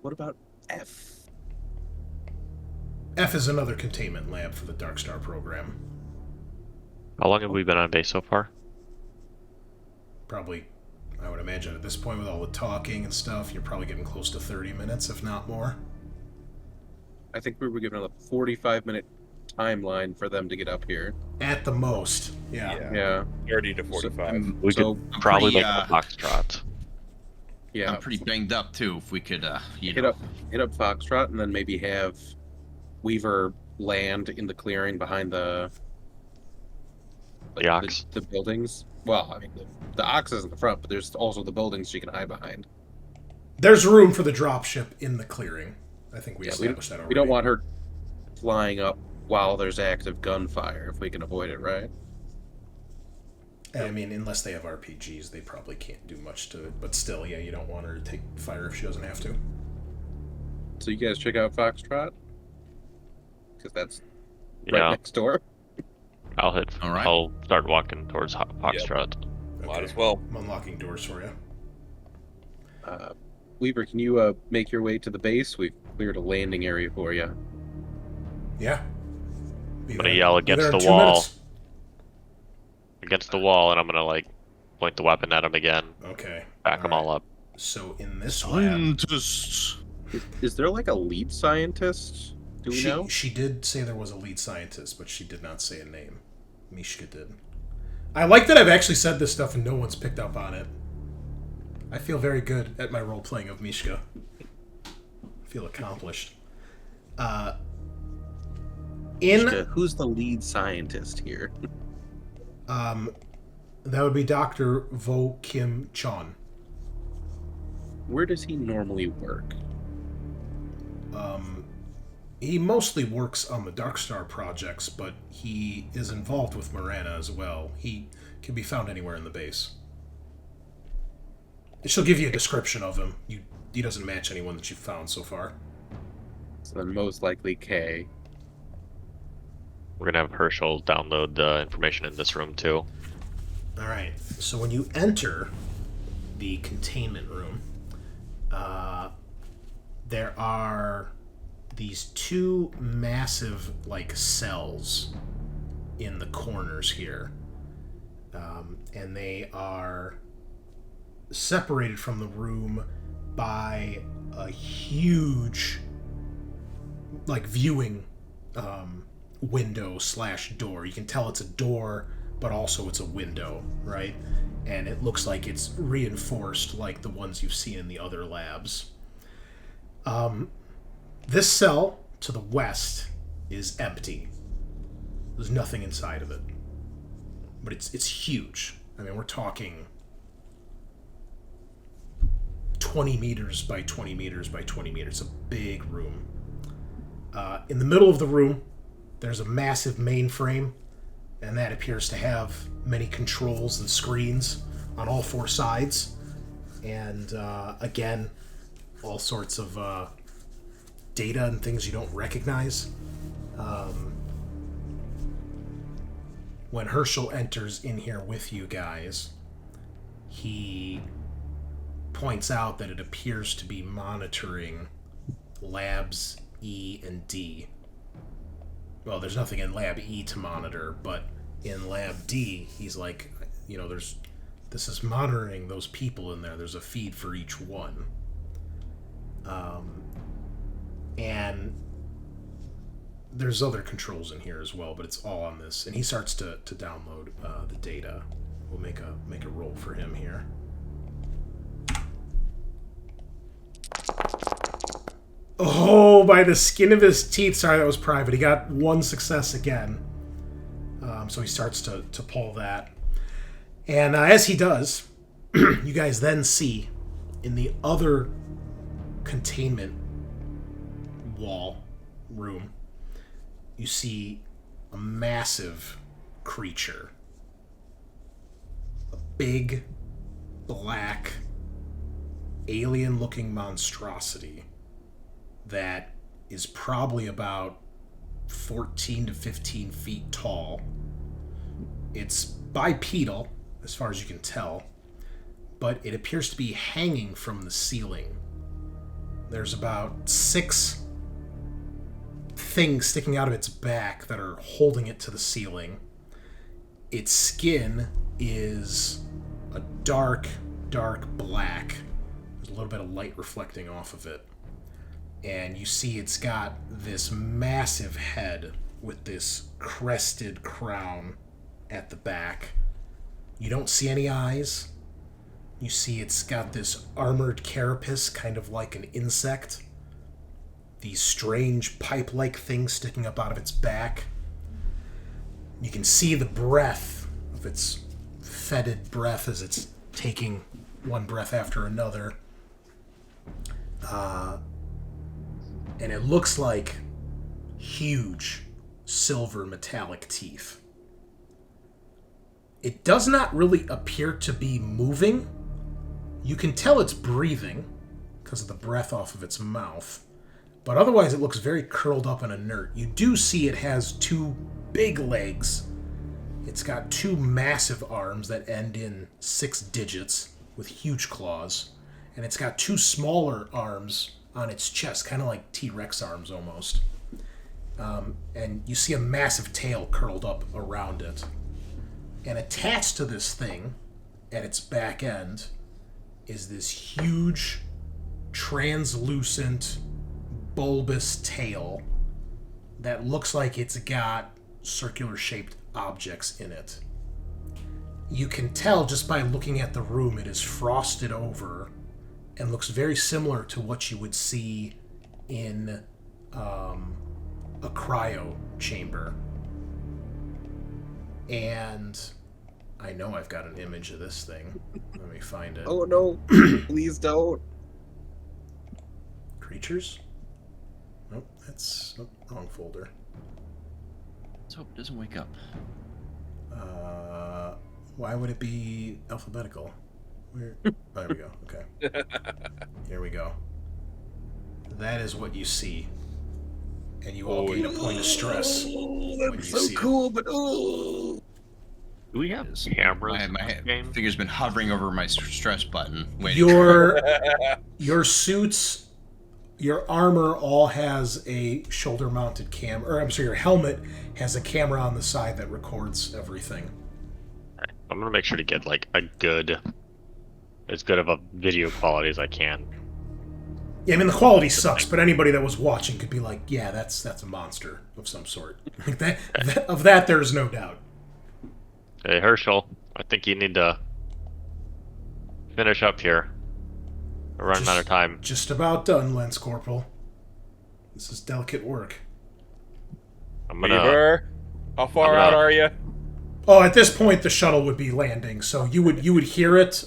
What about F? F is another containment lab for the Dark Star program. How long have we been on base so far? Probably, I would imagine at this point with all the talking and stuff, you're probably getting close to 30 minutes, if not more. I think we were given a 45-minute timeline for them to get up here. At the most, yeah. 30 to 45. We So, could probably pretty, make the Foxtrot. Yeah. I'm pretty banged up too. If we could, hit up Foxtrot and then maybe have Weaver land in the clearing behind the Ox. the buildings. Well, I mean, the ox is in the front, but there's also the buildings she can hide behind. There's room for the dropship in the clearing. I think we Yeah, established that already. we don't want her flying up while there's active gunfire if we can avoid it, right? I mean, unless they have RPGs, they probably can't do much to it. But still, yeah, you don't want her to take fire if she doesn't have to. So you guys check out Foxtrot? Because that's Yeah, right next door. I'll hit. All right. I'll start walking towards Foxtrot. Might as well. I'm unlocking doors for you. Weaver, can you make your way to the base? We've cleared a landing area for you. Yeah. I'm gonna yell against the wall. Against the wall, and I'm gonna like point the weapon at him again. Okay. Back them all up. So in this lab, Scientists. Is there like a lead scientist? Do we know? she did say there was a lead scientist, but she did not say a name. Mishka did. I like that I've actually said this stuff and no one's picked up on it. I feel very good at my role playing of Mishka. I feel accomplished. Who's the lead scientist here? That would be Dr. Vo Kim Chon. Where does he normally work? He mostly works on the Darkstar projects, but he is involved with Morana as well. He can be found anywhere in the base. She'll give you a description of him. He doesn't match anyone that you've found so far. So then most likely K. We're gonna have Herschel download the information in this room too. Alright, so when you enter the containment room, there are these two massive, like, cells in the corners here. And they are separated from the room by a huge, like, viewing window / door. You can tell it's a door, but also it's a window, right? And it looks like it's reinforced like the ones you've seen in the other labs. This cell to the west is empty. There's nothing inside of it. But it's huge. I mean, we're talking 20 meters by 20 meters by 20 meters. It's a big room. In the middle of the room, there's a massive mainframe, and that appears to have many controls and screens on all four sides. And again, all sorts of data and things you don't recognize. When Herschel enters in here with you guys, he points out that it appears to be monitoring labs E and D. Well, there's nothing in lab E to monitor, but in lab D, he's like, this is monitoring those people in there. There's a feed for each one. And there's other controls in here as well, but it's all on this. And he starts to download the data. We'll make a roll for him here. Oh, by the skin of his teeth. Sorry, that was private. He got one success again. So he starts to pull that. And as he does, you guys then see in the other containment wall room, you see a massive creature. A big, black, alien-looking monstrosity that is probably about 14 to 15 feet tall. It's bipedal, as far as you can tell, but it appears to be hanging from the ceiling. There's about 6 things sticking out of its back that are holding it to the ceiling. Its skin is a dark black. There's a little bit of light reflecting off of it. And you see it's got this massive head with this crested crown at the back. You don't see any eyes. You see it's got this armored carapace, kind of like an insect. These strange pipe-like things sticking up out of its back. You can see the breath of its fetid breath as it's taking one breath after another. And it looks like huge silver metallic teeth. It does not really appear to be moving. You can tell it's breathing because of the breath off of its mouth. But otherwise it looks very curled up and inert. You do see it has two big legs. It's got two massive arms that end in 6 digits with huge claws. And it's got two smaller arms on its chest, kind of like T-Rex arms almost. And you see a massive tail curled up around it. And attached to this thing, at its back end, is this huge, translucent, bulbous tail that looks like it's got circular-shaped objects in it. You can tell just by looking at the room it is frosted over and looks very similar to what you would see in a cryo chamber. And I know I've got an image of this thing. Let me find it. Oh no, please don't. Creatures? Nope, that's wrong folder. Let's hope it doesn't wake up. Why would it be alphabetical? Where? Oh, there we go. Okay. Here we go. That is what you see. And you all gain a point of stress. That's so cool, but Do we have cameras? My finger's been hovering over my stress button. Waiting. Your suits, your armor all has a shoulder-mounted camera. Or I'm sorry, your helmet has a camera on the side that records everything. I'm gonna make sure to get like as good of a video quality as I can. Yeah, I mean the quality sucks, but anybody that was watching could be like, "Yeah, that's a monster of some sort." Like that, there's no doubt. Hey Herschel, I think you need to finish up here. We're running out of time. Just about done, Lance Corporal. This is delicate work. I'm gonna. Weaver, how far out are you? Oh, at this point, the shuttle would be landing, so you would hear it,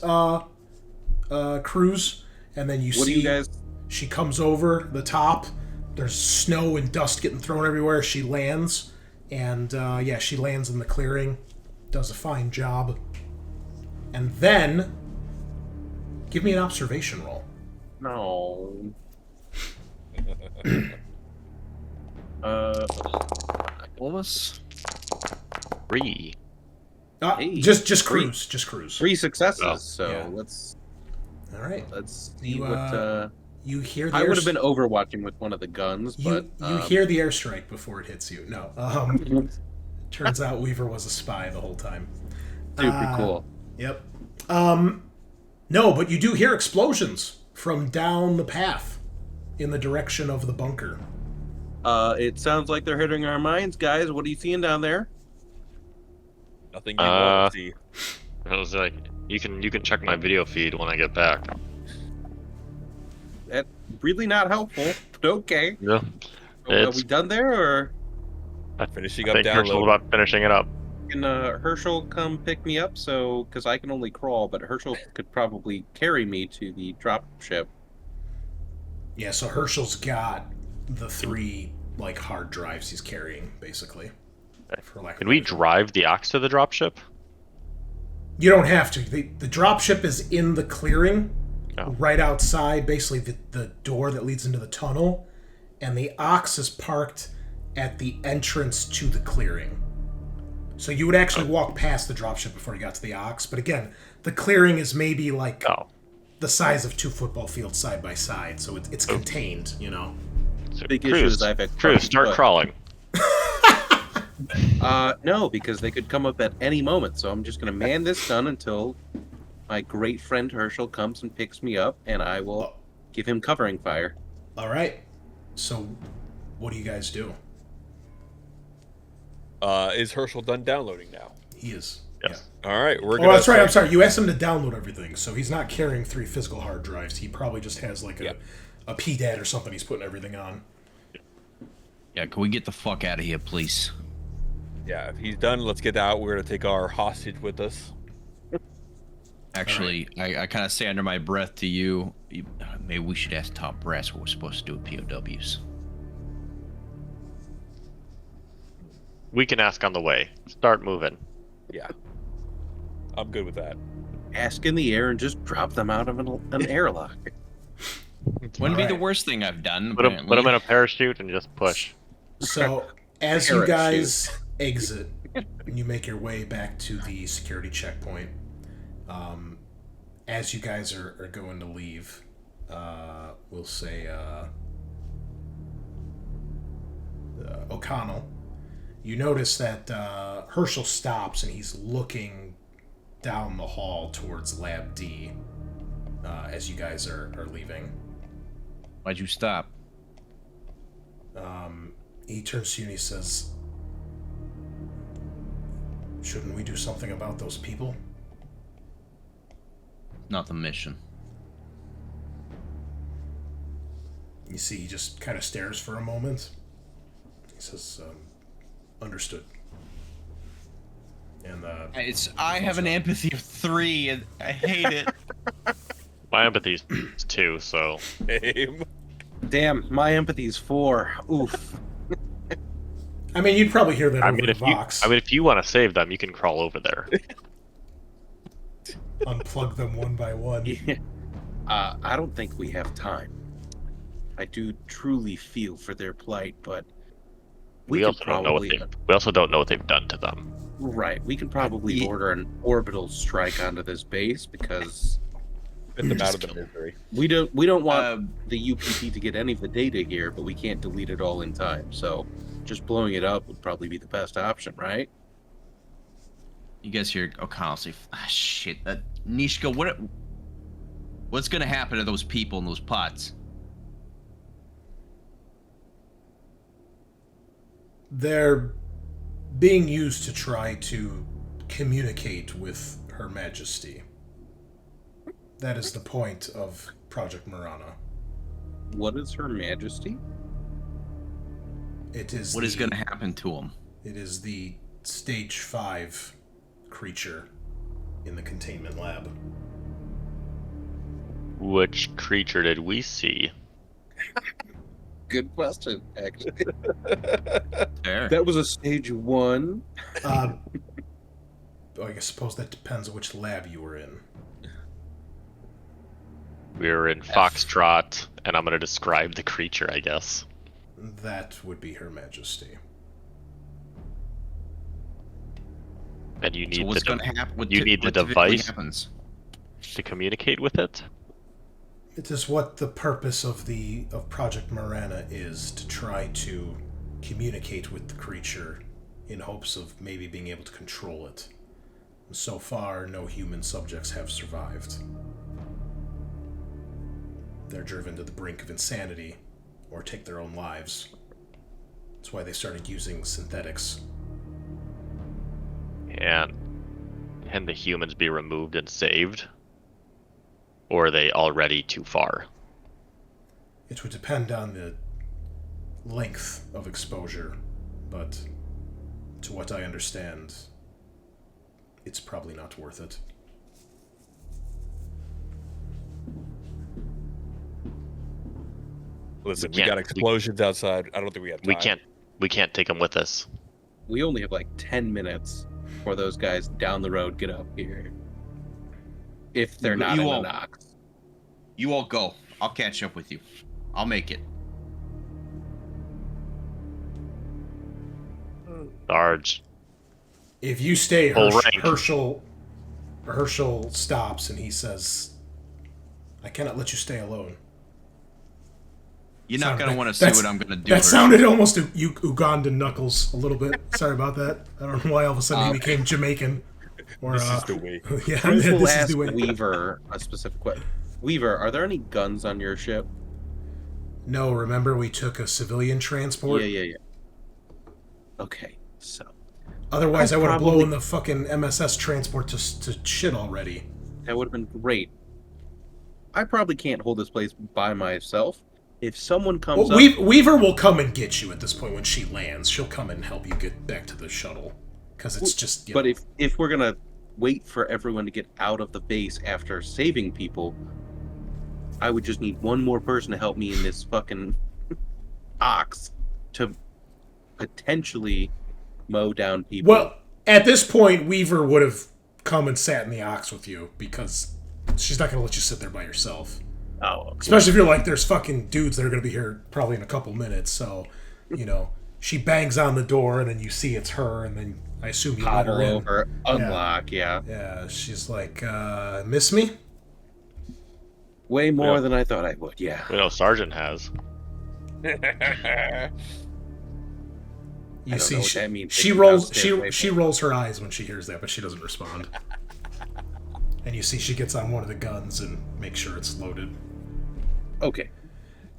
Cruz, and then you what see do you guys... she comes over the top. There's snow and dust getting thrown everywhere. She lands, and she lands in the clearing. Does a fine job. And then, give me an observation roll. No. Nicholas? 3. Hey, just Cruz. Just Cruz. 3 successes. Oh, so yeah. let's see You, what. You hear the I would have been overwatching with one of the guns, but you hear the airstrike before it hits you. No. Turns out Weaver was a spy the whole time. super cool. Yep. No, but you do hear explosions from down the path in the direction of the bunker. It sounds like they're hitting our minds, guys. What are you seeing down there? Nothing you want to see. I was like, you can check my video feed when I get back. That's really not helpful, but okay. Yeah. Are we done there, or Finishing I up think Herschel's downloading. about finishing it up. can Herschel come pick me up? So, because I can only crawl, but Herschel could probably carry me to the drop ship. Yeah, so Herschel's got the 3 hard drives he's carrying, basically. For lack of Can we a better term. drive the ox to the dropship? You don't have to. The dropship is in the clearing, Oh. right outside, basically the door that leads into the tunnel, and the ox is parked at the entrance to the clearing. So you would actually walk past the dropship before you got to the ox, but again, the clearing is maybe the size of 2 football fields side by side, so it's contained, you know. So, Big Cruz, issue is I've had Cruz, start but- crawling. No, because they could come up at any moment. So I'm just going to man this gun until my great friend Herschel comes and picks me up, and I will give him covering fire. All right. So what do you guys do? Is Herschel done downloading now? He is. Yes. All right, we're Oh, gonna. that's right. I'm sorry. You asked him to download everything, so he's not carrying 3 physical hard drives. He probably just has a PDAT or something he's putting everything on. Yeah, can we get the fuck out of here, please? Yeah, if he's done, let's get out. We're gonna take our hostage with us. Actually, I kind of say under my breath to you, maybe we should ask Top Brass what we're supposed to do with POWs. We can ask on the way. Start moving. Yeah. I'm good with that. Ask in the air and just drop them out of an airlock. Wouldn't be the Alright. worst thing I've done. Put them in a parachute and just push. So, as you Parachute. guys exit, and you make your way back to the security checkpoint, as you guys are going to leave, we'll say O'Connell, you notice that Herschel stops and he's looking down the hall towards Lab D as you guys are leaving. Why'd you stop? He turns to you and he says, shouldn't we do something about those people? Not the mission. You see, he just kind of stares for a moment. He says, understood. And I have an empathy of 3, and I hate it. My empathy's 2, so Same. Damn, my empathy's 4. Oof. I mean, you'd probably hear that over the if Vox. if you want to save them, you can crawl over there. Unplug them one by one. Yeah. I don't think we have time. I do truly feel for their plight, but We could also don't know we also don't know what they've done to them. Right, we can probably order an orbital strike onto this base because Get them out of the misery. we don't want the UPT to get any of the data here, but we can't delete it all in time. So just blowing it up would probably be the best option, right? You guys hear O'Connell say, shit, Mishka, what's gonna happen to those people in those pots? They're being used to try to communicate with Her Majesty. That is the point of Project Marana. What is Her Majesty? It is What is gonna happen to them? It is the Stage 5 creature in the containment lab. Which creature did we see? Good question, actually. Fair. That was a stage 1. I suppose that depends on which lab you were in. We were in Foxtrot, and I'm going to describe the creature, I guess. That would be Her Majesty. And you So need what's gonna happen? you need the what typically device happens? to communicate with it. It is what the purpose of Project Marana is, to try to communicate with the creature in hopes of maybe being able to control it. So far, no human subjects have survived. They're driven to the brink of insanity or take their own lives. That's why they started using synthetics. And can the humans be removed and saved? Or are they already too far? It would depend on the length of exposure, but to what I understand, it's probably not worth it. Listen, We we got can't- explosions outside. I don't think we have time. We can't take them with us. We only have like 10 minutes before those guys down the road get up here. If they're not in the Nox. You all go. I'll catch up with you. I'll make it. Sarge. If you stay, Full rank. Herschel stops and he says, "I cannot let you stay alone." You're not Sounded- gonna want to see that's- what I'm gonna do. That Herschel. sounded almost Ugandan Knuckles a little bit. Sorry about that. I don't know why all of a sudden he became Jamaican. Or, This is the way. yeah, Cruz will this is ask the way. Weaver a specific question. Weaver, are there any guns on your ship? No, remember we took a civilian transport? Yeah. Okay, so Otherwise, I would have probably- blown the fucking MSS transport to shit already. that would have been great. I probably can't hold this place by myself. If someone comes Well, up... Weaver will come and get you at this point when she lands. She'll come and help you get back to the shuttle. Because it's just... But if we're gonna wait for everyone to get out of the base after saving people. I would just need one more person to help me in this fucking ox to potentially mow down people. Well, at this point, Weaver would have come and sat in the ox with you because she's not going to let you sit there by yourself. Oh, okay. Especially if you're like, there's fucking dudes that are going to be here probably in a couple minutes. So, she bangs on the door and then you see it's her and then I assume you let her in. Over, unlock, yeah. Yeah, she's like, miss me? Way more than I thought I would, yeah. We know Sergeant has. You see, what that means. she rolls her eyes when she hears that, but she doesn't respond. And you see she gets on one of the guns and makes sure it's loaded. Okay.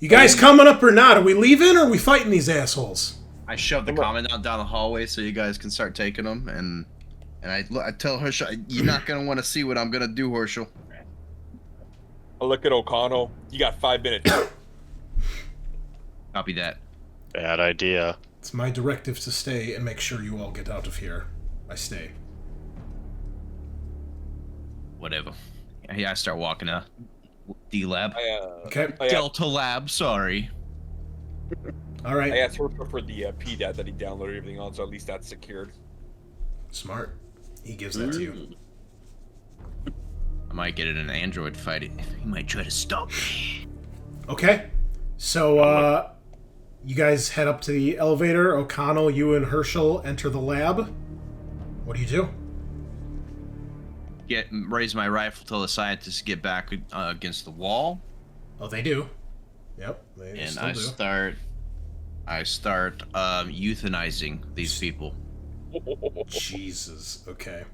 You guys coming up or not? Are we leaving or are we fighting these assholes? I shoved the commandant down the hallway so you guys can start taking them, and I tell Herschel, you're not gonna want to see what I'm gonna do, Herschel. I look at O'Connell. You got 5 minutes. Copy that. Bad idea. It's my directive to stay and make sure you all get out of here. I stay. Whatever. Yeah, I start walking to D lab. Okay. Delta lab. Sorry. All right. I asked her for the PDAT that he downloaded everything on, so at least that's secured. Smart. He gives that to you. I might get it in an Android fight. He might try to stop me. Okay. So, you guys head up to the elevator. O'Connell, you and Herschel enter the lab. What do you do? Raise my rifle till the scientists get back against the wall. Oh, they do. Yep. They And still do. I start euthanizing these people. Jesus. Okay.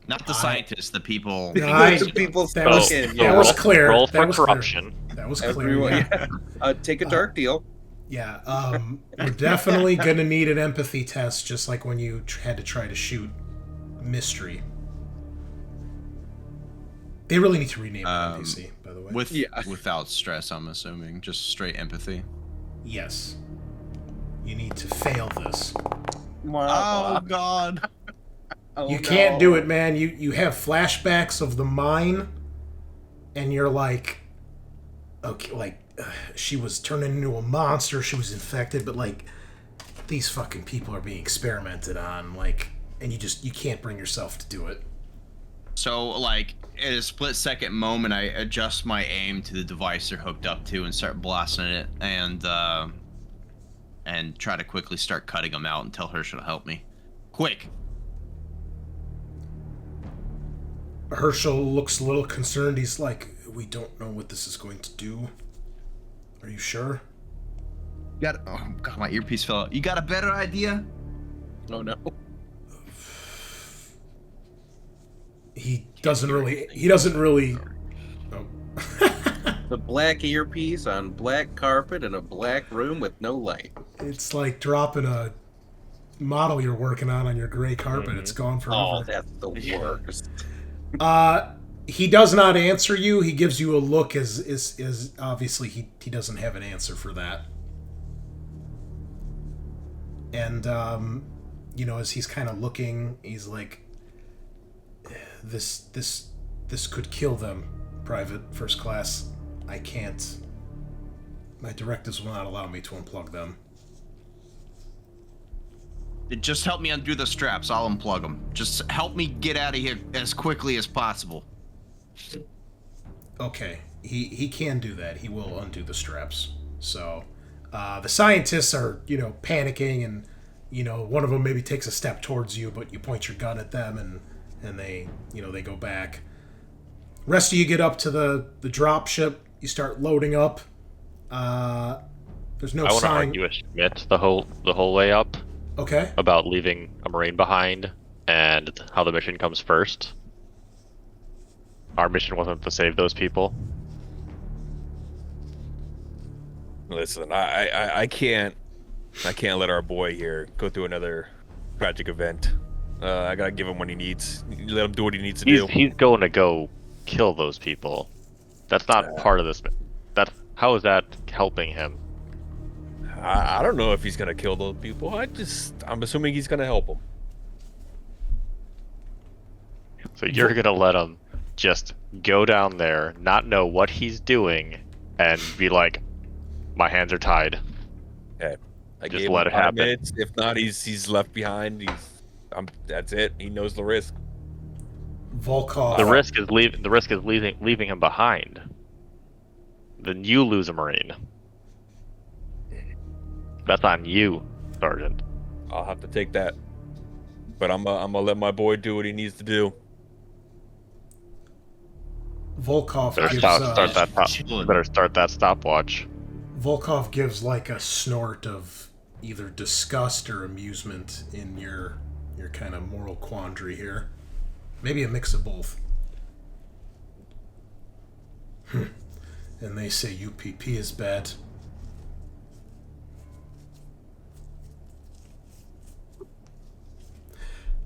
Not the scientists, the people. No, The people that was, spoken, that was roll- clear. Roll that for was corruption. Clear. That was clear. Everyone, Yeah. take a dark deal. Yeah. We're definitely gonna need an empathy test, just like when you had to try to shoot Mystery. They really need to rename the NPC, by the way. Without stress, I'm assuming. Just straight empathy. Yes. You need to fail this. Oh, God. You can't do it, man. You have flashbacks of the mine, and you're like, okay, she was turning into a monster, she was infected, but these fucking people are being experimented on, and you can't bring yourself to do it. So, in a split-second moment, I adjust my aim to the device they're hooked up to and start blasting it, and try to quickly start cutting them out and tell Herschel to help me. Quick! Herschel looks a little concerned. He's like, we don't know what this is going to do. Are you sure? Oh, God, my earpiece fell out. You got a better idea? Oh, no. He doesn't really... Oh. The black earpiece on black carpet in a black room with no light. It's like dropping a model you're working on your gray carpet. It's gone forever. Oh, that's the worst. He does not answer you. He gives you a look as obviously he doesn't have an answer for that. And as he's kind of looking, he's like, this could kill them, Private First Class. I can't. My directives will not allow me to unplug them. Just help me undo the straps. I'll unplug them. Just help me get out of here as quickly as possible. Okay. He can do that. He will undo the straps. So, the scientists are, panicking, and, one of them maybe takes a step towards you, but you point your gun at them, and they, they go back. Rest of you get up to the drop ship. You start loading up. There's no I want to sign. argue with Schmidt the whole way up Okay. about leaving a Marine behind and how the mission comes first. Our mission wasn't to save those people. Listen, I can't let our boy here go through another tragic event. I gotta give him what he needs. Let him do what he needs to do. He's going to go kill those people. That's not part of this. How is that helping him? I don't know if he's gonna kill those people. I'm assuming he's gonna help them. So you're gonna let him just go down there, not know what he's doing, and be like, "My hands are tied." I Just gave let him it 5 happen. minutes. If not, he's left behind. That's it. He knows the risk. Volkov. The risk is leaving him behind. Then you lose a Marine. That's on you, Sergeant. I'll have to take that. But I'm gonna let my boy do what he needs to do. Volkov Better gives start that stopwatch. Volkov gives like a snort of either disgust or amusement in your kind of moral quandary here. Maybe a mix of both. And they say UPP is bad.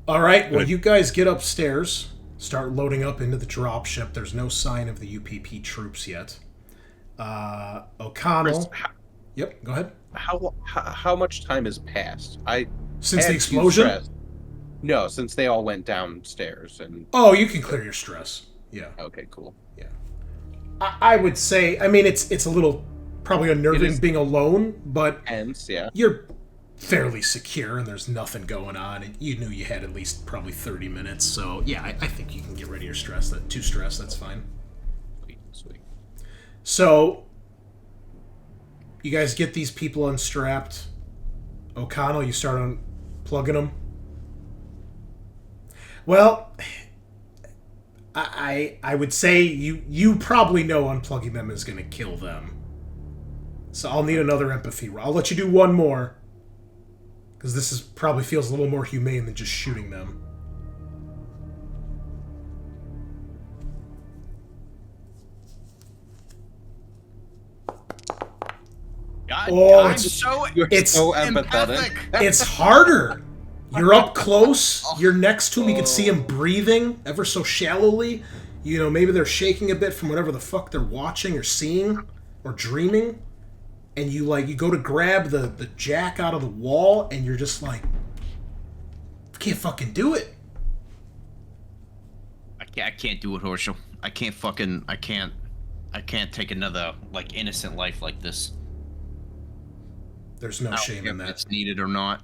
All right, well, you guys get upstairs, start loading up into the dropship. There's no sign of the UPP troops yet. O'Connell. Chris, Yep, go ahead. how much time has passed? Since had the explosion? stress. No, since they all went downstairs and. Oh, you can clear your stress. Yeah. Okay, cool. Yeah. I would say, I mean, it's a little probably unnerving being alone, but Hence, yeah. you're fairly secure and there's nothing going on. And you knew you had at least probably 30 minutes, so yeah, I think you can get rid of your stress. That's fine. Sweet. So, you guys get these people unstrapped. O'Connell, you start unplugging them. Well, I would say you probably know unplugging them is going to kill them. So I'll need another empathy roll. I'll let you do one more, because this probably feels a little more humane than just shooting them. God, Oh, I'm so it's so empathetic. It's harder. You're up close. You're next to him. You can see him breathing ever so shallowly. You know, maybe they're shaking a bit from whatever the fuck they're watching or seeing or dreaming. And you go to grab the jack out of the wall, and you're just like, can't fucking do it. I can't do it, Horschel. I can't take another innocent life like this. There's no I don't shame care in if that. it's needed or not.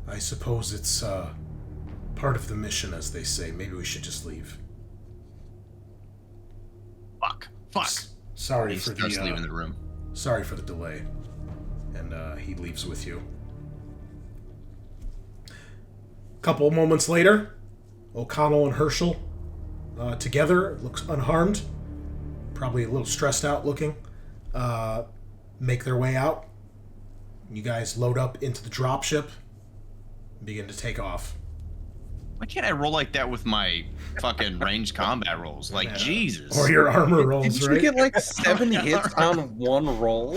I suppose it's part of the mission, as they say. Maybe we should just leave. Fuck. Sorry He for starts leaving the room. Sorry for the delay. And he leaves with you. A couple moments later, O'Connell and Herschel together, looks unharmed, probably a little stressed out looking, make their way out. You guys load up into the dropship and begin to take off. Why can't I roll like that with my fucking ranged combat rolls? Like, Yeah. Jesus. Or your armor rolls, Did you right? get like 7 hits on one roll?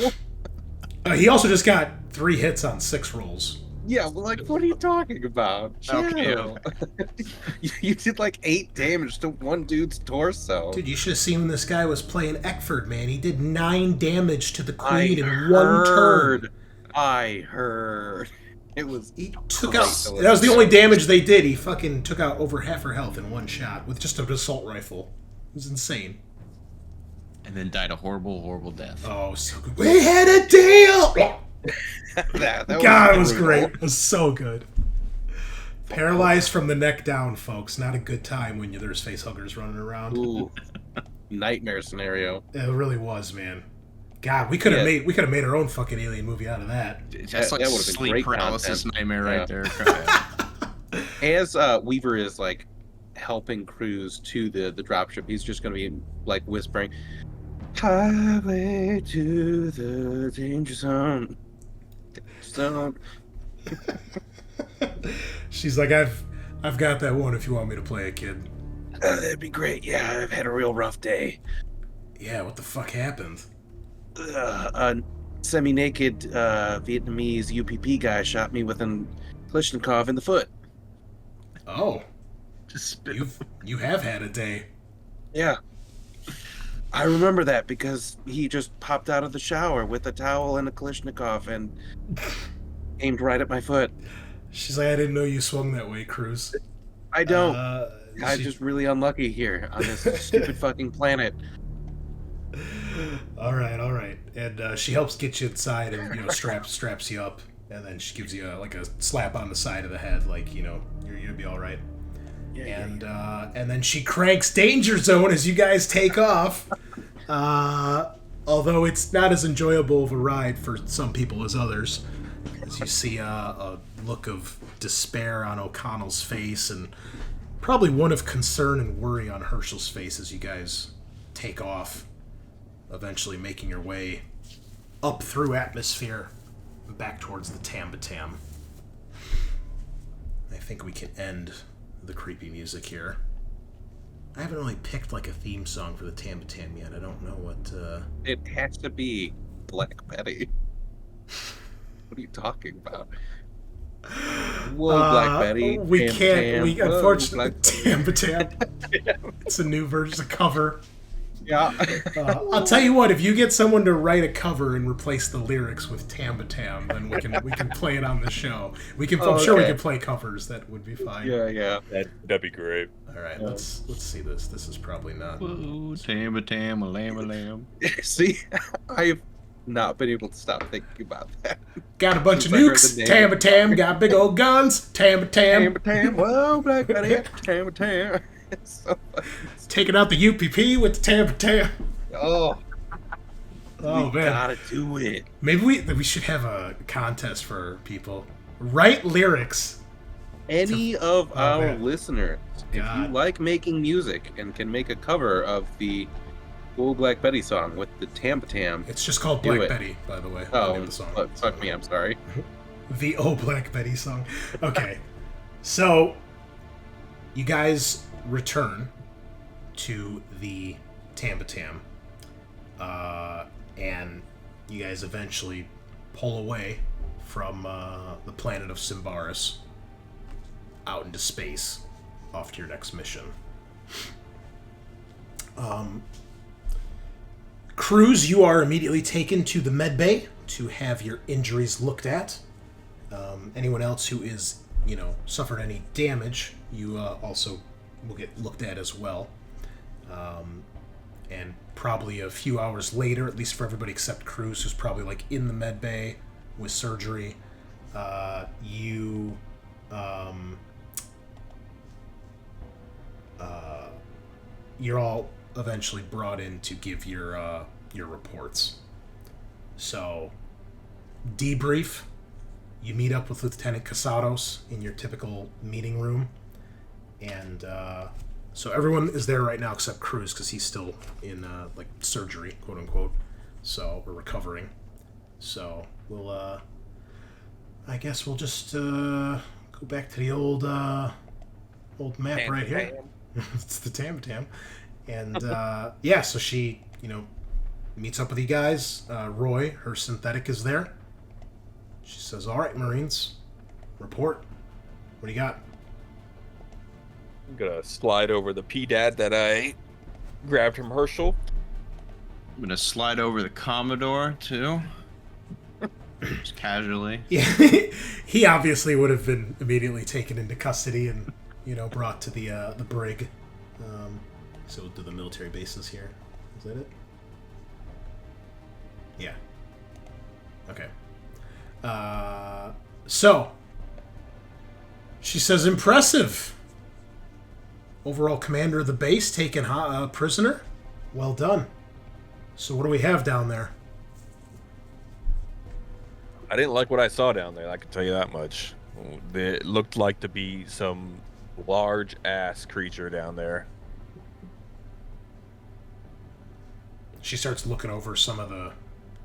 He also just got 3 hits on 6 rolls. Yeah, well, like, what are you talking about? Okay. Chill. You did like 8 damage to one dude's torso. Dude, you should have seen when this guy was playing Eckford, man. He did 9 damage to the queen in one turn. I heard. It was. He took out. That was the only damage they did. He fucking took out over half her health in one shot with just an assault rifle. It was insane. And then died a horrible, horrible death. Oh, so good. We had a deal! that God, it was brutal. great. It was so good. Paralyzed from the neck down, folks. Not a good time when there's facehuggers running around. Ooh, nightmare scenario. It really was, man. God, we could have made our own fucking alien movie out of that. That's like that would've been sleep great paralysis content. nightmare right Yeah. there. As Weaver is like helping Cruz to the dropship, he's just gonna be like whispering, "Highway to the danger zone." She's like, I've got that one if you want me to play it, kid. That'd be great. Yeah, I've had a real rough day. Yeah, what the fuck happened? A semi-naked Vietnamese UPP guy shot me with a Kalashnikov in the foot. Oh, Just spit. you have had a day. Yeah. I remember that because he just popped out of the shower with a towel and a Kalashnikov and aimed right at my foot. She's like, I didn't know you swung that way, Cruz. I don't. I'm She- just really unlucky here on this stupid fucking planet. All right. And she helps get you inside and, straps you up. And then she gives you a slap on the side of the head, like, you'll be all right. And then she cranks Danger Zone as you guys take off. Although it's not as enjoyable of a ride for some people as others. As you see a look of despair on O'Connell's face and probably one of concern and worry on Herschel's face as you guys take off, eventually making your way up through atmosphere back towards the Tambatam. I think we can end the creepy music here. I haven't really picked a theme song for the Tambatam yet. I don't know what. It has to be Black Betty. What are you talking about? Whoa, Black Betty. We Tam can't. Tam. We Whoa, unfortunately Black Tambatam. It's a new version, it's a cover. Yeah. I'll tell you what. If you get someone to write a cover and replace the lyrics with Tambatam, then we can play it on the show. I'm sure we can play covers. That would be fine. Yeah. That'd be great. All right. Let's see this. This is probably not. Ooh, tam, a lamb. See, I've not been able to stop thinking about that. Got a bunch of Since I heard nukes. the name. Tambatam. Got big old guns. Tambatam. Tam. Whoa, Black Betty. Tam. It's so funny. Taking out the UPP with the Tambatam. Oh, Oh we man. gotta do it. Maybe we should have a contest for people. Write lyrics. Any of our man. listeners, if you God. like making music and can make a cover of the Whoa, Black Betty song with the Tambatam. It's just called Do Black it. Betty, by the way. the name Oh, of the song. fuck me, I'm sorry. The Oh Black Betty song. Okay. So, you guys return to the Tambatam. And you guys eventually pull away from the planet of Symbaris out into space off to your next mission. Cruz, you are immediately taken to the med bay to have your injuries looked at. Anyone else who is, suffered any damage, you also will get looked at as well. And probably a few hours later, at least for everybody except Cruz, who's probably in the med bay with surgery, you're all eventually brought in to give your reports. So, debrief. You meet up with Lieutenant Casados in your typical meeting room, and so everyone is there right now except Cruz because he's still in surgery, quote unquote. So we're recovering. So we'll, I guess we'll just go back to the old map right here. It's the Tambatam, and so she, meets up with you guys. Roy, her synthetic, is there. She says, "All right, Marines, report. What do you got?" I'm gonna slide over the P-Dad that I grabbed from Herschel. I'm gonna slide over the Commodore too. Just casually. Yeah, he obviously would have been immediately taken into custody and, brought to the brig. So we'll do the military bases here. Is that it? Yeah. Okay. So she says, "Impressive. Overall commander of the base taken prisoner. Well done. So what do we have down there?" I didn't like what I saw down there, I can tell you that much. It looked like to be some large-ass creature down there. She starts looking over some of the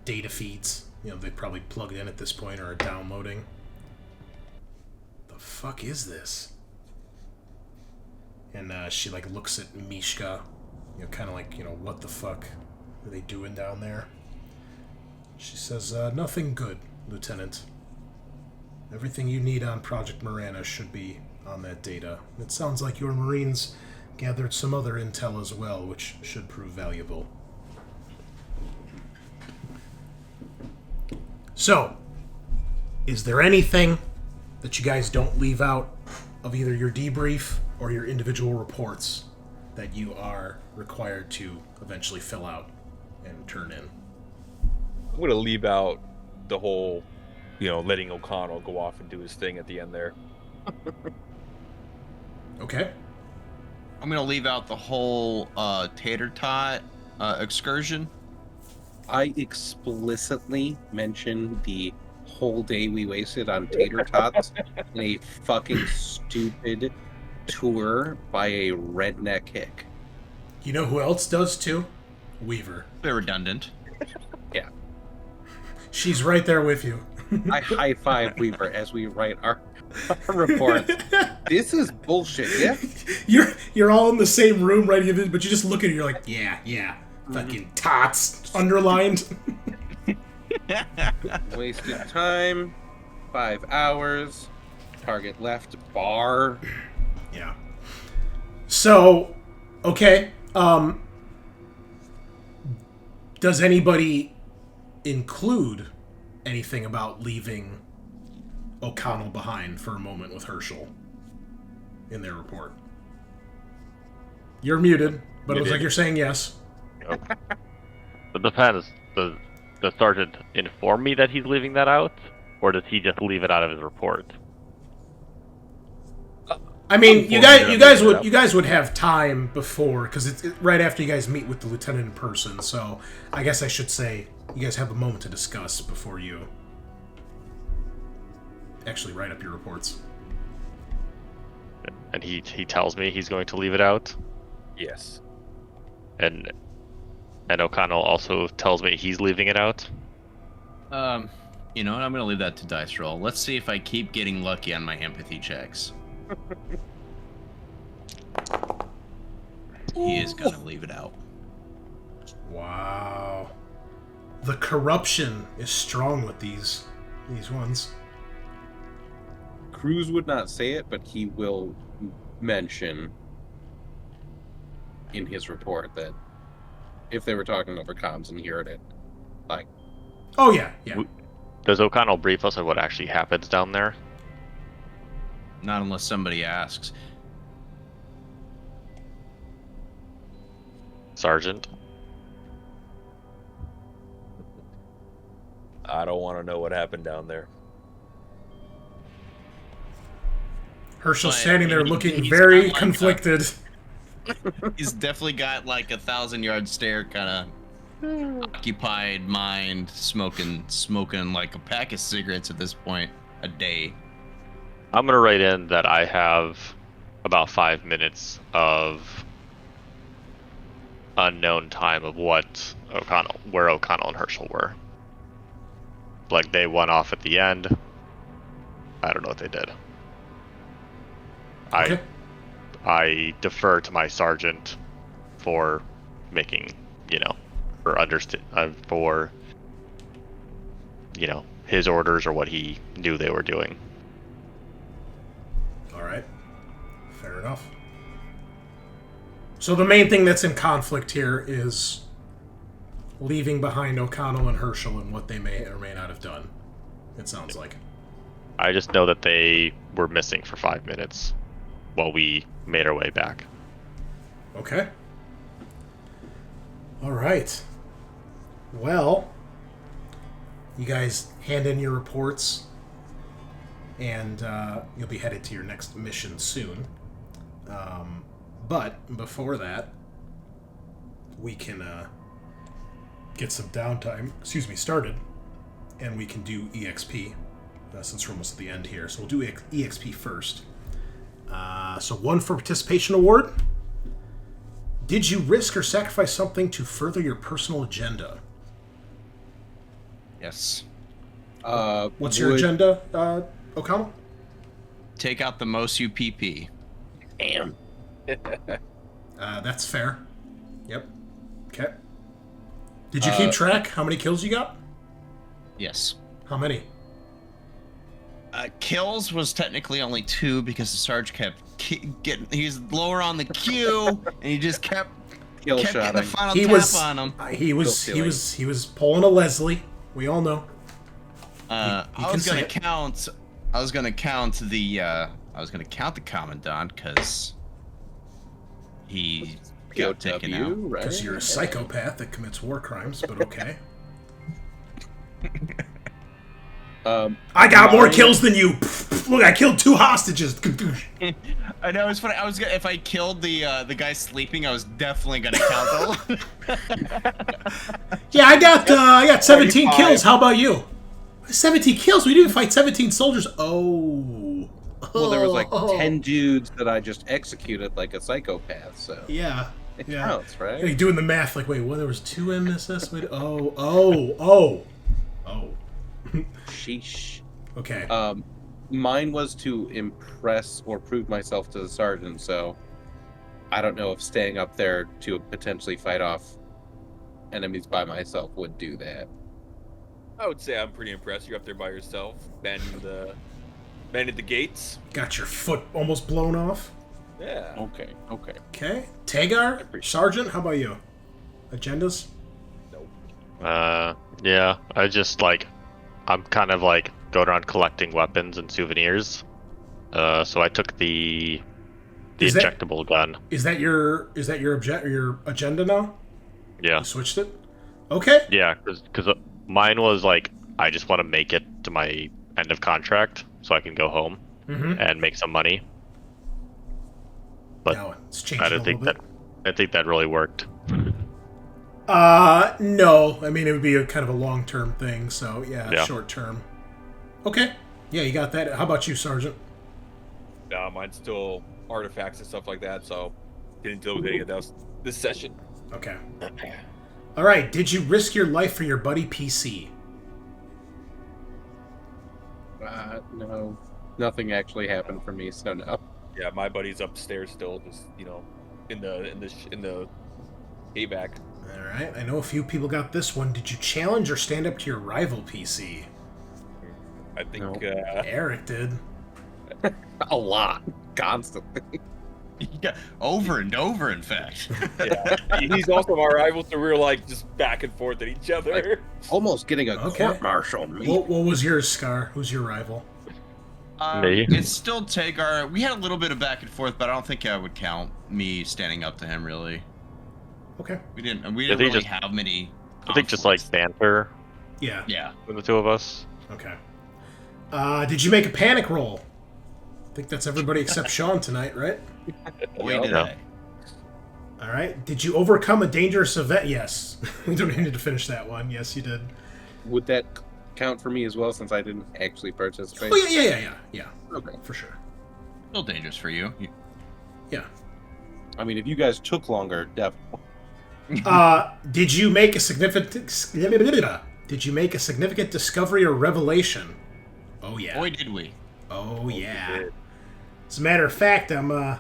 data feeds. They probably plugged in at this point or are downloading. The fuck is this? And she looks at Mishka, kind of what the fuck are they doing down there? She says, "Nothing good, Lieutenant. Everything you need on Project Marana should be on that data. It sounds like your Marines gathered some other intel as well, which should prove valuable. So, is there anything that you guys don't leave out of either your debrief or your individual reports that you are required to eventually fill out and turn in. I'm gonna leave out the whole, letting O'Connell go off and do his thing at the end there. Okay. I'm gonna leave out the whole tater tot excursion. I explicitly mentioned the whole day we wasted on tater tots in a fucking stupid tour by a redneck hick. You know who else does too? Weaver. They're redundant. Yeah. She's right there with you. I high-five Weaver as we write our report. This is bullshit, yeah? You're all in the same room writing it, but you just look at it, you're like, yeah, fucking tots, underlined. Wasted time, 5 hours, target left, bar. Yeah. So, okay, does anybody include anything about leaving O'Connell behind for a moment with Herschel in their report? You're muted, but it looks like you're saying yes. It depends. Does the sergeant inform me that he's leaving that out, or does he just leave it out of his report? I mean, you guys would have time before, because it's right after you guys meet with the lieutenant in person. So I guess I should say you guys have a moment to discuss before you actually write up your reports. And he tells me he's going to leave it out, Yes. and O'Connell also tells me he's leaving it out. You know what? I'm gonna leave that to dice roll. Let's see if I keep getting lucky on my empathy checks. He is gonna leave it out. Wow. The corruption is strong with these ones. Cruz would not say it, but he will mention in his report that if they were talking over comms and he heard it, like... Oh, yeah. Does O'Connell brief us on what actually happens down there? Not unless somebody asks. Sergeant? I don't want to know what happened down there. Herschel's But, standing there he's looking got, very like, conflicted. He's definitely got like a 1,000-yard stare, kind of occupied mind, smoking like a pack of cigarettes at this point a day. I'm gonna write in that I have about 5 minutes of unknown time of where O'Connell and Herschel were. Like, they went off at the end. I don't know what they did. Okay. I defer to my sergeant for making, for his orders or what he knew they were doing. All right. Fair enough. So the main thing that's in conflict here is leaving behind O'Connell and Herschel and what they may or may not have done, it sounds like. I just know that they were missing for 5 minutes while we made our way back. Okay. All right. Well, you guys hand in your reports, and you'll be headed to your next mission soon. But before that, we can get some downtime, started, and we can do EXP, since we're almost at the end here. So we'll do EXP first. So 1 for participation award. Did you risk or sacrifice something to further your personal agenda? Yes. What's your agenda, O'Connell? Take out the most UPP. Damn. That's fair. Yep. Okay. Did you keep track? How many kills you got? Yes. How many? Kills was technically only 2 because the Sarge kept getting. He's lower on the queue, and he just kept getting the final tap on him. He was pulling a Leslie. We all know. I was gonna count I was gonna count the commandant because he got taken out. Right? Because you're a psychopath that commits war crimes, but okay. I got more kills than you. Look, I killed 2 hostages. I know it's funny. If I killed the guy sleeping, I was definitely gonna count them. Yeah, I got 17 kills. How about you? 17 kills? We didn't fight 17 soldiers. Oh. Well, there was like 10 dudes that I just executed like a psychopath, so Yeah. it Yeah. counts, right? You're doing the math like, wait, well, there was 2 MSS? Wait, oh. Sheesh. Okay. Mine was to impress or prove myself to the sergeant, so I don't know if staying up there to potentially fight off enemies by myself would do that. I would say I'm pretty impressed. You're up there by yourself, banding the gates. Got your foot almost blown off. Yeah. Okay. Okay. Tagar, Sergeant, how about you? Agendas? Yeah, I just I'm kind of going around collecting weapons and souvenirs. So I took the injectable gun. Is that your agenda now? Yeah. You switched it? Okay. Yeah, because mine was I just want to make it to my end of contract so I can go home and make some money. But Now it's changing I don't think that really worked. No. I mean, it would be a kind of a long-term thing, so yeah. Short-term. Okay. Yeah, you got that. How about you, Sergeant? Mine's still artifacts and stuff like that, so didn't deal with any of those this session. Okay. All right. Did you risk your life for your buddy PC? No, nothing actually happened for me, so no. Yeah, my buddy's upstairs still, just in the AVAC. All right. I know a few people got this one. Did you challenge or stand up to your rival PC? I think No. Eric did. A lot, constantly. Yeah, over and over, in fact. yeah, he's also our rival, so we were just back and forth at each other. Almost getting a Okay. court-martial on me. What was yours, Scaarr? Who's your rival? Me? It's still Tagar. We had a little bit of back and forth, but I don't think I would count me standing up to him, really. Okay. We didn't think really just- have many I think just conflicts. banter Yeah. Yeah. with the 2 of us. Okay. Did you make a panic roll? I think that's everybody except Sean tonight, right? Boy, did Yeah. I. All right. Did you overcome a dangerous event? Yes. We don't need to finish that one. Yes, you did. Would that count for me as well, since I didn't actually participate? Oh, yeah. Okay. For sure. Still dangerous for you. Yeah. I mean, if you guys took longer, definitely. Did you make a significant discovery or revelation? Oh, yeah. Boy, did we. Oh, yeah. As a matter of fact, I'm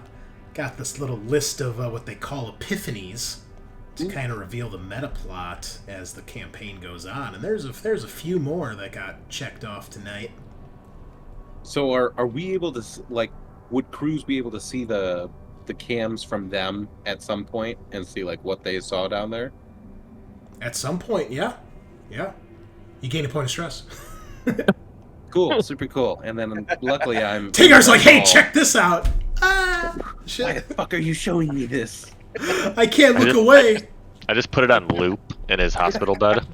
got this little list of what they call epiphanies to kind of reveal the meta plot as the campaign goes on, and there's a few more that got checked off tonight. So are we able to would Cruz be able to see the cams from them at some point and see what they saw down there? At some point, yeah. You gain a point of stress. Cool, super cool. And then luckily I'm Tagar's like, hey, check this out. Ah, Why shit. the fuck are you showing me this? I can't look away. I just put it on loop in his hospital bed.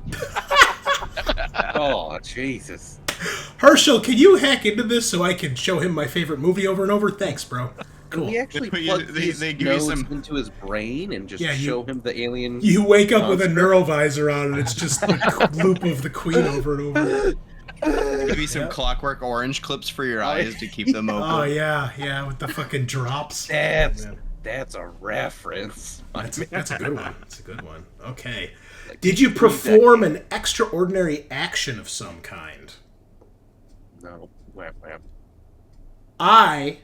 Oh, Jesus. Herschel, can you hack into this so I can show him my favorite movie over and over? Thanks, bro. Cool. He actually They- plugged they- his they give you nose some- into his brain and just Yeah, show him the alien. You wake up with a monster. neurovisor on, and it's just the loop of the Queen over and over. Give me some Clockwork Orange clips for your eyes to keep them open. Oh yeah, with the fucking drops. That's Oh, man. that's a reference. That's a good one. That's a good one. Okay. Did you perform an extraordinary action of some kind? No. Wham, wham. I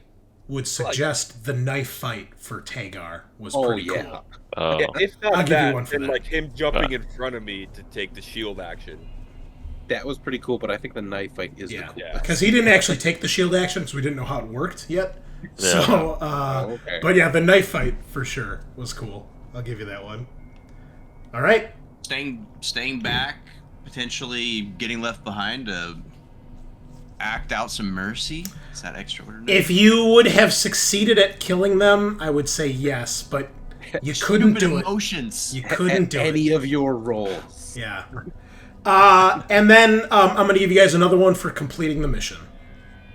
would suggest the knife fight for Tagar was Oh, pretty yeah. cool. Oh, Yeah, if I'll not give you that, one for then that. him jumping in front of me to take the shield action. That was pretty cool, but I think the knife fight is Yeah, the coolest. because he didn't actually take the shield action, so we didn't know how it worked yet. Yeah. So, Okay. but yeah, the knife fight for sure was cool. I'll give you that one. All right. Staying back, potentially getting left behind. act out some mercy? Is that extraordinary? If you would have succeeded at killing them, I would say yes, but you couldn't do it. Emotions. You couldn't do any it. of your roles. Yeah. And then I'm going to give you guys another one for completing the mission.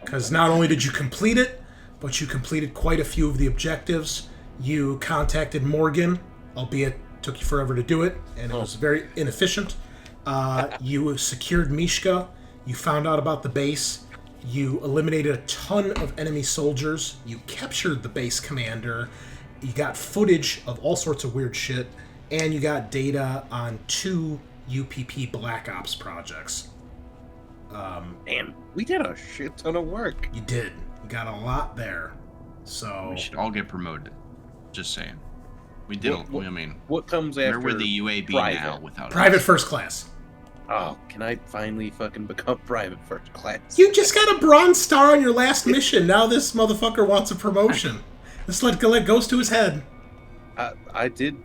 Because not only did you complete it, but you completed quite a few of the objectives. You contacted Morgan, albeit took you forever to do it, and it was very inefficient. You secured Mishka. You found out about the base. You eliminated a ton of enemy soldiers. You captured the base commander. You got footage of all sorts of weird shit. And you got data on 2 UPP Black Ops projects. Man, we did a shit ton of work. You did. You got a lot there. So We should all get promoted. Just saying. We did. I mean, What comes where after? would the UAB private? now without Private us? first class. Oh, can I finally fucking become private first class? You just got a bronze star on your last mission. Now this motherfucker wants a promotion. Let's let goes to his head. I did,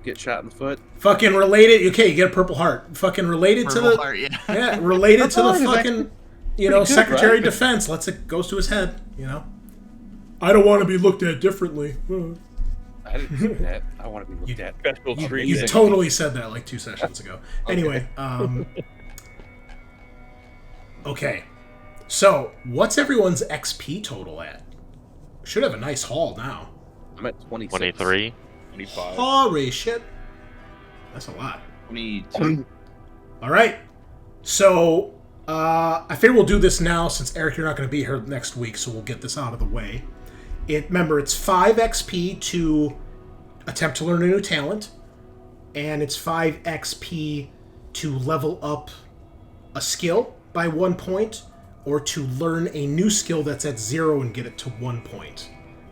get shot in the foot. Fucking related. Okay, you get a Purple Heart. Fucking related to Purple the Heart, yeah. yeah, related to the Purple Heart is fucking good, Secretary right? of Defense. Goes to his head. I don't want to be looked at differently. I didn't say that. I want to be looked at. Special You treatment. totally said that like 2 sessions ago. Anyway, okay. So, what's everyone's XP total at? Should have a nice haul now. I'm at 26. 23. 25. Holy shit. That's a lot. 22. All right. So, I figure we'll do this now since, Eric, you're not going to be here next week, so we'll get this out of the way. Remember, it's 5 XP to attempt to learn a new talent, and it's 5 XP to level up a skill by 1 point, or to learn a new skill that's at 0 and get it to 1 point.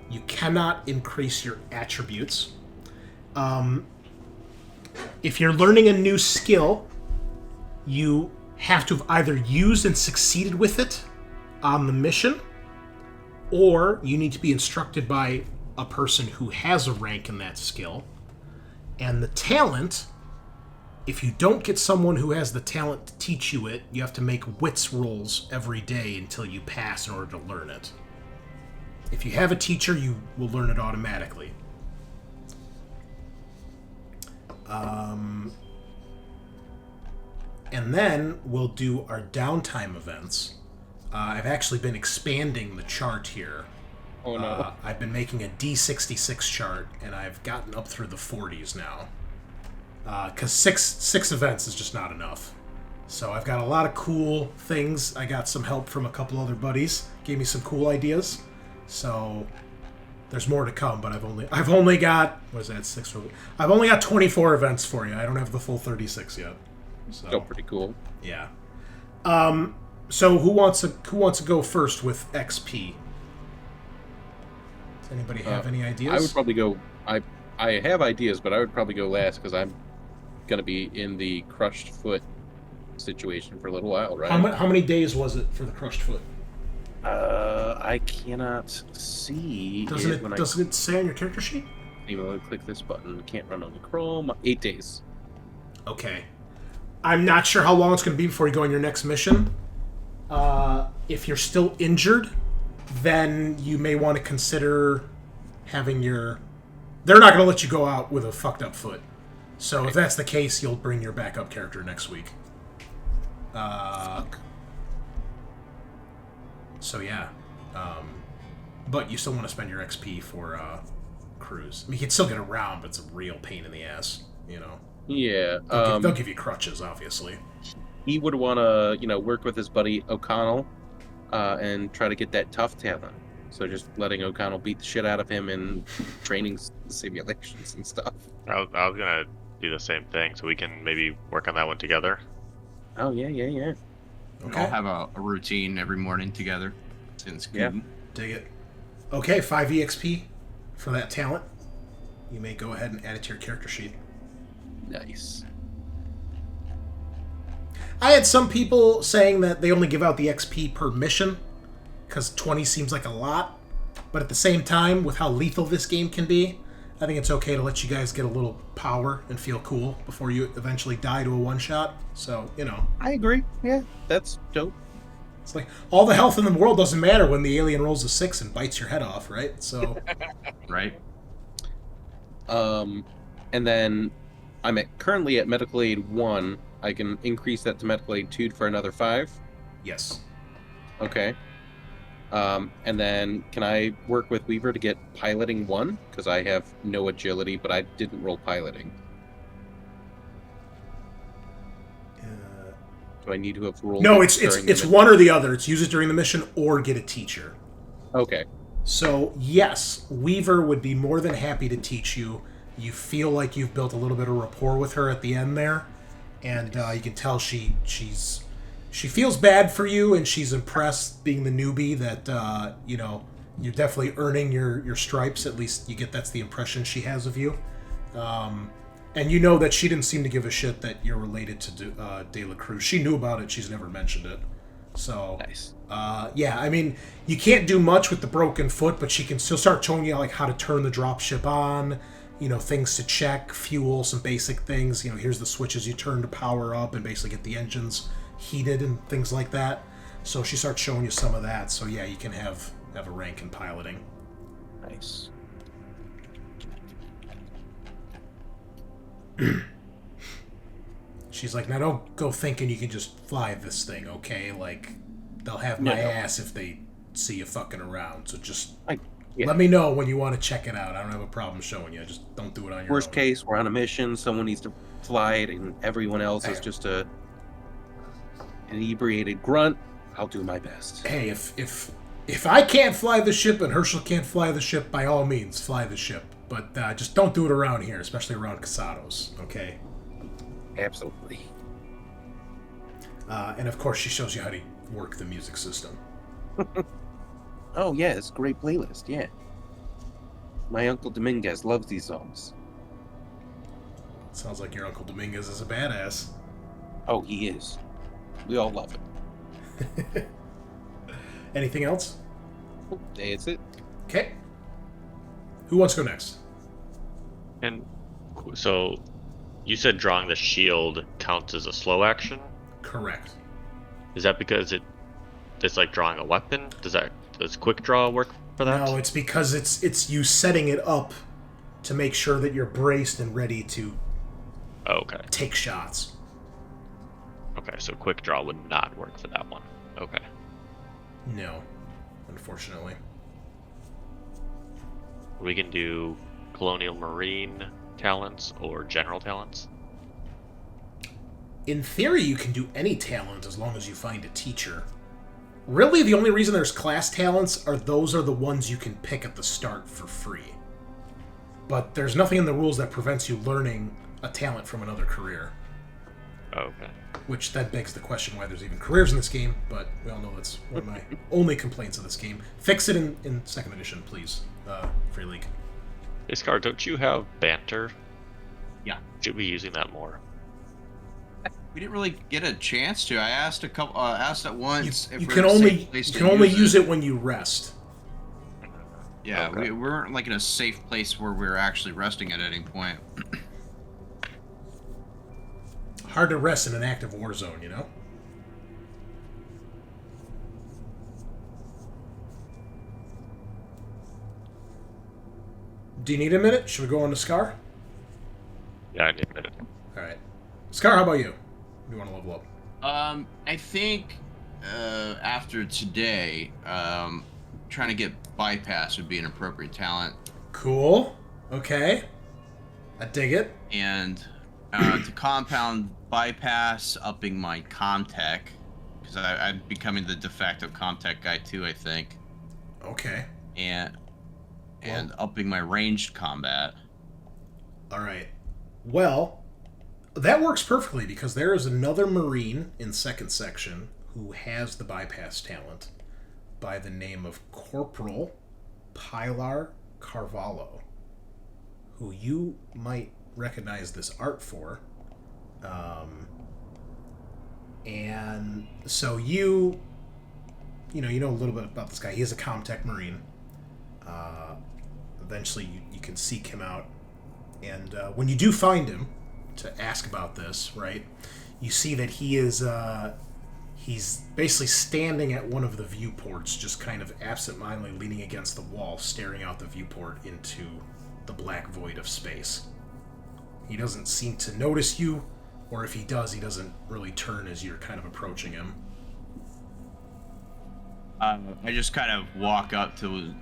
You cannot increase your attributes. If you're learning a new skill, you have to have either used and succeeded with it on the mission, or you need to be instructed by a person who has a rank in that skill. And the talent, if you don't get someone who has the talent to teach you it, you have to make wits rolls every day until you pass in order to learn it. If you have a teacher, you will learn it automatically. And then we'll do our downtime events. I've actually been expanding the chart here. Oh, no. I've been making a D66 chart, and I've gotten up through the 40s now. Because six events is just not enough. So I've got a lot of cool things. I got some help from a couple other buddies. Gave me some cool ideas. So there's more to come, but I've only got, what is that, 6? I've only got 24 events for you. I don't have the full 36 yet. So Still pretty cool. yeah. So who wants to go first with XP? Does anybody have any ideas? I would probably go. I have ideas, but I would probably go last because I'm gonna be in the crushed foot situation for a little while, right? How many days was it for the crushed foot? I cannot see. Doesn't it say on your character sheet? Even though I click this button, can't run on the Chrome. 8 days. Okay. I'm not sure how long it's going to be before you go on your next mission. If you're still injured, then you may want to consider having your... They're not going to let you go out with a fucked up foot. So if that's the case, you'll bring your backup character next week. So yeah. But you still want to spend your XP for Cruz. I mean, you can still get around, but it's a real pain in the ass, Yeah. They'll give you crutches, obviously. He would want to, work with his buddy O'Connell and try to get that tough talent. So just letting O'Connell beat the shit out of him in training simulations and stuff. I was gonna do the same thing, so we can maybe work on that one together. Oh, yeah. Okay. We'll have a routine every morning together. Since Yeah. Dig it. Okay, 5 EXP for that talent. You may go ahead and add it to your character sheet. Nice. I had some people saying that they only give out the XP per mission, because 20 seems like a lot. But at the same time, with how lethal this game can be, I think it's okay to let you guys get a little power and feel cool before you eventually die to a one-shot. So, I agree. Yeah, that's dope. It's like, all the health in the world doesn't matter when the alien rolls a 6 and bites your head off, right? So... Right. And then I'm currently at medical aid 1. I can increase that to medical aid 2 for another 5. Yes. Okay. And then can I work with Weaver to get piloting 1? Because I have no agility, but I didn't roll piloting. Do I need to have rolled? No, it it's during the it's mission? one or the other. It's use it during the mission or get a teacher. Okay. So, yes, Weaver would be more than happy to teach you. You feel like you've built a little bit of rapport with her at the end there, and you can tell she feels bad for you, and she's impressed, being the newbie, that you're definitely earning your stripes. At least that's the impression she has of you. And you know that she didn't seem to give a shit that you're related to De La Cruz. She knew about it. She's never mentioned it. So, Nice. yeah, I mean, you can't do much with the broken foot, but she'll start showing you like how to turn the dropship on, things to check, fuel, some basic things. Here's the switches you turn to power up and basically get the engines heated and things like that. So she starts showing you some of that. So yeah, you can have a rank in piloting. Nice. She's like, now don't go thinking you can just fly this thing, okay? Like, they'll have my ass if they see you fucking around. So just let me know when you want to check it out. I don't have a problem showing you. Just don't do it on your Worst own. case, we're on a mission. Someone needs to fly it, and everyone else is just an inebriated grunt. I'll do my best. Hey, if I can't fly the ship and Herschel can't fly the ship, by all means, fly the ship. But just don't do it around here, especially around Casados, okay? Absolutely. And of course, she shows you how to work the music system. Oh, yeah, it's a great playlist, yeah. My Uncle Dominguez loves these songs. Sounds like your Uncle Dominguez is a badass. Oh, he is. We all love it. Anything else? That's it. Okay. Who wants to go next? And so, you said drawing the shield counts as a slow action? Correct. Is that because it's like drawing a weapon? Does quick draw work for that? No, it's because it's you setting it up to make sure that you're braced and ready to take shots. Okay, so quick draw would not work for that one. Okay. No, unfortunately. We can do Colonial Marine talents or general talents. In theory, you can do any talent as long as you find a teacher. Really, the only reason there's class talents those are the ones you can pick at the start for free. But there's nothing in the rules that prevents you learning a talent from another career. Okay. Which that begs the question why there's even careers in this game, but we all know that's one of my only complaints of this game. Fix it in 2nd edition, please, Free League. Hey, Scaarr, don't you have banter? Yeah. Should be using that more. We didn't really get a chance to. I asked asked it once. You can only use it when you rest. Yeah, Okay. we weren't like in a safe place where we were actually resting at any point. Hard to rest in an active war zone, you know? Do you need a minute? Should we go on to Scaarr? Yeah, I need a minute. Alright. Scaarr, how about you? You want to level up? I think after today, trying to get bypass would be an appropriate talent. Cool. Okay. I dig it. And to compound bypass, upping my comtech, because I'm becoming the de facto comtech guy too, I think. Okay. And upping my ranged combat. Alright. Well, that works perfectly because there is another Marine in 2nd section who has the bypass talent by the name of Corporal Pilar Carvalho, who you might recognize this art for. And so you know a little bit about this guy. He is a Comtech Marine. Eventually you can seek him out. And when you do find him to ask about this, right, you see that he He's basically standing at one of the viewports, just kind of absentmindedly leaning against the wall, staring out the viewport into the black void of space. He doesn't seem to notice you, or if he does, he doesn't really turn as you're kind of approaching him. I just kind of walk up to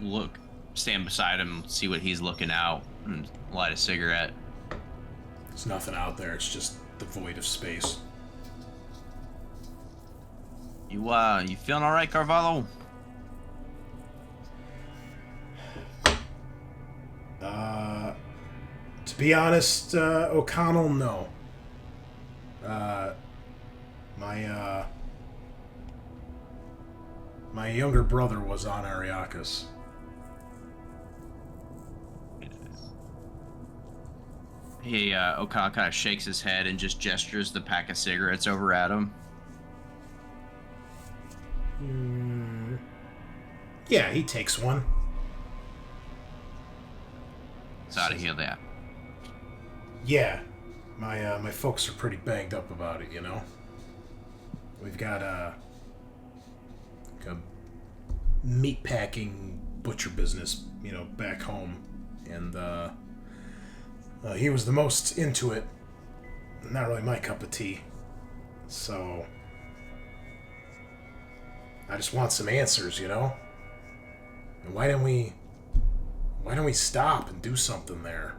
stand beside him, see what he's looking out, and light a cigarette. There's nothing out there, it's just the void of space. You feeling all right, Carvalho? To be honest, O'Connell, no. My younger brother was on Ariakis. He, O'Connell kind of shakes his head and just gestures the pack of cigarettes over at him. Yeah, he takes one. Sorry to hear that. Yeah, my folks are pretty banged up about it, you know. We've got a meat packing butcher business, you know, back home, and he was the most into it. Not really my cup of tea, so I just want some answers, you know. And why don't we stop and do something there?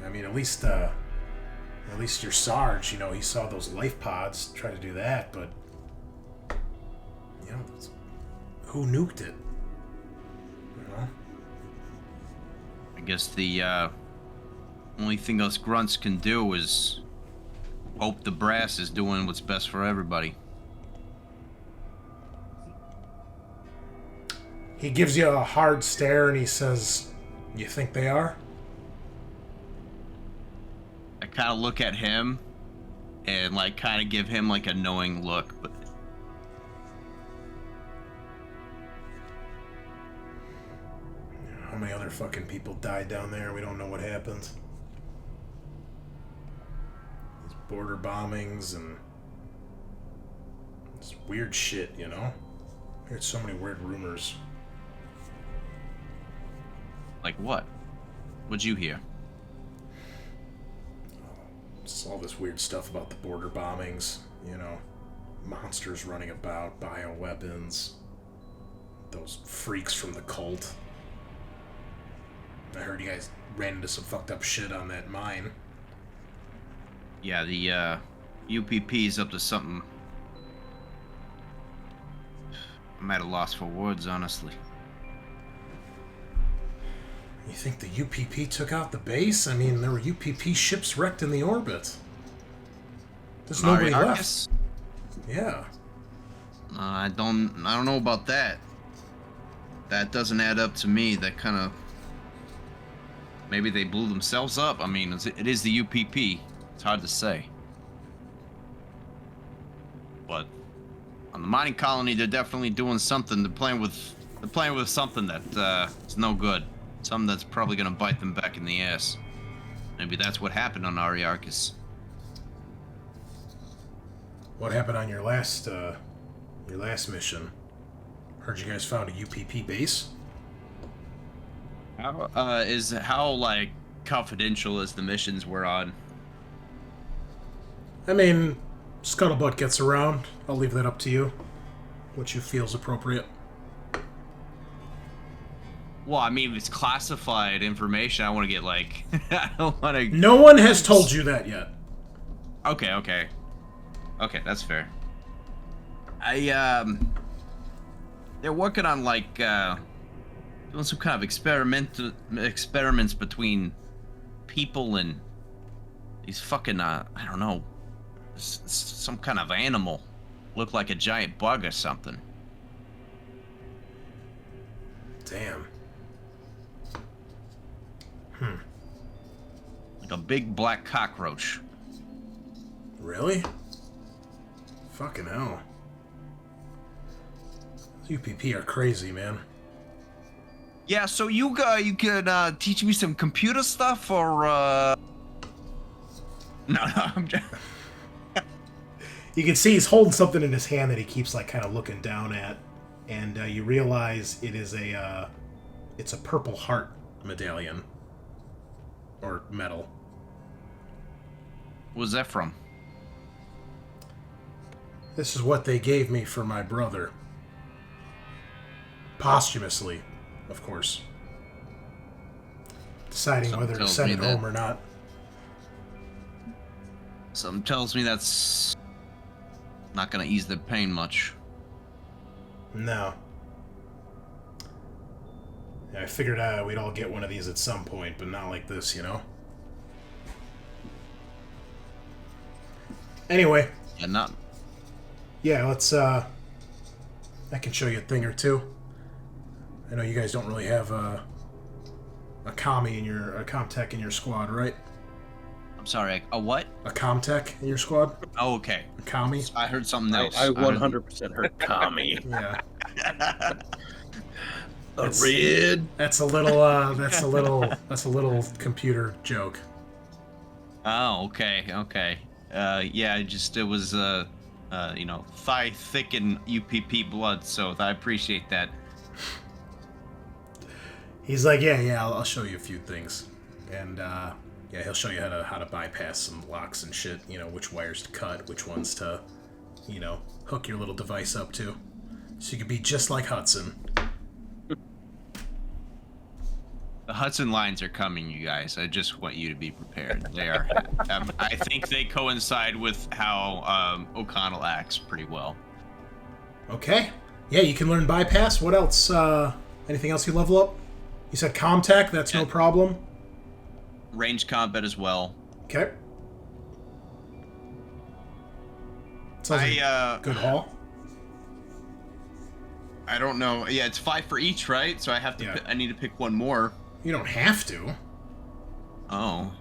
I mean, at least your Sarge, you know, he saw those life pods, try to do that, but you know, who nuked it? You know? I guess the only thing us grunts can do is hope the brass is doing what's best for everybody. He gives you a hard stare and he says, "You think they are?" I kind of look at him and like kind of give him like a knowing look, but how many other fucking people died down there? We don't know what happened. These border bombings and this weird shit, you know? I heard so many weird rumors. like what? What'd you hear? Just all this weird stuff about the border bombings, you know, monsters running about, bioweapons, those freaks from the cult. I heard you guys ran into some fucked up shit on that mine. Yeah, the UPP's up to something I'm at a loss for words, honestly. You think the UPP took out the base? I mean, there were UPP ships wrecked in the orbit. There's nobody left. Yeah. I don't know about that. That doesn't add up to me. That kind of... Maybe they blew themselves up. I mean, it is the UPP. It's hard to say. But on the mining colony, they're definitely doing something. They're playing with something that is no good. Something that's probably going to bite them back in the ass. Maybe that's what happened on Ariakis. What happened on your last mission? Heard you guys found a UPP base? How like confidential as the missions we're on? I mean, Scuttlebutt gets around. I'll leave that up to you. What you feel is appropriate. Well, I mean, if it's classified information, I want to get like... I don't want to... No one has told you that yet. Okay, that's fair. They're working on like, doing some kind of experiments between people and these fucking, I don't know, some kind of animal. Look like a giant bug or something. Damn. Like a big black cockroach. Really? Fucking hell. UPP are crazy, man. Yeah, so you could teach me some computer stuff, or No, I'm just... You can see he's holding something in his hand that he keeps like kind of looking down at, and you realize it is it's a Purple Heart medallion or medal. What's that from? This is what they gave me for my brother. Posthumously, of course. Deciding Something whether to tells send me it that- home or not. Something tells me that's not gonna ease the pain much. No. Yeah, I figured we'd all get one of these at some point, but not like this, you know? Anyway. Yeah, not. Yeah, let's, I can show you a thing or two. I know you guys don't really have a Comtech in your squad, right? I'm sorry. A what? A Comtech in your squad? Oh, okay. A commie? I heard something else. I 100% heard Tommy. Yeah. A red. That's a little computer joke. Oh, okay, okay. Yeah, it was thigh thick in UPP blood, so I appreciate that. He's like, yeah, I'll show you a few things, and yeah, he'll show you how to bypass some locks and shit. You know, which wires to cut, which ones to, hook your little device up to, so you could be just like Hudson. The Hudson lines are coming, you guys. I just want you to be prepared. They are. I think they coincide with how O'Connell acts pretty well. Okay. Yeah, you can learn bypass. What else? Anything else you level up? You said Comtech. That's no problem. Range combat as well. Okay. Sounds like a good haul. I don't know. Yeah, it's 5 for each, right? So I have to. Yeah. I need to pick one more. You don't have to. Oh.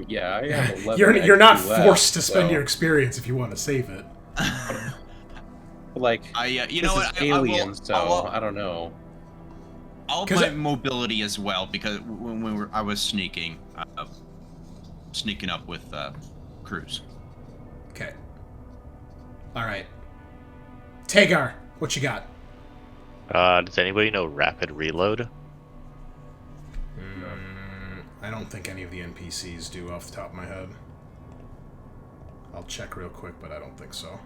Yeah, I have 11 You're not XP left, forced to spend so, your experience if you want to save it. like. You This know is what? Alien, I'll I don't know. I'll 'Cause my mobility as well because when I was sneaking up with Cruz. Okay. All right. Tagar, what you got? Does anybody know rapid reload? I don't think any of the NPCs do off the top of my head. I'll check real quick, but I don't think so.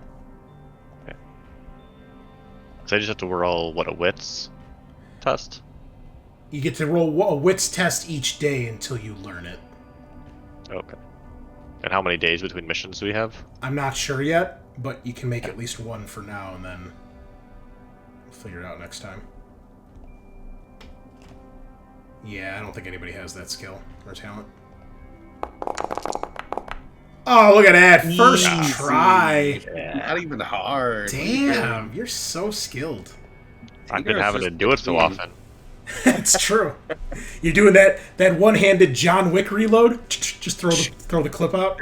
So I just have to roll, a wits test? You get to roll a wits test each day until you learn it. Okay. And how many days between missions do we have? I'm not sure yet, but you can make at least one for now and then we'll figure it out next time. Yeah, I don't think anybody has that skill or talent. Oh, look at that! First Easy. try! Not even hard. Damn, you're so skilled. I've been Tagar's having to just do it so 15. often. That's true. You're doing that one-handed John Wick reload? Just throw the clip out?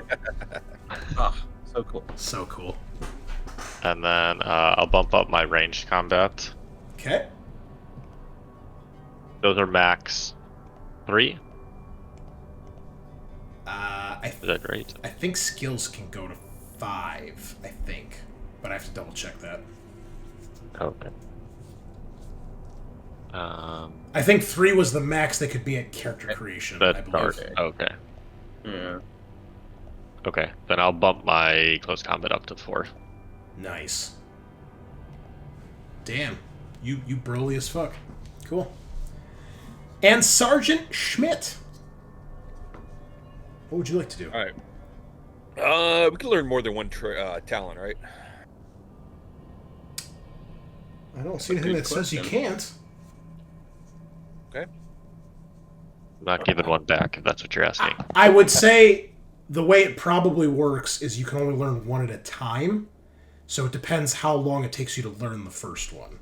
Oh, so cool. So cool. And then I'll bump up my ranged combat. Okay. Those are max 3. Is that right? I think skills can go to 5, I think. But I have to double check that. Okay. I think 3 was the max they could be at character creation, I That's believe. dark. Okay. Yeah. Okay. Then I'll bump my close combat up to 4. Nice. Damn. You broly as fuck. Cool. And Sergeant Schmidt. What would you like to do? All right. We can learn more than one talent, right? I don't see anything that says you can't. Okay. I'm not giving one back, if that's what you're asking. I would say the way it probably works is you can only learn one at a time. So it depends how long it takes you to learn the first one.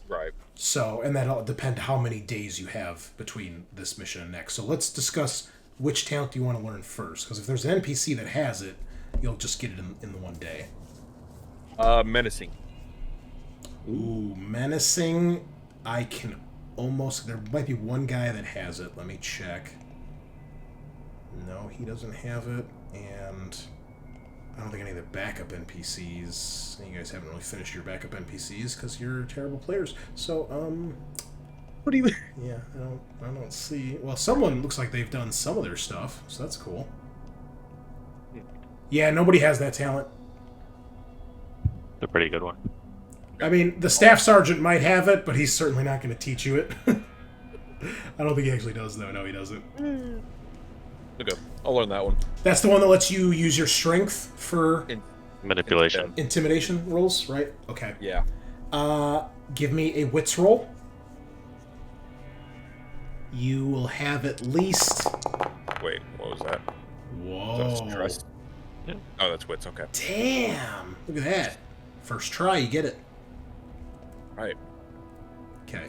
Right. So, and that'll depend how many days you have between this mission and next. So let's discuss which talent do you want to learn first. Because if there's an NPC that has it, you'll just get it in the one day. Menacing. Ooh, menacing. I can almost... There might be one guy that has it. Let me check. No, he doesn't have it. And... I don't think any of the backup NPCs. You guys haven't really finished your backup NPCs because you're terrible players. So, What do you? yeah, I don't see. Well, someone looks like they've done some of their stuff, so that's cool. Yeah, nobody has that talent. It's a pretty good one. I mean, the staff sergeant might have it, but he's certainly not going to teach you it. I don't think he actually does, though. No, he doesn't. Okay, I'll learn that one. That's the one that lets you use your strength for Manipulation. intimidation rolls, right? Okay. Yeah. Give me a wits roll. You will have at least... Wait, what was that? Whoa. Is that stress? Yeah. Oh, that's wits. Okay. Damn! Look at that. First try, you get it. All right. Okay.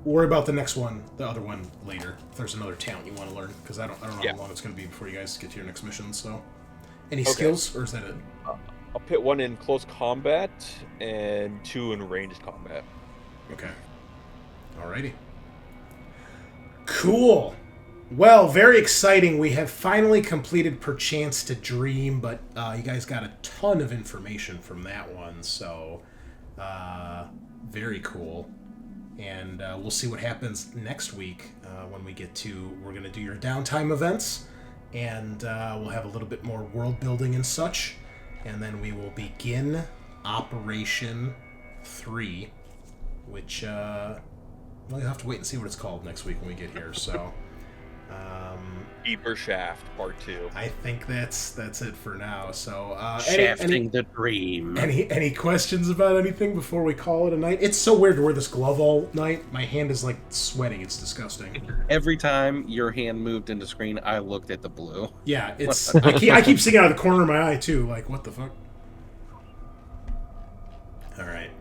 Worry about the next one, the other one, later. If there's another talent you want to learn, because I don't know how long it's going to be before you guys get to your next mission. So, any skills, or is that it? I'll put 1 in close combat and 2 in ranged combat. Okay. Alrighty. Cool. Well, very exciting. We have finally completed Perchance to Dream, but you guys got a ton of information from that one, so very cool. And we'll see what happens next week when we get to... We're going to do your downtime events, and we'll have a little bit more world building and such, and then we will begin Operation 3, which... well, you'll have to wait and see what it's called next week when we get here, so... Keeper Shaft Part 2. I think that's it for now. So, Shafting the dream. any questions about anything before we call it a night? It's so weird to wear this glove all night. My hand is like sweating. It's disgusting. Every time your hand moved into screen, I looked at the blue. Yeah, it's. I keep seeing it out of the corner of my eye too. Like, what the fuck? All right.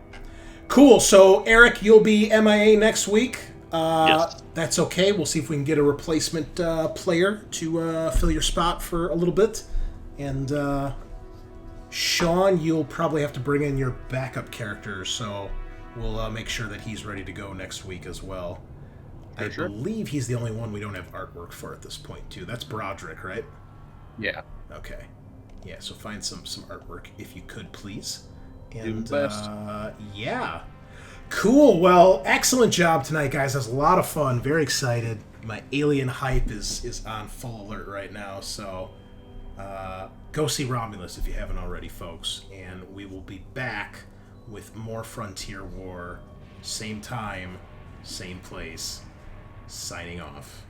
Cool. So, Eric, you'll be MIA next week. Yes. That's okay. We'll see if we can get a replacement player to fill your spot for a little bit. And Sean, you'll probably have to bring in your backup character, so we'll make sure that he's ready to go next week as well. I believe he's the only one we don't have artwork for at this point, too. That's Broderick, right? Yeah. Okay. Yeah, so find some artwork if you could, please. Do And my best. yeah. Cool. Well, excellent job tonight, guys. That was a lot of fun. Very excited. My alien hype is on full alert right now, so go see Romulus if you haven't already, folks. And we will be back with more Frontier War. Same time, same place. Signing off.